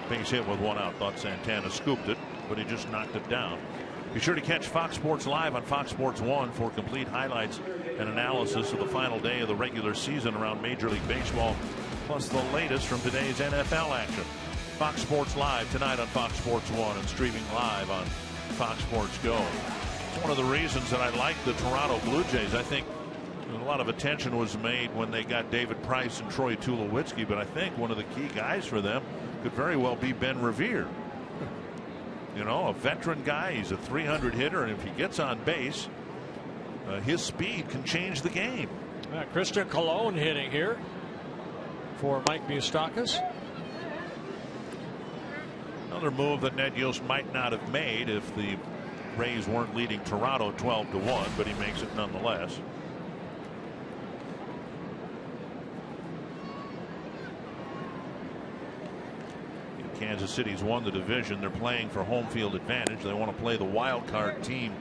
base hit with 1 out. Thought Santana scooped it, but he just knocked it down. Be sure to catch Fox Sports Live on Fox Sports 1 for complete highlights and analysis of the final day of the regular season around Major League Baseball, plus the latest from today's NFL action. Fox Sports Live tonight on Fox Sports 1 and streaming live on Fox Sports Go. It's one of the reasons that I like the Toronto Blue Jays. I think a lot of attention was made when they got David Price and Troy Tulowitzki, but I think one of the key guys for them could very well be Ben Revere. You know, a veteran guy. He's a 300 hitter, and if he gets on base, his speed can change the game. Christian Colon hitting here for Mike Moustakas. Another move that Ned Yost might not have made if the Rays weren't leading Toronto 12-1, but he makes it nonetheless. Kansas City's won the division. They're playing for home field advantage. They want to play the wild card team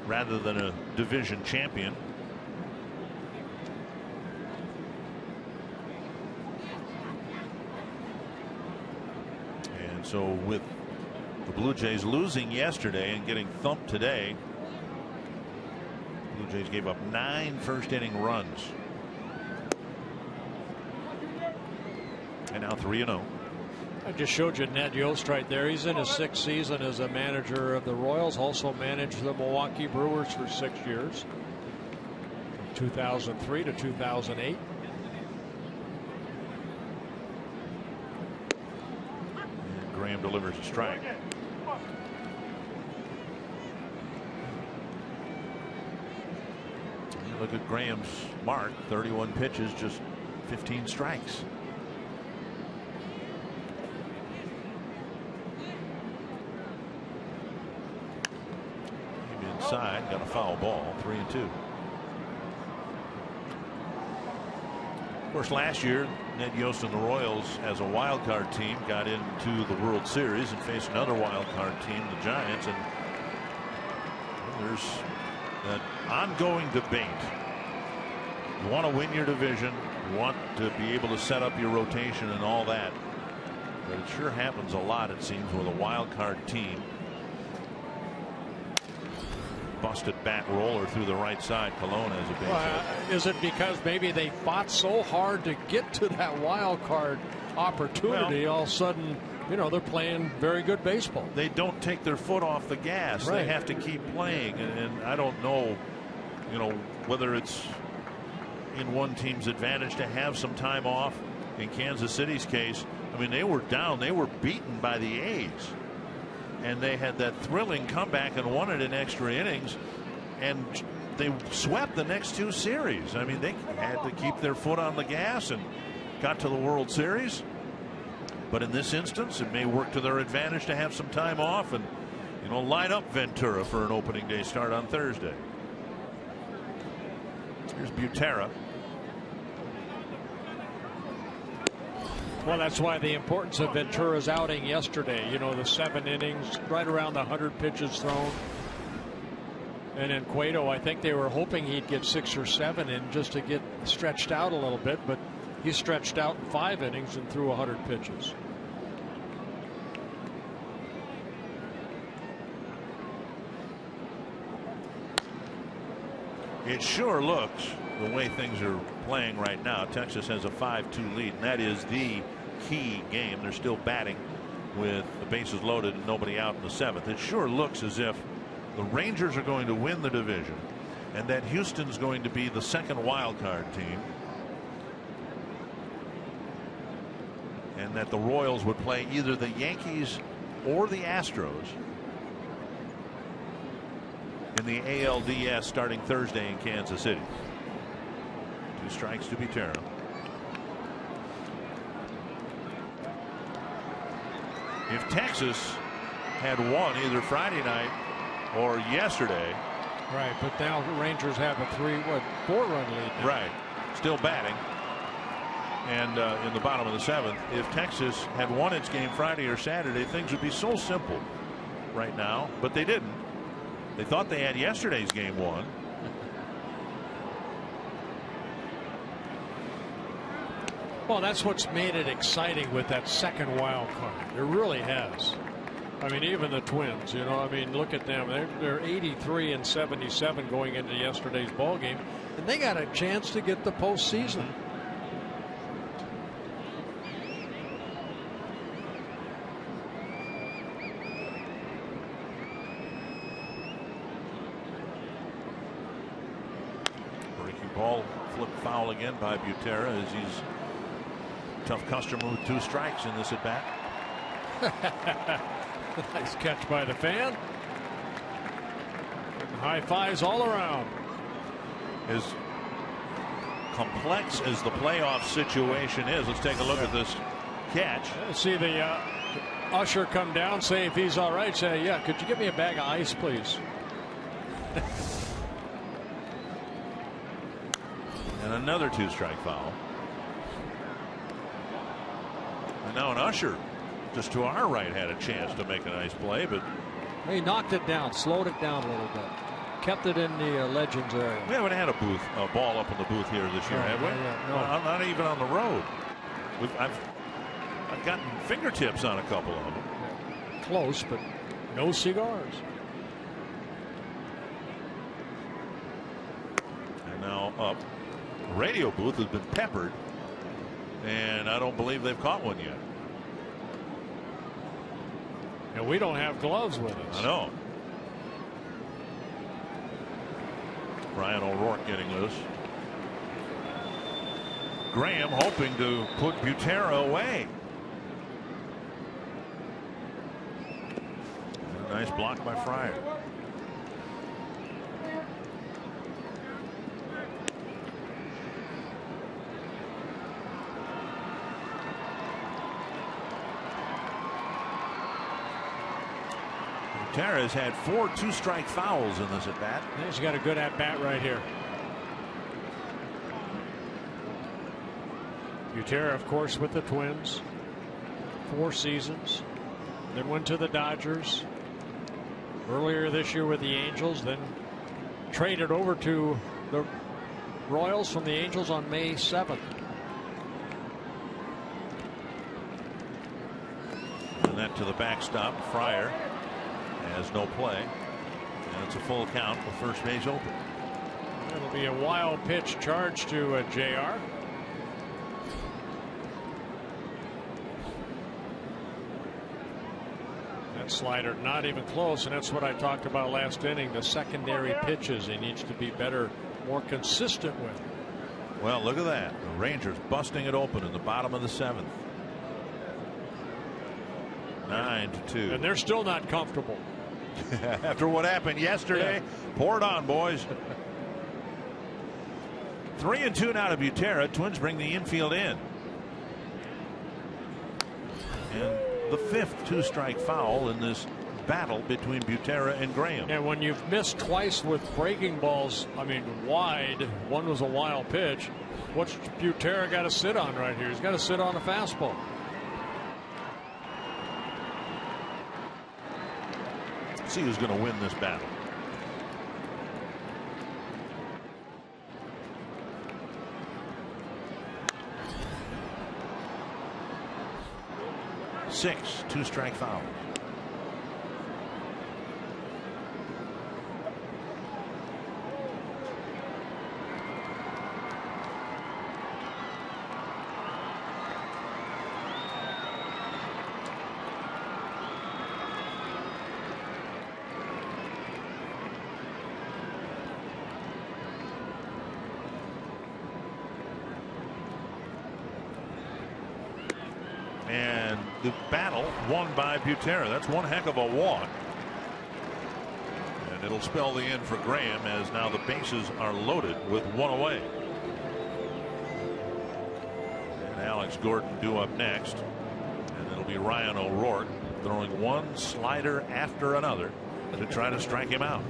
rather than a division champion. And so with the Blue Jays losing yesterday and getting thumped today, Blue Jays gave up 9 first inning runs. And now 3-0. I just showed you Ned Yost right there. He's in his 6th season as a manager of the Royals. Also managed the Milwaukee Brewers for 6 years, from 2003 to 2008. And Graham delivers a strike. And look at Graham's mark: 31 pitches, just 15 strikes. Inside, got a foul ball, 3-2. Of course, last year, Ned Yost and the Royals, as a wild card team, got into the World Series and faced another wild card team, the Giants, and there's that ongoing debate. You want to win your division, you want to be able to set up your rotation and all that, but it sure happens a lot, it seems, with a wild card team. busted bat roller through the right side. Colon has a base hit. Is it because maybe they fought so hard to get to that wild card opportunity? All of a sudden, you know, they're playing very good baseball. They don't take their foot off the gas. Right. They have to keep playing, and I don't know, you know, whether it's in one team's advantage to have some time off. In Kansas City's case, I mean, they were down, they were beaten by the A's, and they had that thrilling comeback and won it in extra innings, and they swept the next 2 series. I mean, they had to keep their foot on the gas and got to the World Series. But in this instance, it may work to their advantage to have some time off and, you know, line up Ventura for an opening day start on Thursday. Here's Butera. Well, that's why the importance of Ventura's outing yesterday. You know, the 7 innings, right around the 100 pitches thrown. And then Cueto, I think they were hoping he'd get 6 or 7 in just to get stretched out a little bit, but he stretched out in 5 innings and threw 100 pitches. It sure looks, the way things are playing right now, Texas has a 5-2 lead, and that is the key game. They're still batting with the bases loaded and nobody out in the 7th. It sure looks as if the Rangers are going to win the division and that Houston's going to be the second wild card team, and that the Royals would play either the Yankees or the Astros in the ALDS starting Thursday in Kansas City. 2 strikes to Butera. If Texas had won either Friday night or yesterday. Right, but now the Rangers have a 4-run lead now. Right, still batting. And in the bottom of the 7th, if Texas had won its game Friday or Saturday, things would be so simple right now, but they didn't. They thought they had yesterday's game won. Well, that's what's made it exciting with that second wild card. It really has. I mean, even the Twins, you know, I mean, look at them. They're 83 and 77 going into yesterday's ball game, and they got a chance to get the postseason. Breaking ball, flipped foul again by Butera as he's a tough customer with 2 strikes in this at bat. Nice catch by the fan. High fives all around. As complex as the playoff situation is, let's take a look at this catch. See the usher come down, say if he's all right. Say, yeah, could you get me a bag of ice, please? And another 2-strike foul. And now an usher just to our right had a chance to make a nice play, but he knocked it down, slowed it down a little bit, kept it in the Legends area. We haven't had a ball up in the booth here this year, have we? No. Not even on the road. I've gotten fingertips on a couple of them. Close, but no cigars. And now up. The radio booth has been peppered, and I don't believe they've caught one yet. And we don't have gloves with us. I know. Brian O'Rourke getting loose. Graham hoping to put Butera away. A nice block by Fryer. Butera has had 4 2-strike fouls in this at bat. He's got a good at bat right here. Butera, of course, with the Twins, 4 seasons, then went to the Dodgers earlier this year with the Angels, then traded over to the Royals from the Angels on May 7th. And that to the backstop. Fryer has no play. And it's a full count with first base open. It'll be a wild pitch charge to JR. That slider not even close, and that's what I talked about last inning. The secondary pitches he needs to be better, more consistent with. Well, look at that. The Rangers busting it open in the bottom of the 7th. 9-2. And they're still not comfortable. After what happened yesterday, yeah. Pour it on, boys. 3-2 now to Butera. Twins bring the infield in. And the 5th 2-strike foul in this battle between Butera and Graham. And when you've missed twice with breaking balls, I mean, wide, one was a wild pitch. What's Butera got to sit on right here? He's got to sit on a fastball. See who's going to win this battle. Six 2-strike fouls. And the battle won by Butera. That's one heck of a walk. And it'll spell the end for Graham as now the bases are loaded with one away. And Alex Gordon due up next. And it'll be Ryan O'Rourke throwing one slider after another to try to strike him out.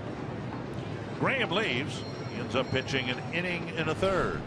Graham leaves. He ends up pitching an inning and a third.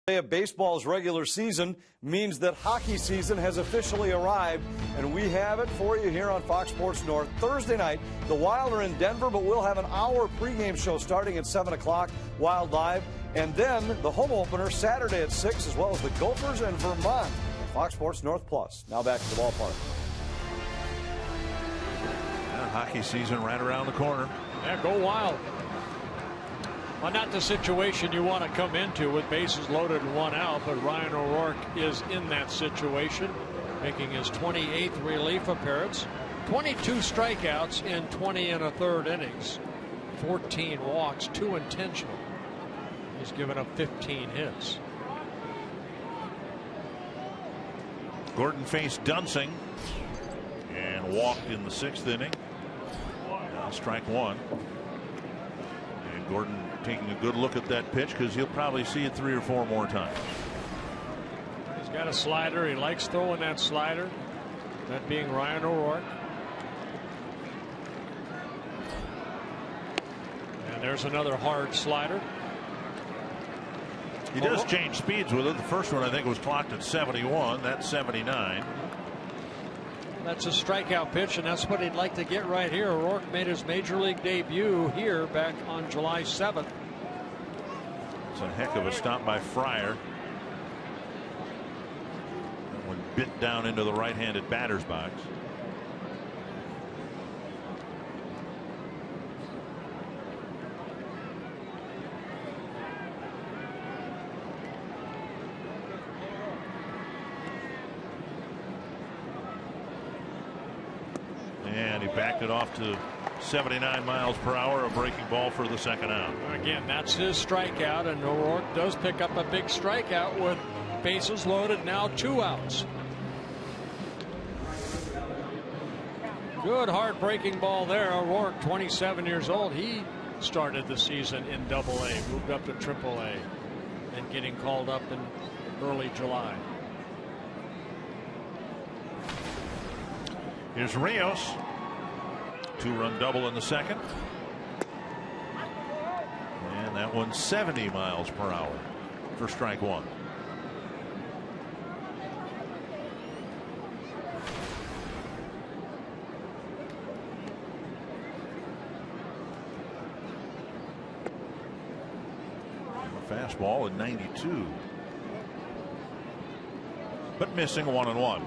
Of baseball's regular season means that hockey season has officially arrived, and we have it for you here on Fox Sports North. Thursday night, the Wild are in Denver, but we'll have an hour pregame show starting at 7 o'clock, Wild Live, and then the home opener Saturday at 6, as well as the Gophers and Vermont. Fox Sports North Plus. Now back to the ballpark. Hockey season right around the corner. Yeah, go Wild. Well, not the situation you want to come into with bases loaded and one out, but Ryan O'Rourke is in that situation, making his 28th relief appearance. 22 strikeouts in 20 1/3 innings. 14 walks, 2 intentional. He's given up 15 hits. Gordon faced Dunsing and walked in the 6th inning. Now strike one. And Gordon taking a good look at that pitch because he'll probably see it 3 or 4 more times. He's got a slider. He likes throwing that slider. That being Ryan O'Rourke. And there's another hard slider. He does change speeds with it. The first one I think was clocked at 71. That's 79. That's a strikeout pitch, and that's what he'd like to get right here. O'Rourke made his major league debut here back on July 7th. It's a heck of a stop by Fryer. That one bit down into the right-handed batter's box. And he backed it off to 79 miles per hour, a breaking ball for the second out. Again, that's his strikeout, and O'Rourke does pick up a big strikeout with bases loaded, now 2 outs. Good hard breaking ball there. O'Rourke, 27 years old. He started the season in Double-A, moved up to Triple-A, and getting called up in early July. Here's Rios. 2-run double in the second. And that one's 70 miles per hour for strike one. A fastball at 92. But missing 1-1.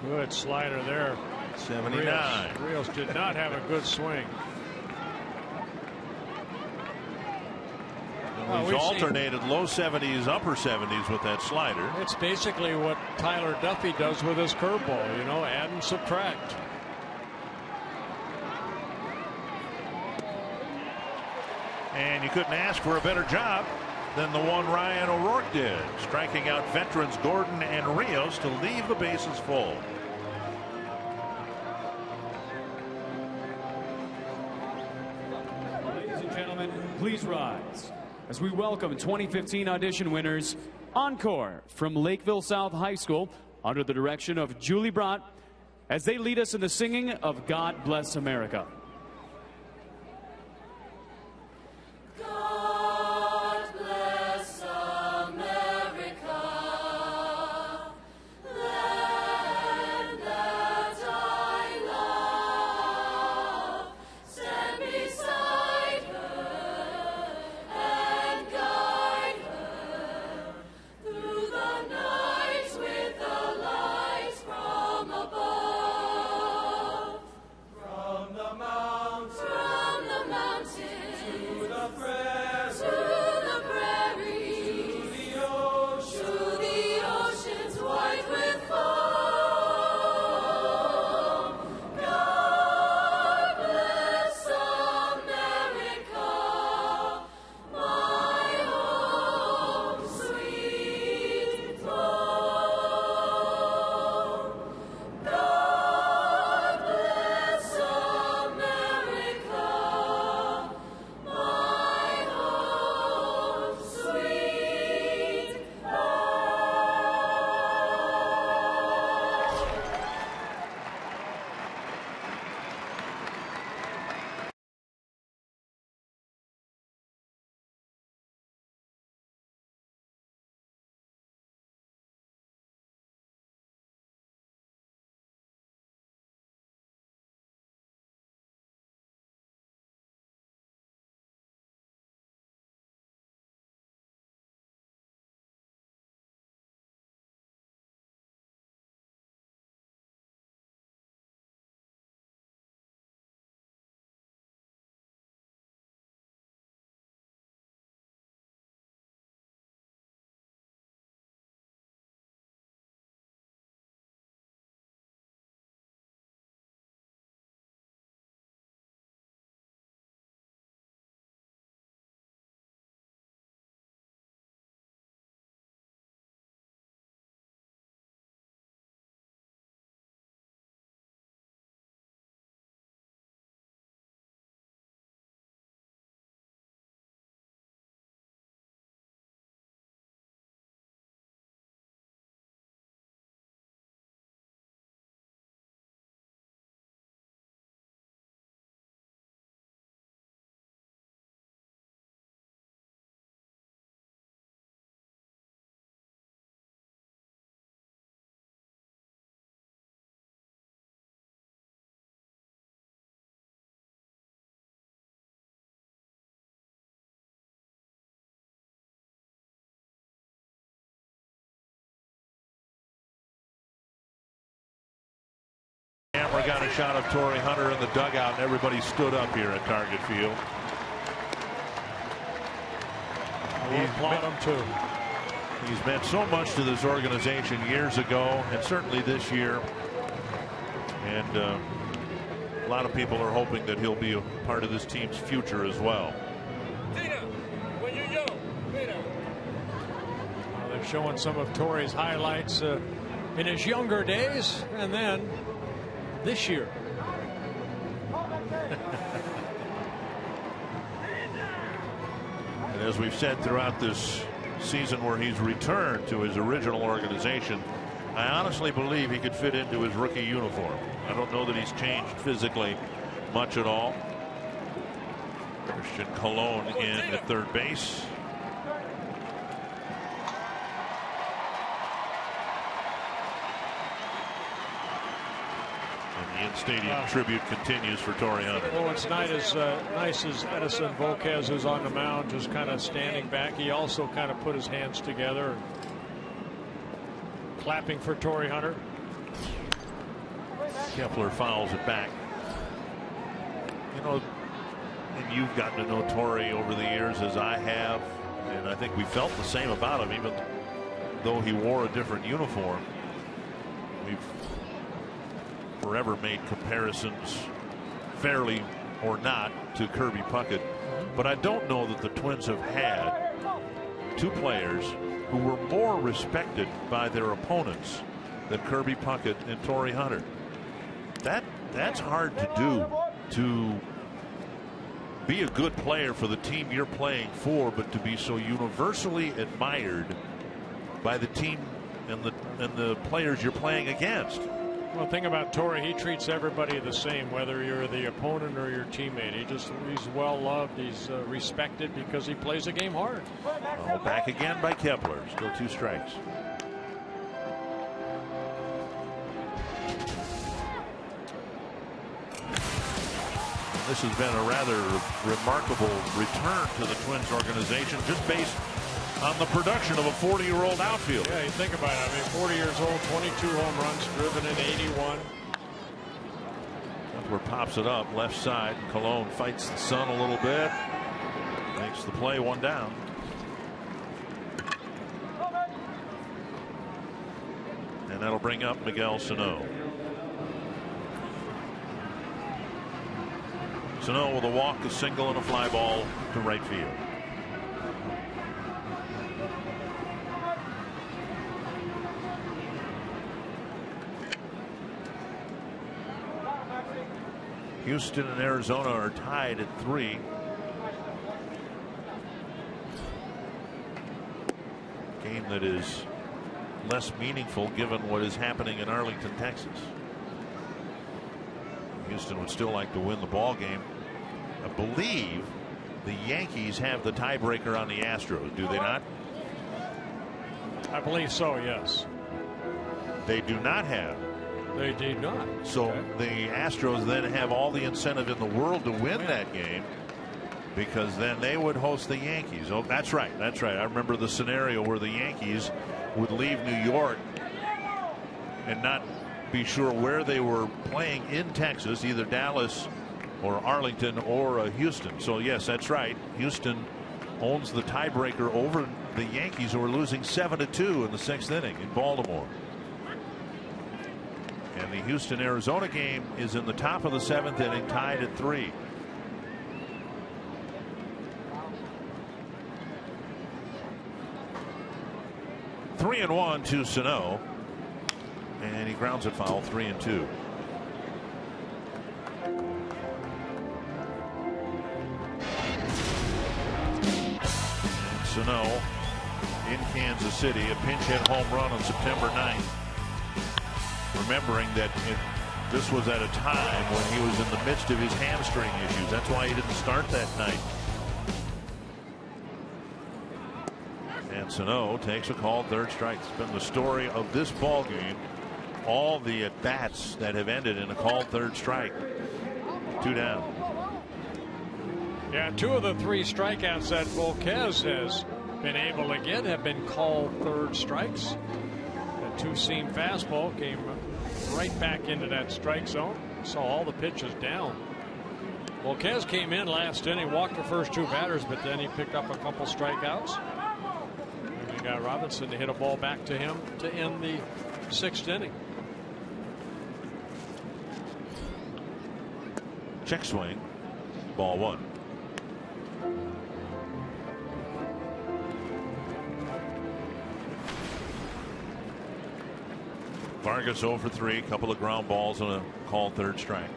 Good slider there. 79. Rios did not have a good swing. He's alternated low 70s, upper 70s with that slider. It's basically what Tyler Duffy does with his curveball, you know, add and subtract. And you couldn't ask for a better job than the one Ryan O'Rourke did, striking out veterans Gordon and Rios to leave the bases full. Ladies and gentlemen, please rise as we welcome 2015 audition winners, Encore from Lakeville South High School, under the direction of Julie Brott, as they lead us in the singing of God Bless America. From the mountains shot of Torii Hunter in the dugout, and everybody stood up here at Target Field. I will applaud him too. He's meant so much to this organization years ago, and certainly this year. And a lot of people are hoping that he'll be a part of this team's future as well. They're showing some of Tori's highlights in his younger days, and then this year. And as we've said throughout this season where he's returned to his original organization, I honestly believe he could fit into his rookie uniform. I don't know that he's changed physically much at all. Christian Colon in at third base. And the in-stadium tribute continues for Torii Hunter. Oh, it's nice as Edison Volquez, who's on the mound, just kind of standing back. He also kind of put his hands together, clapping for Torii Hunter. Kepler fouls it back. You know, and you've gotten to know Torii over the years as I have, and I think we felt the same about him, even though he wore a different uniform. We've forever made comparisons, fairly or not, to Kirby Puckett, but I don't know that the Twins have had two players who were more respected by their opponents than Kirby Puckett and Torii Hunter. That's hard to do, to be a good player for the team you're playing for, but to be so universally admired by the team and the players you're playing against. Well, the thing about Torii, he treats everybody the same, whether you're the opponent or your teammate. He's well loved. He's respected because he plays the game hard. Oh, back again by Kepler. Still 2 strikes. This has been a rather remarkable return to the Twins organization, just based on the production of a 40-year-old outfielder. Yeah, you think about it. I mean, 40 years old, 22 home runs, driven in 81. Kepler pops it up left side. Colon fights the sun a little bit. Makes the play, 1 down. And that'll bring up Miguel Sano. Sano with a walk, a single, and a fly ball to right field. Houston and Arizona are tied at 3. Game that is less meaningful given what is happening in Arlington, Texas. Houston would still like to win the ball game. I believe the Yankees have the tiebreaker on the Astros, do they not? I believe so, yes. They do not have. They did not. So the Astros then have all the incentive in the world to win that game, because then they would host the Yankees. Oh, that's right. That's right. I remember the scenario where the Yankees would leave New York and not be sure where they were playing in Texas, either Dallas or Arlington or Houston. So yes, that's right. Houston owns the tiebreaker over the Yankees, who are losing 7-2 in the 6th inning in Baltimore. And the Houston-Arizona game is in the top of the 7th inning, tied at 3. Three and 1 to Sano, and he grounds it foul. 3-2. Sano in Kansas City, a pinch hit home run on September 9th. Remembering that this was at a time when he was in the midst of his hamstring issues. That's why he didn't start that night. And Sano takes a called third strike. It's been the story of this ball game. All the at-bats that have ended in a called third strike. 2 down. Yeah, 2 of the 3 strikeouts that Volquez has been able to get have been called third strikes. The 2-seam fastball came right back into that strike zone. saw all the pitches down. Well, Kez came in last inning, walked the first 2 batters, but then he picked up a couple strikeouts. And you got Robinson to hit a ball back to him to end the 6th inning. Check swing. Ball 1. Vargas 0 for 3, couple of ground balls and a called 3rd strike.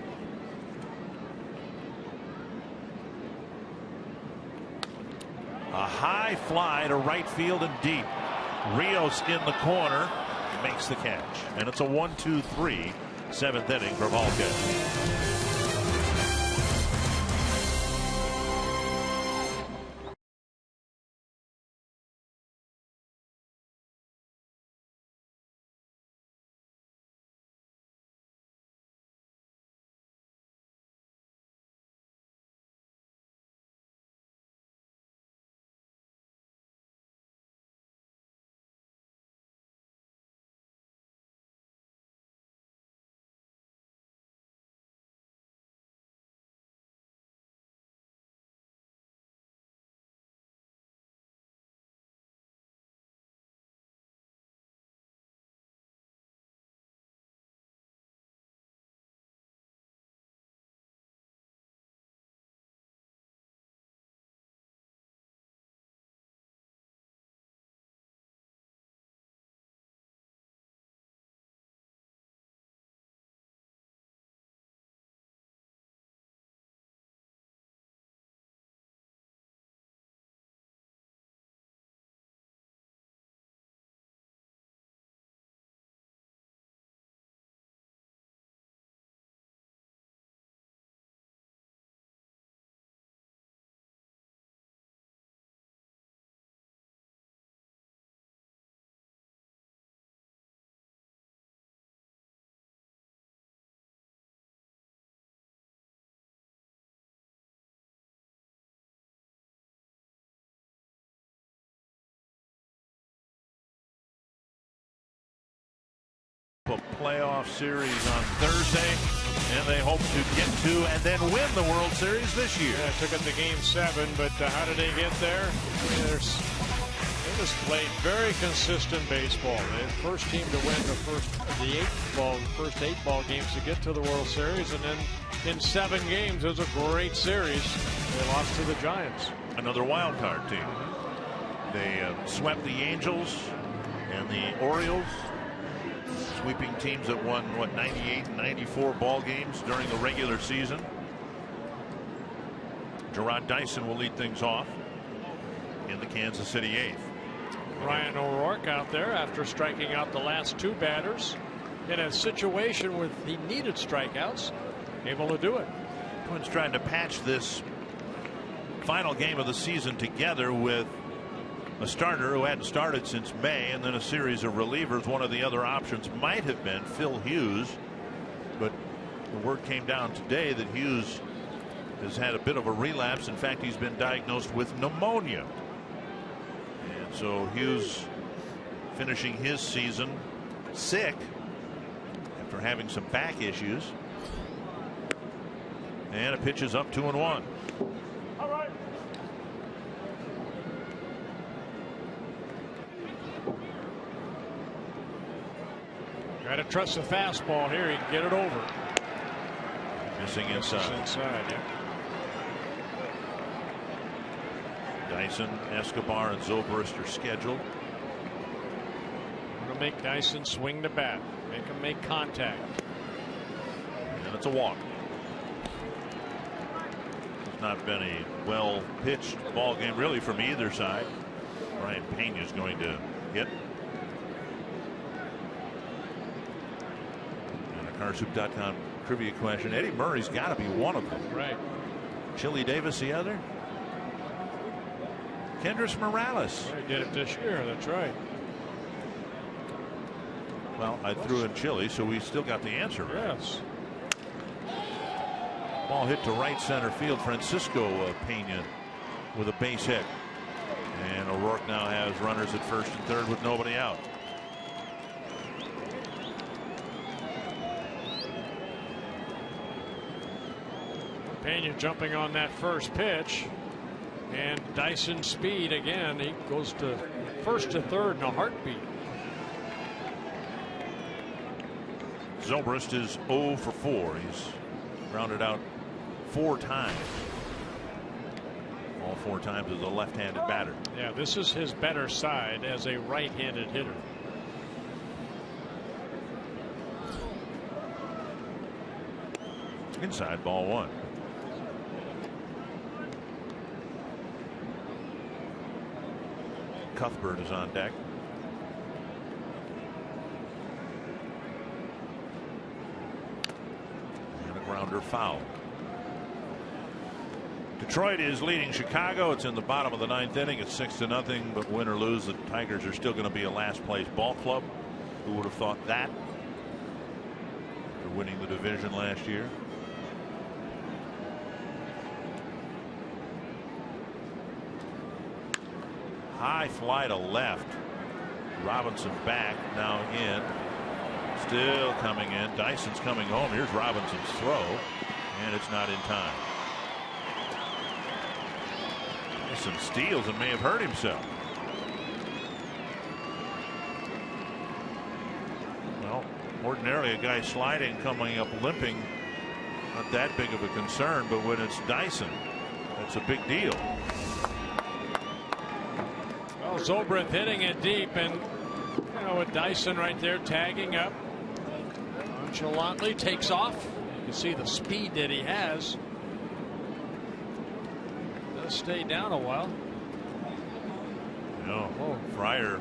A high fly to right field and deep. Rios in the corner makes the catch, and it's a 1-2-3 7th inning for Volquez. A playoff series on Thursday, and they hope to get to and then win the World Series this year. Yeah, took it to Game 7, but how did they get there? They just played very consistent baseball. They're the first team to win the first 8 ball games to get to the World Series, and then in 7 games, it was a great series. They lost to the Giants. Another wild card team. They swept the Angels and the Orioles. Sweeping teams that won, 98 and 94 ball games during the regular season. Gerard Dyson will lead things off in the Kansas City 8th. Ryan O'Rourke out there after striking out the last 2 batters in a situation where he needed strikeouts, able to do it. Twins trying to patch this final game of the season together with a starter who hadn't started since May, and then a series of relievers. One of the other options might have been Phil Hughes, but the word came down today that Hughes has had a bit of a relapse. In fact, he's been diagnosed with pneumonia. And so Hughes finishing his season sick after having some back issues. And a pitch is up 2-1. Got to trust the fastball here. He can get it over. Missing inside. Yeah. Dyson, Escobar, and Zobrist are scheduled. Want to make Dyson swing the bat. Make him make contact. And it's a walk. It's not been a well pitched ball game really from either side. Ryan Pena is going to hit. Carsoup.com trivia question. Eddie Murray's got to be one of them. Right. Chili Davis the other. Kendrys Morales. He did it this year. That's right. Well, I threw in Chili, so we still got the answer right. Yes. Ball hit to right center field. Francisco Pena with a base hit. And O'Rourke now has runners at first and third with nobody out. Pena jumping on that first pitch. And Dyson speed again. He goes to first to third in a heartbeat. Zobrist is 0 for 4. He's grounded out 4 times. All 4 times as a left-handed batter. Yeah, this is his better side as a right-handed hitter. Inside, ball 1. Cuthbert is on deck. And a grounder foul. Detroit is leading Chicago. It's in the bottom of the 9th inning. It's 6-0. But win or lose, the Tigers are still going to be a last place ball club. Who would have thought that? After winning the division last year. High fly to left. Robinson back, now in. Still coming in. Dyson's coming home. Here's Robinson's throw, and it's not in time. Dyson steals and may have hurt himself. Well, ordinarily a guy sliding, coming up limping, not that big of a concern, but when it's Dyson, that's a big deal. Well, Zobrist hitting it deep, and you know, with Dyson right there tagging up, nonchalantly takes off. You can see the speed that he has. Does stay down a while. No, Fryer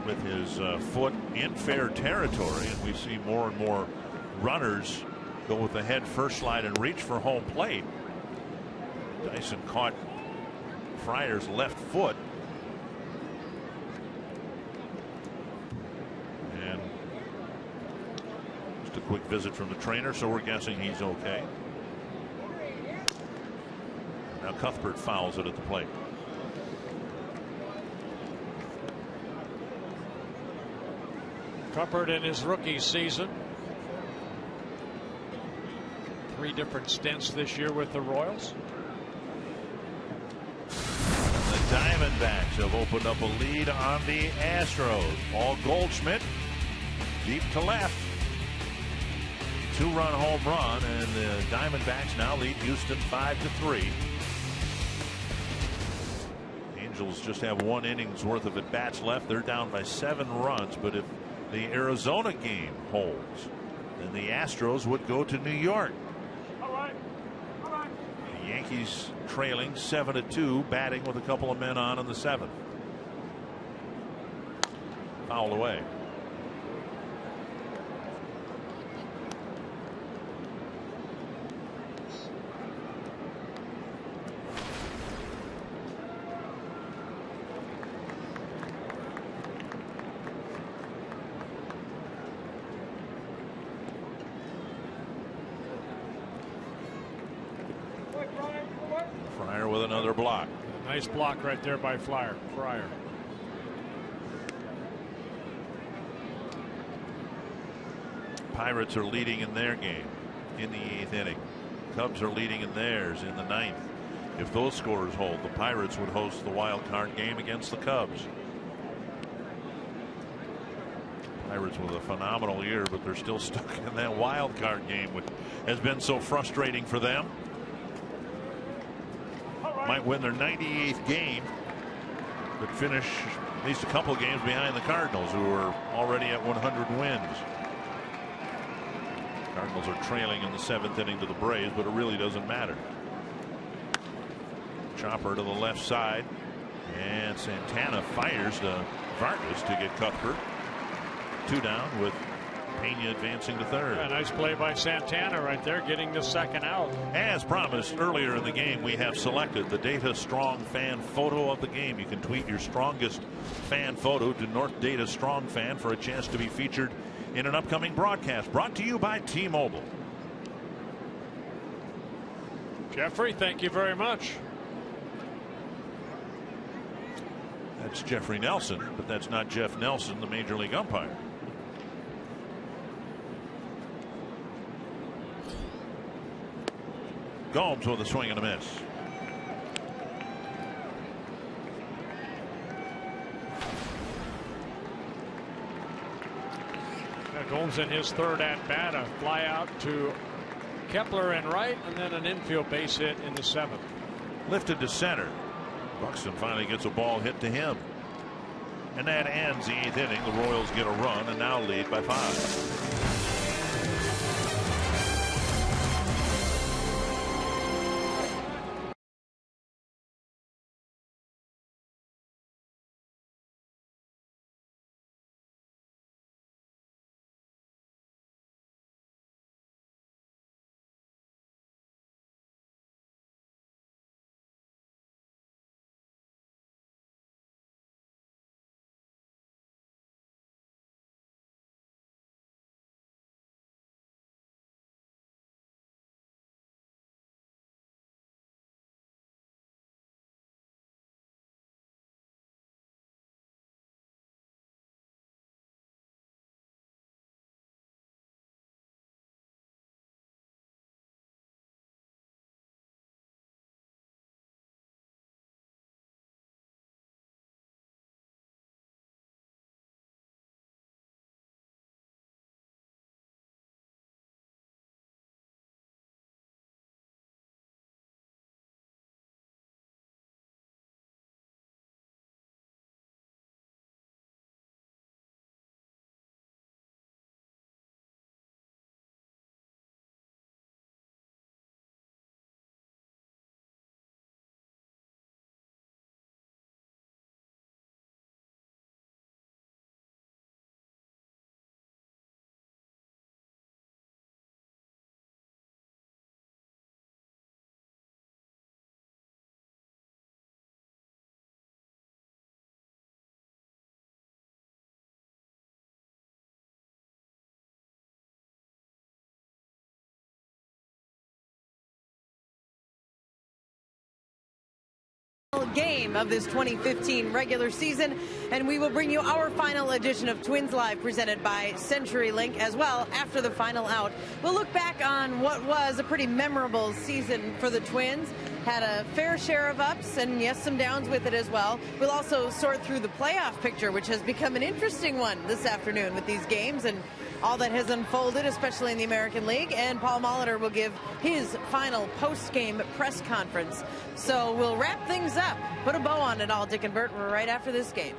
with his foot in fair territory, and we see more and more runners go with the head first slide and reach for home plate. Dyson caught Fryer's left foot, and just a quick visit from the trainer, so we're guessing he's okay. Now Cuthbert fouls it at the plate. Cuthbert in his rookie season, 3 different stints this year with the Royals. The Diamondbacks have opened up a lead on the Astros. Paul Goldschmidt deep to left. 2-run home run, and the Diamondbacks now lead Houston 5-3. Angels just have 1 inning's worth of at bats left. They're down by 7 runs, but if the Arizona game holds, then the Astros would go to New York. The Yankees trailing 7-2, batting with a couple of men on in the 7th. Fouled away. Fryer with another block. Nice block right there by Fryer. Pirates are leading in their game in the 8th inning. Cubs are leading in theirs in the 9th. If those scores hold, the Pirates would host the wild card game against the Cubs. Pirates with a phenomenal year, but they're still stuck in that wild card game, which has been so frustrating for them. Might win their 98th game, but finish at least a couple of games behind the Cardinals, who are already at 100 wins. Cardinals are trailing in the 7th inning to the Braves, but it really doesn't matter. Chopper to the left side, and Santana fires to Vargas to get Cuthbert. 2 down with Pena advancing to 3rd. Yeah, nice play by Santana right there, getting the 2nd out. As promised earlier in the game, we have selected the Data Strong fan photo of the game. You can tweet your strongest fan photo to North Data Strong Fan for a chance to be featured in an upcoming broadcast, brought to you by T-Mobile. Jeffrey, thank you very much. That's Jeffrey Nelson, but that's not Jeff Nelson, the Major League umpire. Gomes with a swing and a miss. Gomes in his third at bat, a fly out to Kepler and right, and then an infield base hit in the 7th. Lifted to center. Buxton finally gets a ball hit to him. And that ends the 8th inning. The Royals get a run and now lead by 5. Game of this 2015 regular season, and we will bring you our final edition of Twins Live presented by CenturyLink as well after the final out. We'll look back on what was a pretty memorable season for the Twins. Had a fair share of ups and yes, some downs with it as well. We'll also sort through the playoff picture, which has become an interesting one this afternoon with these games and all that has unfolded, especially in the American League. And Paul Molitor will give his final post-game press conference. So we'll wrap things up, put a bow on it all, Dick and Bert, right after this game.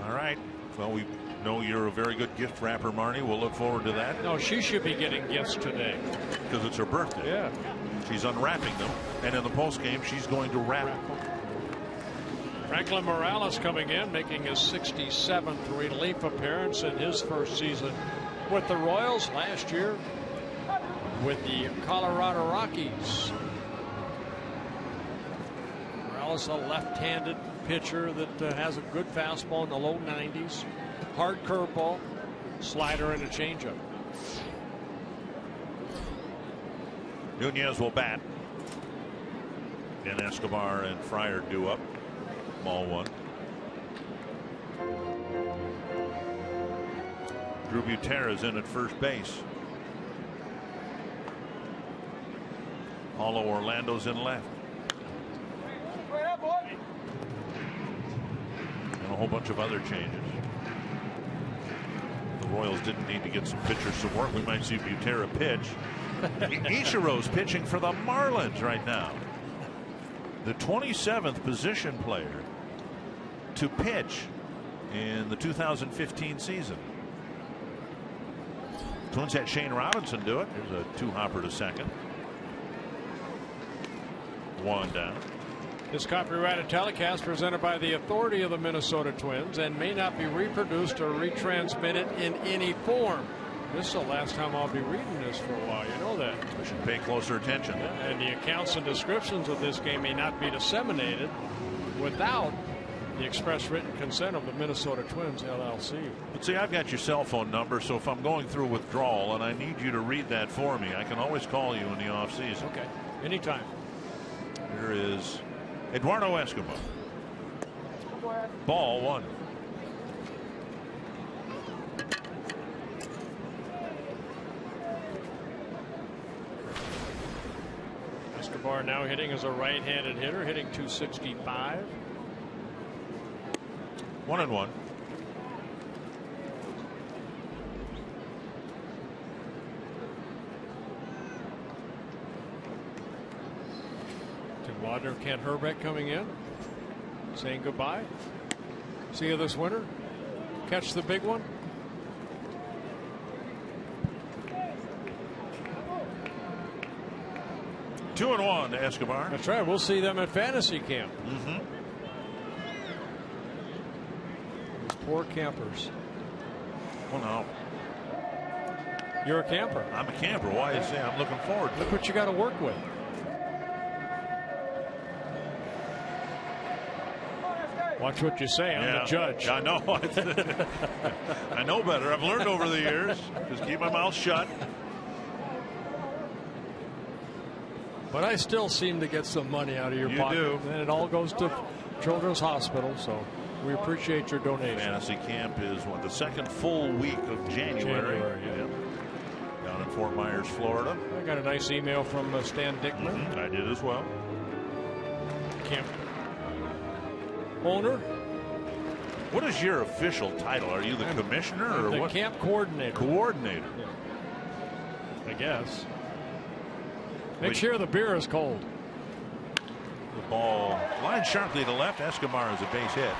All right. Well, we know you're a very good gift wrapper, Marnie. We'll look forward to that. No, she should be getting gifts today. Because it's her birthday. Yeah. She's unwrapping them. And in the postgame, she's going to wrap. Franklin Morales coming in, making his 67th relief appearance in his first season with the Royals, last year with the Colorado Rockies. Morales, a left-handed pitcher that has a good fastball in the low 90s, hard curveball, slider, and a changeup. Nunez will bat. And Escobar and Fryer due up. Ball 1. Drew Butera's in at first base. Paulo Orlando's in left. And a whole bunch of other changes. The Royals didn't need to get some pitchers some work. We might see Butera pitch. Ichiro's pitching for the Marlins right now. The 27th position player to pitch in the 2015 season. Twins had Shane Robinson do it. There's a 2-hopper to second. 1 down. This copyrighted telecast presented by the authority of the Minnesota Twins and may not be reproduced or retransmitted in any form. This is the last time I'll be reading this for a while. You know that. We should pay closer attention. And the accounts and descriptions of this game may not be disseminated without the express written consent of the Minnesota Twins LLC. But see, I've got your cell phone number, so if I'm going through withdrawal and I need you to read that for me, I can always call you in the offseason. Okay, anytime. Here is Eduardo Escobar. Ball 1. Escobar now hitting as a right-handed hitter, hitting .265. 1-1. Tim Wadner, Kent Herbeck coming in, saying goodbye. See you this winter. Catch the big one. Two and one to Escobar. That's right. We'll see them at fantasy camp. Mm-hmm. Those poor campers. Well, no. You're a camper. I'm a camper. Why is that? I'm looking forward to it. Look what you got to work with. Watch what you say. I'm the judge. I know. I know better. I've learned over the years. Just keep my mouth shut. But I still seem to get some money out of your pocket. You do. And it all goes to Children's Hospital, so we appreciate your donation. Fantasy camp is the second full week of January. Yeah. Down in Fort Myers, Florida. I got a nice email from Stan Dickman. I did as well. Camp owner. What is your official title? Are you the commissioner or the what? Camp coordinator. Coordinator. Yeah. I guess. Make sure the beer is cold. The ball lined sharply to left. Escobar is a base hit.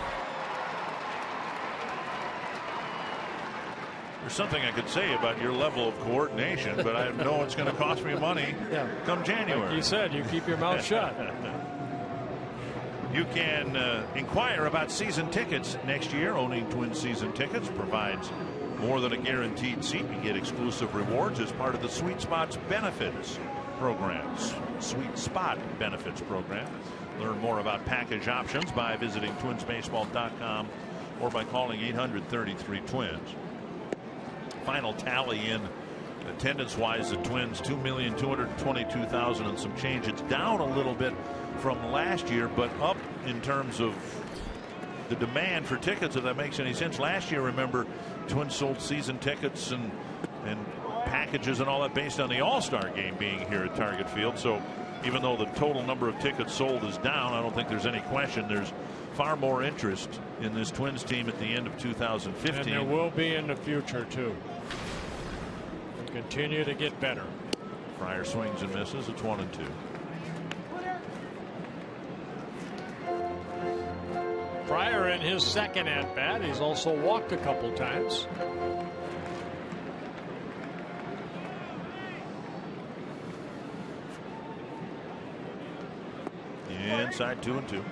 There's something I could say about your level of coordination, but I know it's going to cost me money come January. Like you said, you keep your mouth shut. You can inquire about season tickets next year. Owning Twins season tickets provides more than a guaranteed seat. You get exclusive rewards as part of the Sweet Spots benefits programs. Sweet Spot benefits program. Learn more about package options by visiting twinsbaseball.com or by calling 800-33-TWINS. Final tally in attendance wise, the Twins 2,222,000 and some change. It's down a little bit from last year, but up in terms of the demand for tickets, if that makes any sense. Last year, remember, Twins sold season tickets and packages and all that based on the All-Star game being here at Target Field. So even though the total number of tickets sold is down, I don't think there's any question there's far more interest in this Twins team at the end of 2015. And there will be in the future too. We'll continue to get better. Fryer swings and misses. It's 1-2. Fryer in his second at bat. He's also walked a couple times. Inside 2-2.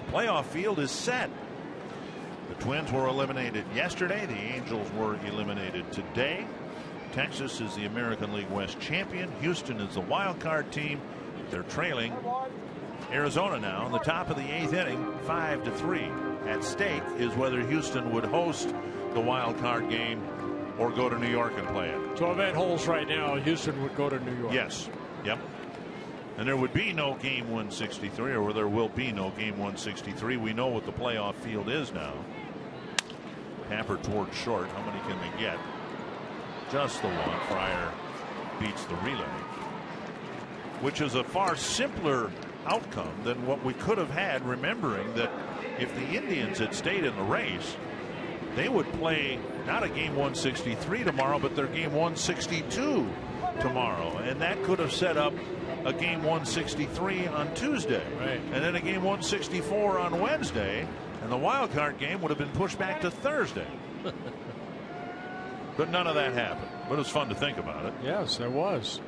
Playoff field is set. The Twins were eliminated yesterday. The Angels were eliminated today. Texas is the American League West champion. Houston is the wild card team. They're trailing Arizona now in the top of the 8th inning, 5-3. At stake is whether Houston would host the wild card game or go to New York and play it. 12 holes right now. Houston would go to New York. Yes. Yep. And there would be no game 163, or there will be no game 163. We know what the playoff field is now. Tapper towards short. How many can they get? Just the one. Fryer beats the relay, which is a far simpler outcome than what we could have had, remembering that if the Indians had stayed in the race, they would play not a game 163 tomorrow, but their game 162 tomorrow, and that could have set up a game 163 on Tuesday, and then a game 164 on Wednesday, and the wild card game would have been pushed back to Thursday. But none of that happened. But it was fun to think about it. Yes, there was.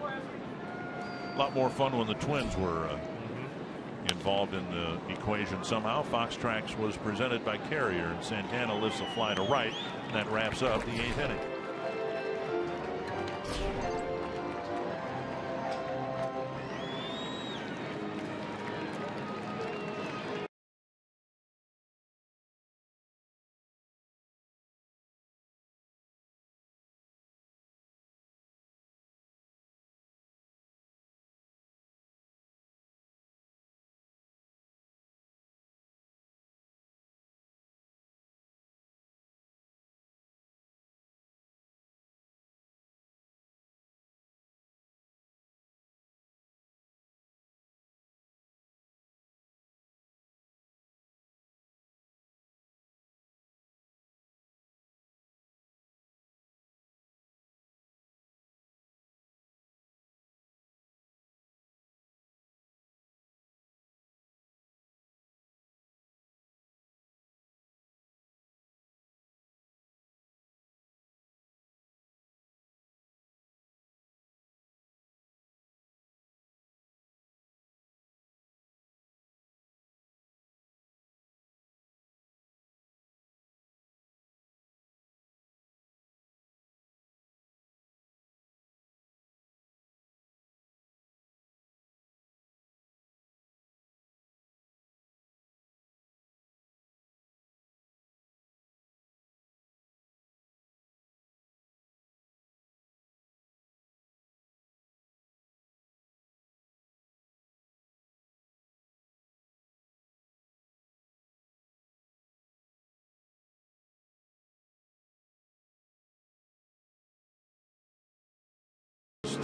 A lot more fun when the Twins were involved in the equation somehow. Fox Tracks was presented by Carrier, and Santana lifts a fly to right, and that wraps up the 8th inning.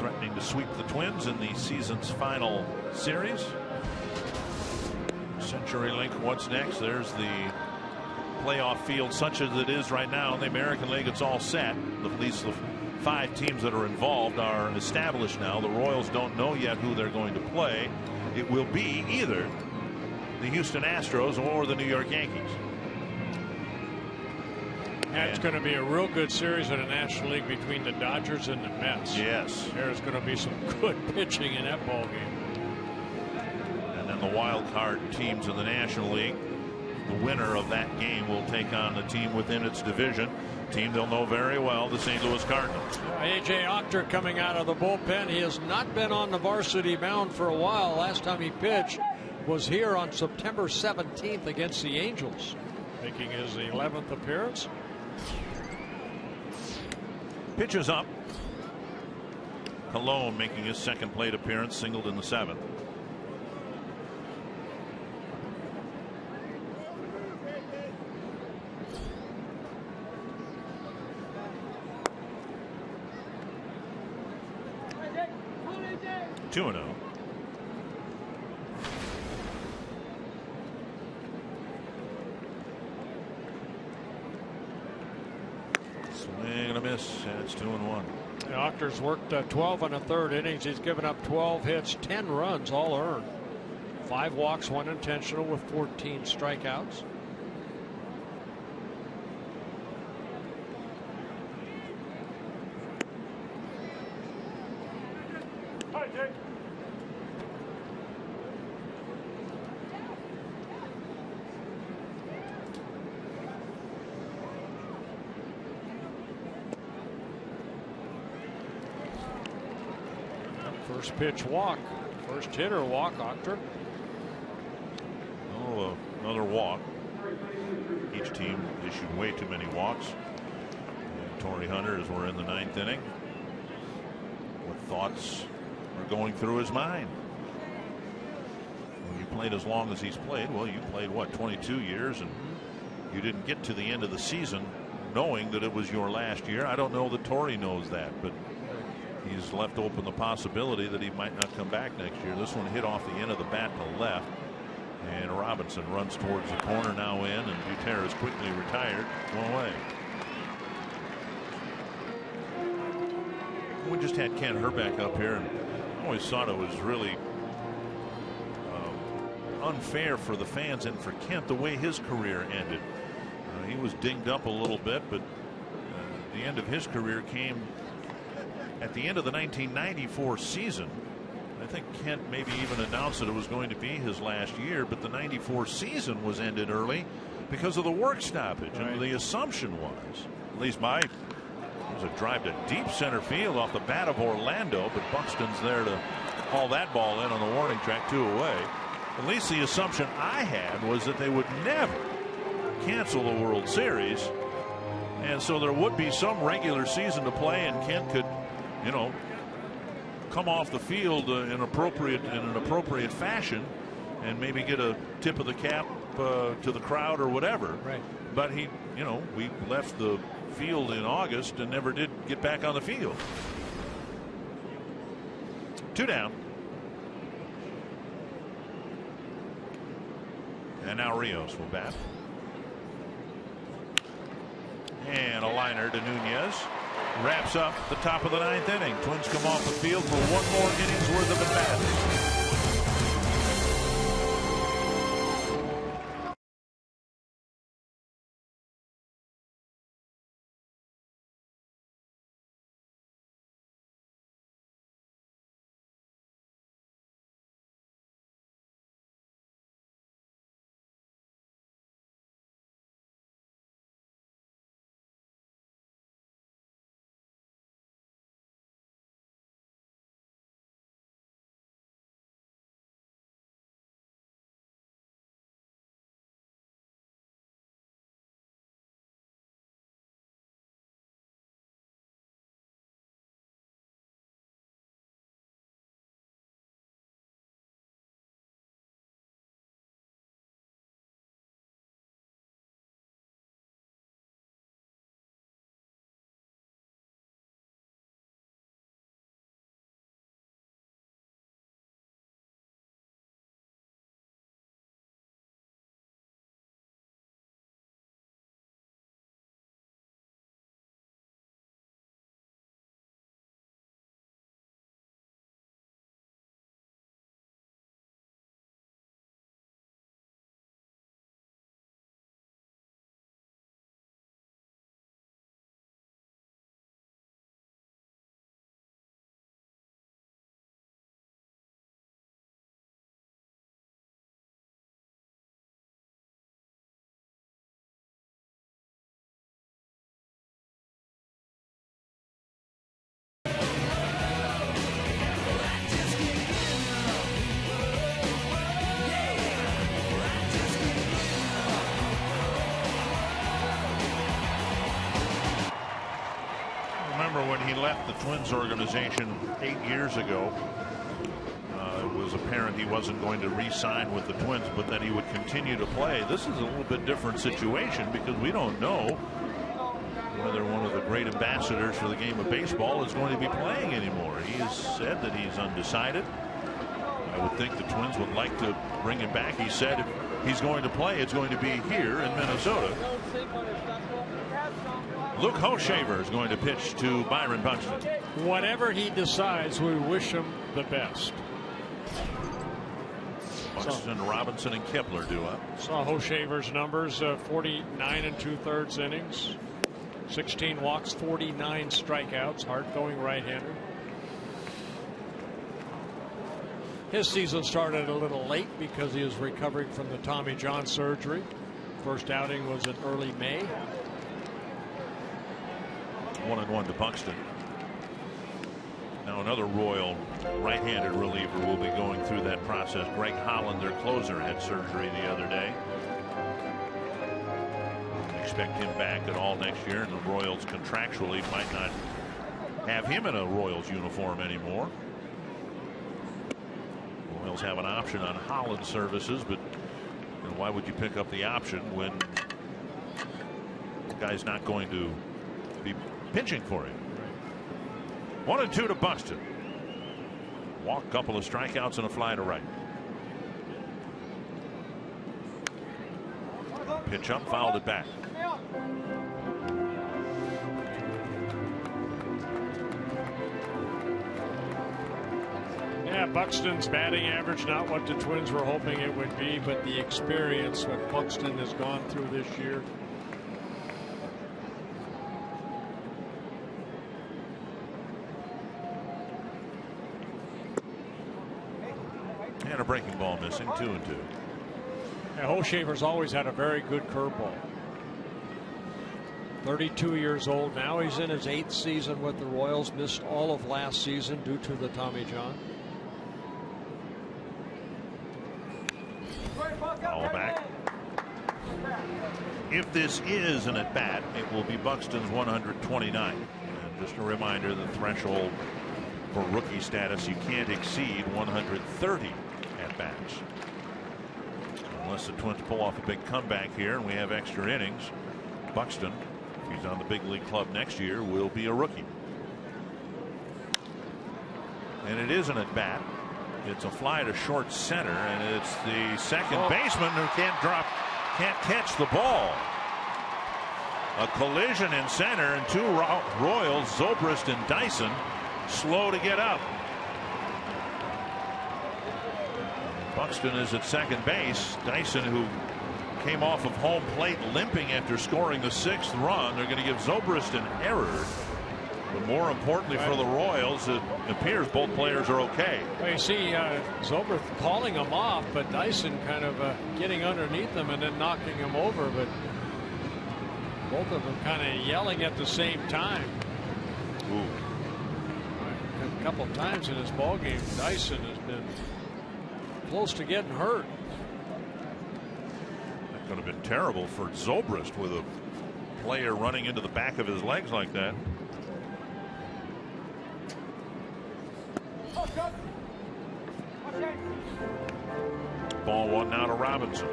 threatening to sweep the Twins in the season's final series. CenturyLink, what's next? There's the playoff field such as it is right now. In the American League, it's all set. At least the 5 teams that are involved are established now. The Royals don't know yet who they're going to play. It will be either the Houston Astros or the New York Yankees. That's going to be a real good series in the National League between the Dodgers and the Mets. Yes. There's going to be some good pitching in that ball game. And then the wild card teams in the National League, the winner of that game will take on the team within its division. Team they'll know very well, the St. Louis Cardinals. A.J. Octor coming out of the bullpen. He has not been on the varsity mound for a while. Last time he pitched was here on September 17th against the Angels, making his 11th appearance. Pitches up. Colon making his second plate appearance, singled in the 7th. Two and 0. Swing and a miss, and it's 2-1. Octor's worked 12 1/3 innings. He's given up 12 hits, 10 runs, all earned. 5 walks, 1 intentional with 14 strikeouts. First pitch walk, first hitter walk, Octor. Oh, another walk. Each team issued way too many walks. And Torii Hunter, as we're in the 9th inning. What thoughts are going through his mind? When you played as long as he's played, well, you played what, 22 years, and you didn't get to the end of the season knowing that it was your last year. I don't know that Torii knows that, but he's left open the possibility that he might not come back next year. This one hit off the end of the bat to left, and Robinson runs towards the corner, now in, and Gutierrez quickly retired, one away. We just had Ken Herbeck up here, and I always thought it was really unfair for the fans and for Kent the way his career ended. He was dinged up a little bit, but the end of his career came at the end of the 1994 season. I think Kent maybe even announced that it was going to be his last year, but the 94 season was ended early because of the work stoppage. Right. And the assumption was, at least it was a drive to deep center field off the bat of Orlando, but Buxton's there to haul that ball in on the warning track, 2 away. At least the assumption I had was that they would never cancel the World Series, and so there would be some regular season to play, and Kent could, you know, come off the field in an appropriate fashion and maybe get a tip of the cap to the crowd or whatever. Right. But he, you know, we left the field in August and never did get back on the field. 2 down. And now Rios will bat. And a liner to Nunez. Wraps up the top of the 9th inning. Twins come off the field for 1 more innings worth of at bat. remember when he left the Twins organization 8 years ago, it was apparent he wasn't going to re-sign with the Twins, but that he would continue to play. This is a little bit different situation because we don't know whether one of the great ambassadors for the game of baseball is going to be playing anymore. He has said that he's undecided. I would think the Twins would like to bring him back. He said if he's going to play, it's going to be here in Minnesota. Luke Hochevar is going to pitch to Byron Buxton. Whatever he decides, we wish him the best. Buxton, Robinson, and Kepler do up. Saw Hochevar's numbers: 49 2/3 innings, 16 walks, 49 strikeouts. Hard-throwing right-hander. His season started a little late because he was recovering from the Tommy John surgery. First outing was in early May. 1-1 to Buxton. Now another Royal right-handed reliever will be going through that process. Greg Holland, their closer, had surgery the other day. Expect him back at all next year, and the Royals contractually might not have him in a Royals uniform anymore. Royals have an option on Holland services, but why would you pick up the option when the guy's not going to be pitching for him? 1-2 to Buxton. Walk, couple of strikeouts, and a fly to right. Pitch up, fouled it back. Yeah, Buxton's batting average, not what the Twins were hoping it would be, but the experience what Buxton has gone through this year. And a breaking ball missing, 2-2. Yeah, Hochevar's always had a very good curveball. 32 years old now. He's in his 8th season with the Royals. Missed all of last season due to the Tommy John. Foul back. If this is an at-bat, it will be Buxton's 129. And just a reminder, the threshold for rookie status, you can't exceed 130 at-bats. Unless the Twins pull off a big comeback here and we have extra innings, Buxton, if he's on the big league club next year, will be a rookie. And it is an at-bat. It's a fly to short center, and it's the second baseman who can't catch the ball. A collision in center, and two Royals, Zobrist and Dyson, slow to get up. Buxton is at second base. Dyson, who came off of home plate limping after scoring the 6th run. They're going to give Zobrist an error. But more importantly for the Royals, it appears both players are okay. Well, you see Zobrist calling him off, but Dyson kind of getting underneath him and then knocking him over. But both of them kind of yelling at the same time. Ooh. A couple of times in this ball game, Dyson has been close to getting hurt. That could have been terrible for Zobrist with a player running into the back of his legs like that. Ball 1 now to Robinson.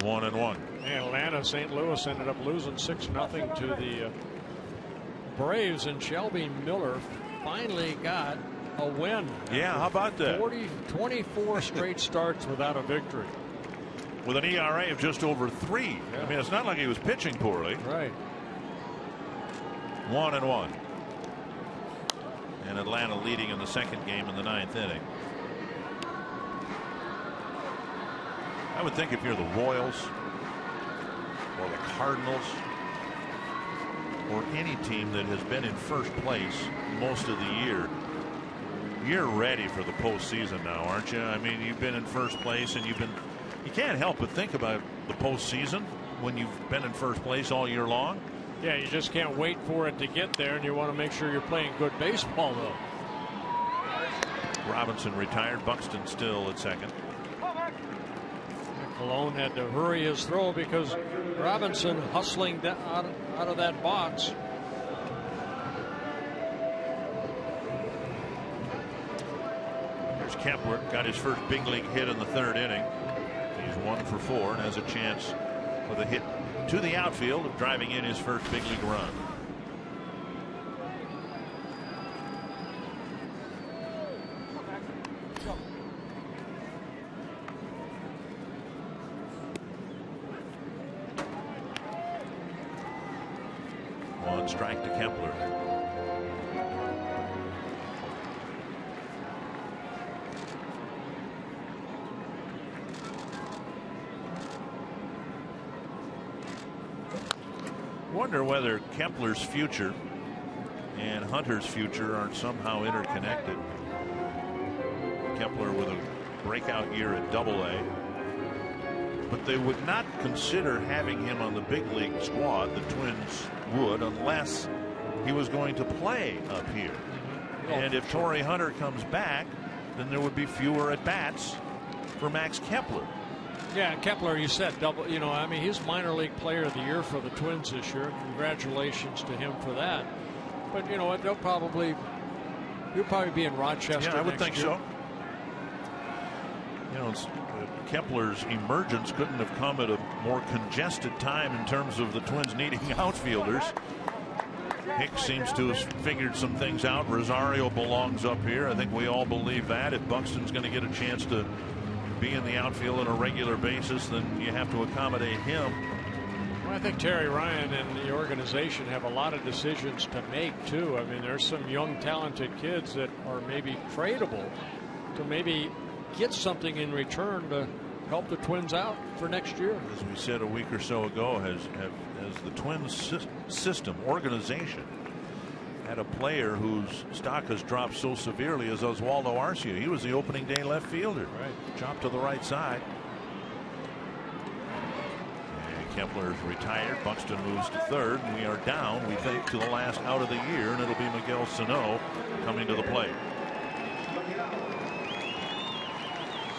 One and one. Atlanta, St. Louis ended up losing 6-0 to the Braves, and Shelby Miller finally got a win. Yeah, how about that? 24 straight starts without a victory. With an ERA of just over 3. Yeah. I mean, it's not like he was pitching poorly. Right. 1 and 1. And Atlanta leading in the second game in the 9th inning. I would think if you're the Royals or the Cardinals or any team that has been in first place most of the year, you're ready for the postseason now, aren't you? I mean, you've been in first place and you've been You can't help but think about the postseason when you've been in first place all year long. Yeah, you just can't wait for it to get there, and you want to make sure you're playing good baseball, though. Robinson retired. Buxton still at second. Colon had to hurry his throw because Robinson hustling out of that box. There's Kepler, got his first big league hit in the third inning. He's 1 for 4 and has a chance with a hit to the outfield of driving in his first big league run. One strike to Kepler. Wonder whether Kepler's future and Hunter's future aren't somehow interconnected. Kepler with a breakout year at Double-A, but they would not consider having him on the big league squad. The Twins would, unless he was going to play up here. And if Torii Hunter comes back, then there would be fewer at bats for Max Kepler. Yeah, Kepler, you said double. You know, I mean, he's minor league player of the year for the Twins this year. Congratulations to him for that. But you know what? He'll probably be in Rochester. Yeah, I would next think year. so. You know, Kepler's emergence couldn't have come at a more congested time in terms of the Twins needing outfielders. Hicks seems to have figured some things out. Rosario belongs up here. I think we all believe that. If Buxton's going to get a chance to be in the outfield on a regular basis, then you have to accommodate him. Well, I think Terry Ryan and the organization have a lot of decisions to make too. I mean, there's some young talented kids that are maybe tradable to maybe get something in return to help the Twins out for next year. As we said a week or so ago, has the Twins system organization had a player whose stock has dropped so severely as Oswaldo Arcia. He was the opening day left fielder. Right. Chopped to the right side. And Kepler is retired. Buxton moves to third. And we are down, we think, to the last out of the year. And it'll be Miguel Sano coming to the plate.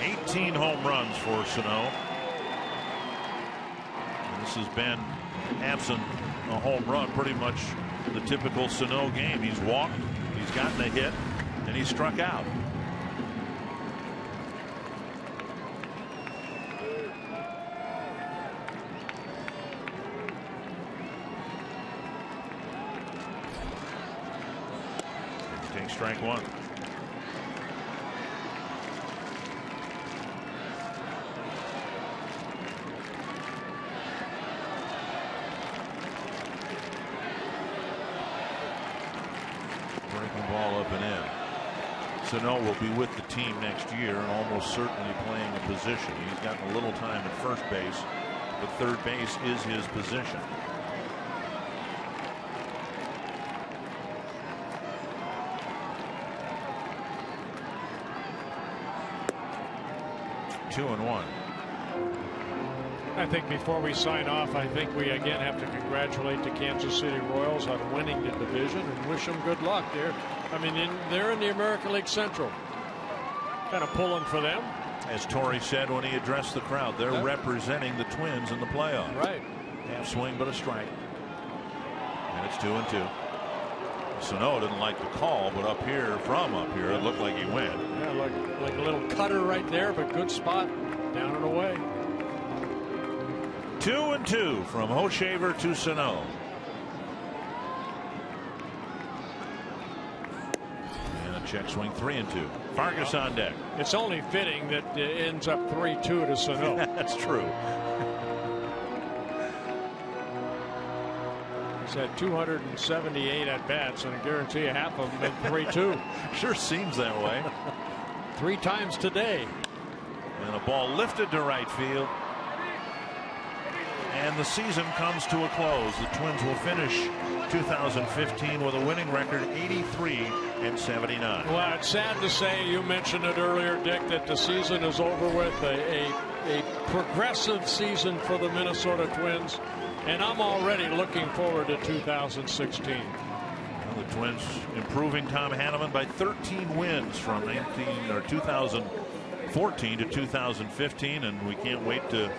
18 home runs for Sano. And this has been, absent a home run, pretty much the typical Sano game. He's walked, he's gotten a hit, and he's struck out. He takes strike one. Sano will be with the team next year and almost certainly playing a position. He's gotten a little time at first base, but third base is his position. Two and one. I think before we sign off, I think we again have to congratulate the Kansas City Royals on winning the division and wish them good luck there. I mean, they're in the American League Central. Kind of pulling for them. As Torii said when he addressed the crowd, they're representing the Twins in the playoffs. Right. Half swing, but a strike. And it's 2-2. Sano didn't like the call, but from up here, it looked like he went. Yeah, like a little cutter right there, but good spot. Down and away. 2-2 from Hochevar to Sano. Check swing, 3-2. Vargas on deck. It's only fitting that it ends up 3-2 to Sano. That's true. He's had 278 at bats, and I guarantee you half of them been 3-2. Sure seems that way. 3 times today. And a ball lifted to right field. And the season comes to a close. The Twins will finish 2015 with a winning record 83 and 79. Well, it's sad to say, you mentioned it earlier, Dick, that the season is over with. A progressive season for the Minnesota Twins, and I'm already looking forward to 2016. Well, the Twins improving Tom Hanneman by 13 wins from 2014 to 2015, and we can't wait to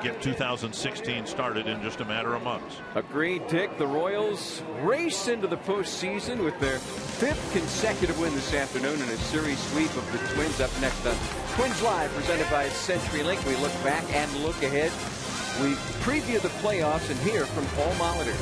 get 2016 started in just a matter of months. Agreed, Dick. The Royals race into the postseason with their 5th consecutive win this afternoon in a series sweep of the Twins. Up next on Twins Live, presented by CenturyLink. We look back and look ahead. We preview the playoffs and hear from Paul Molitor.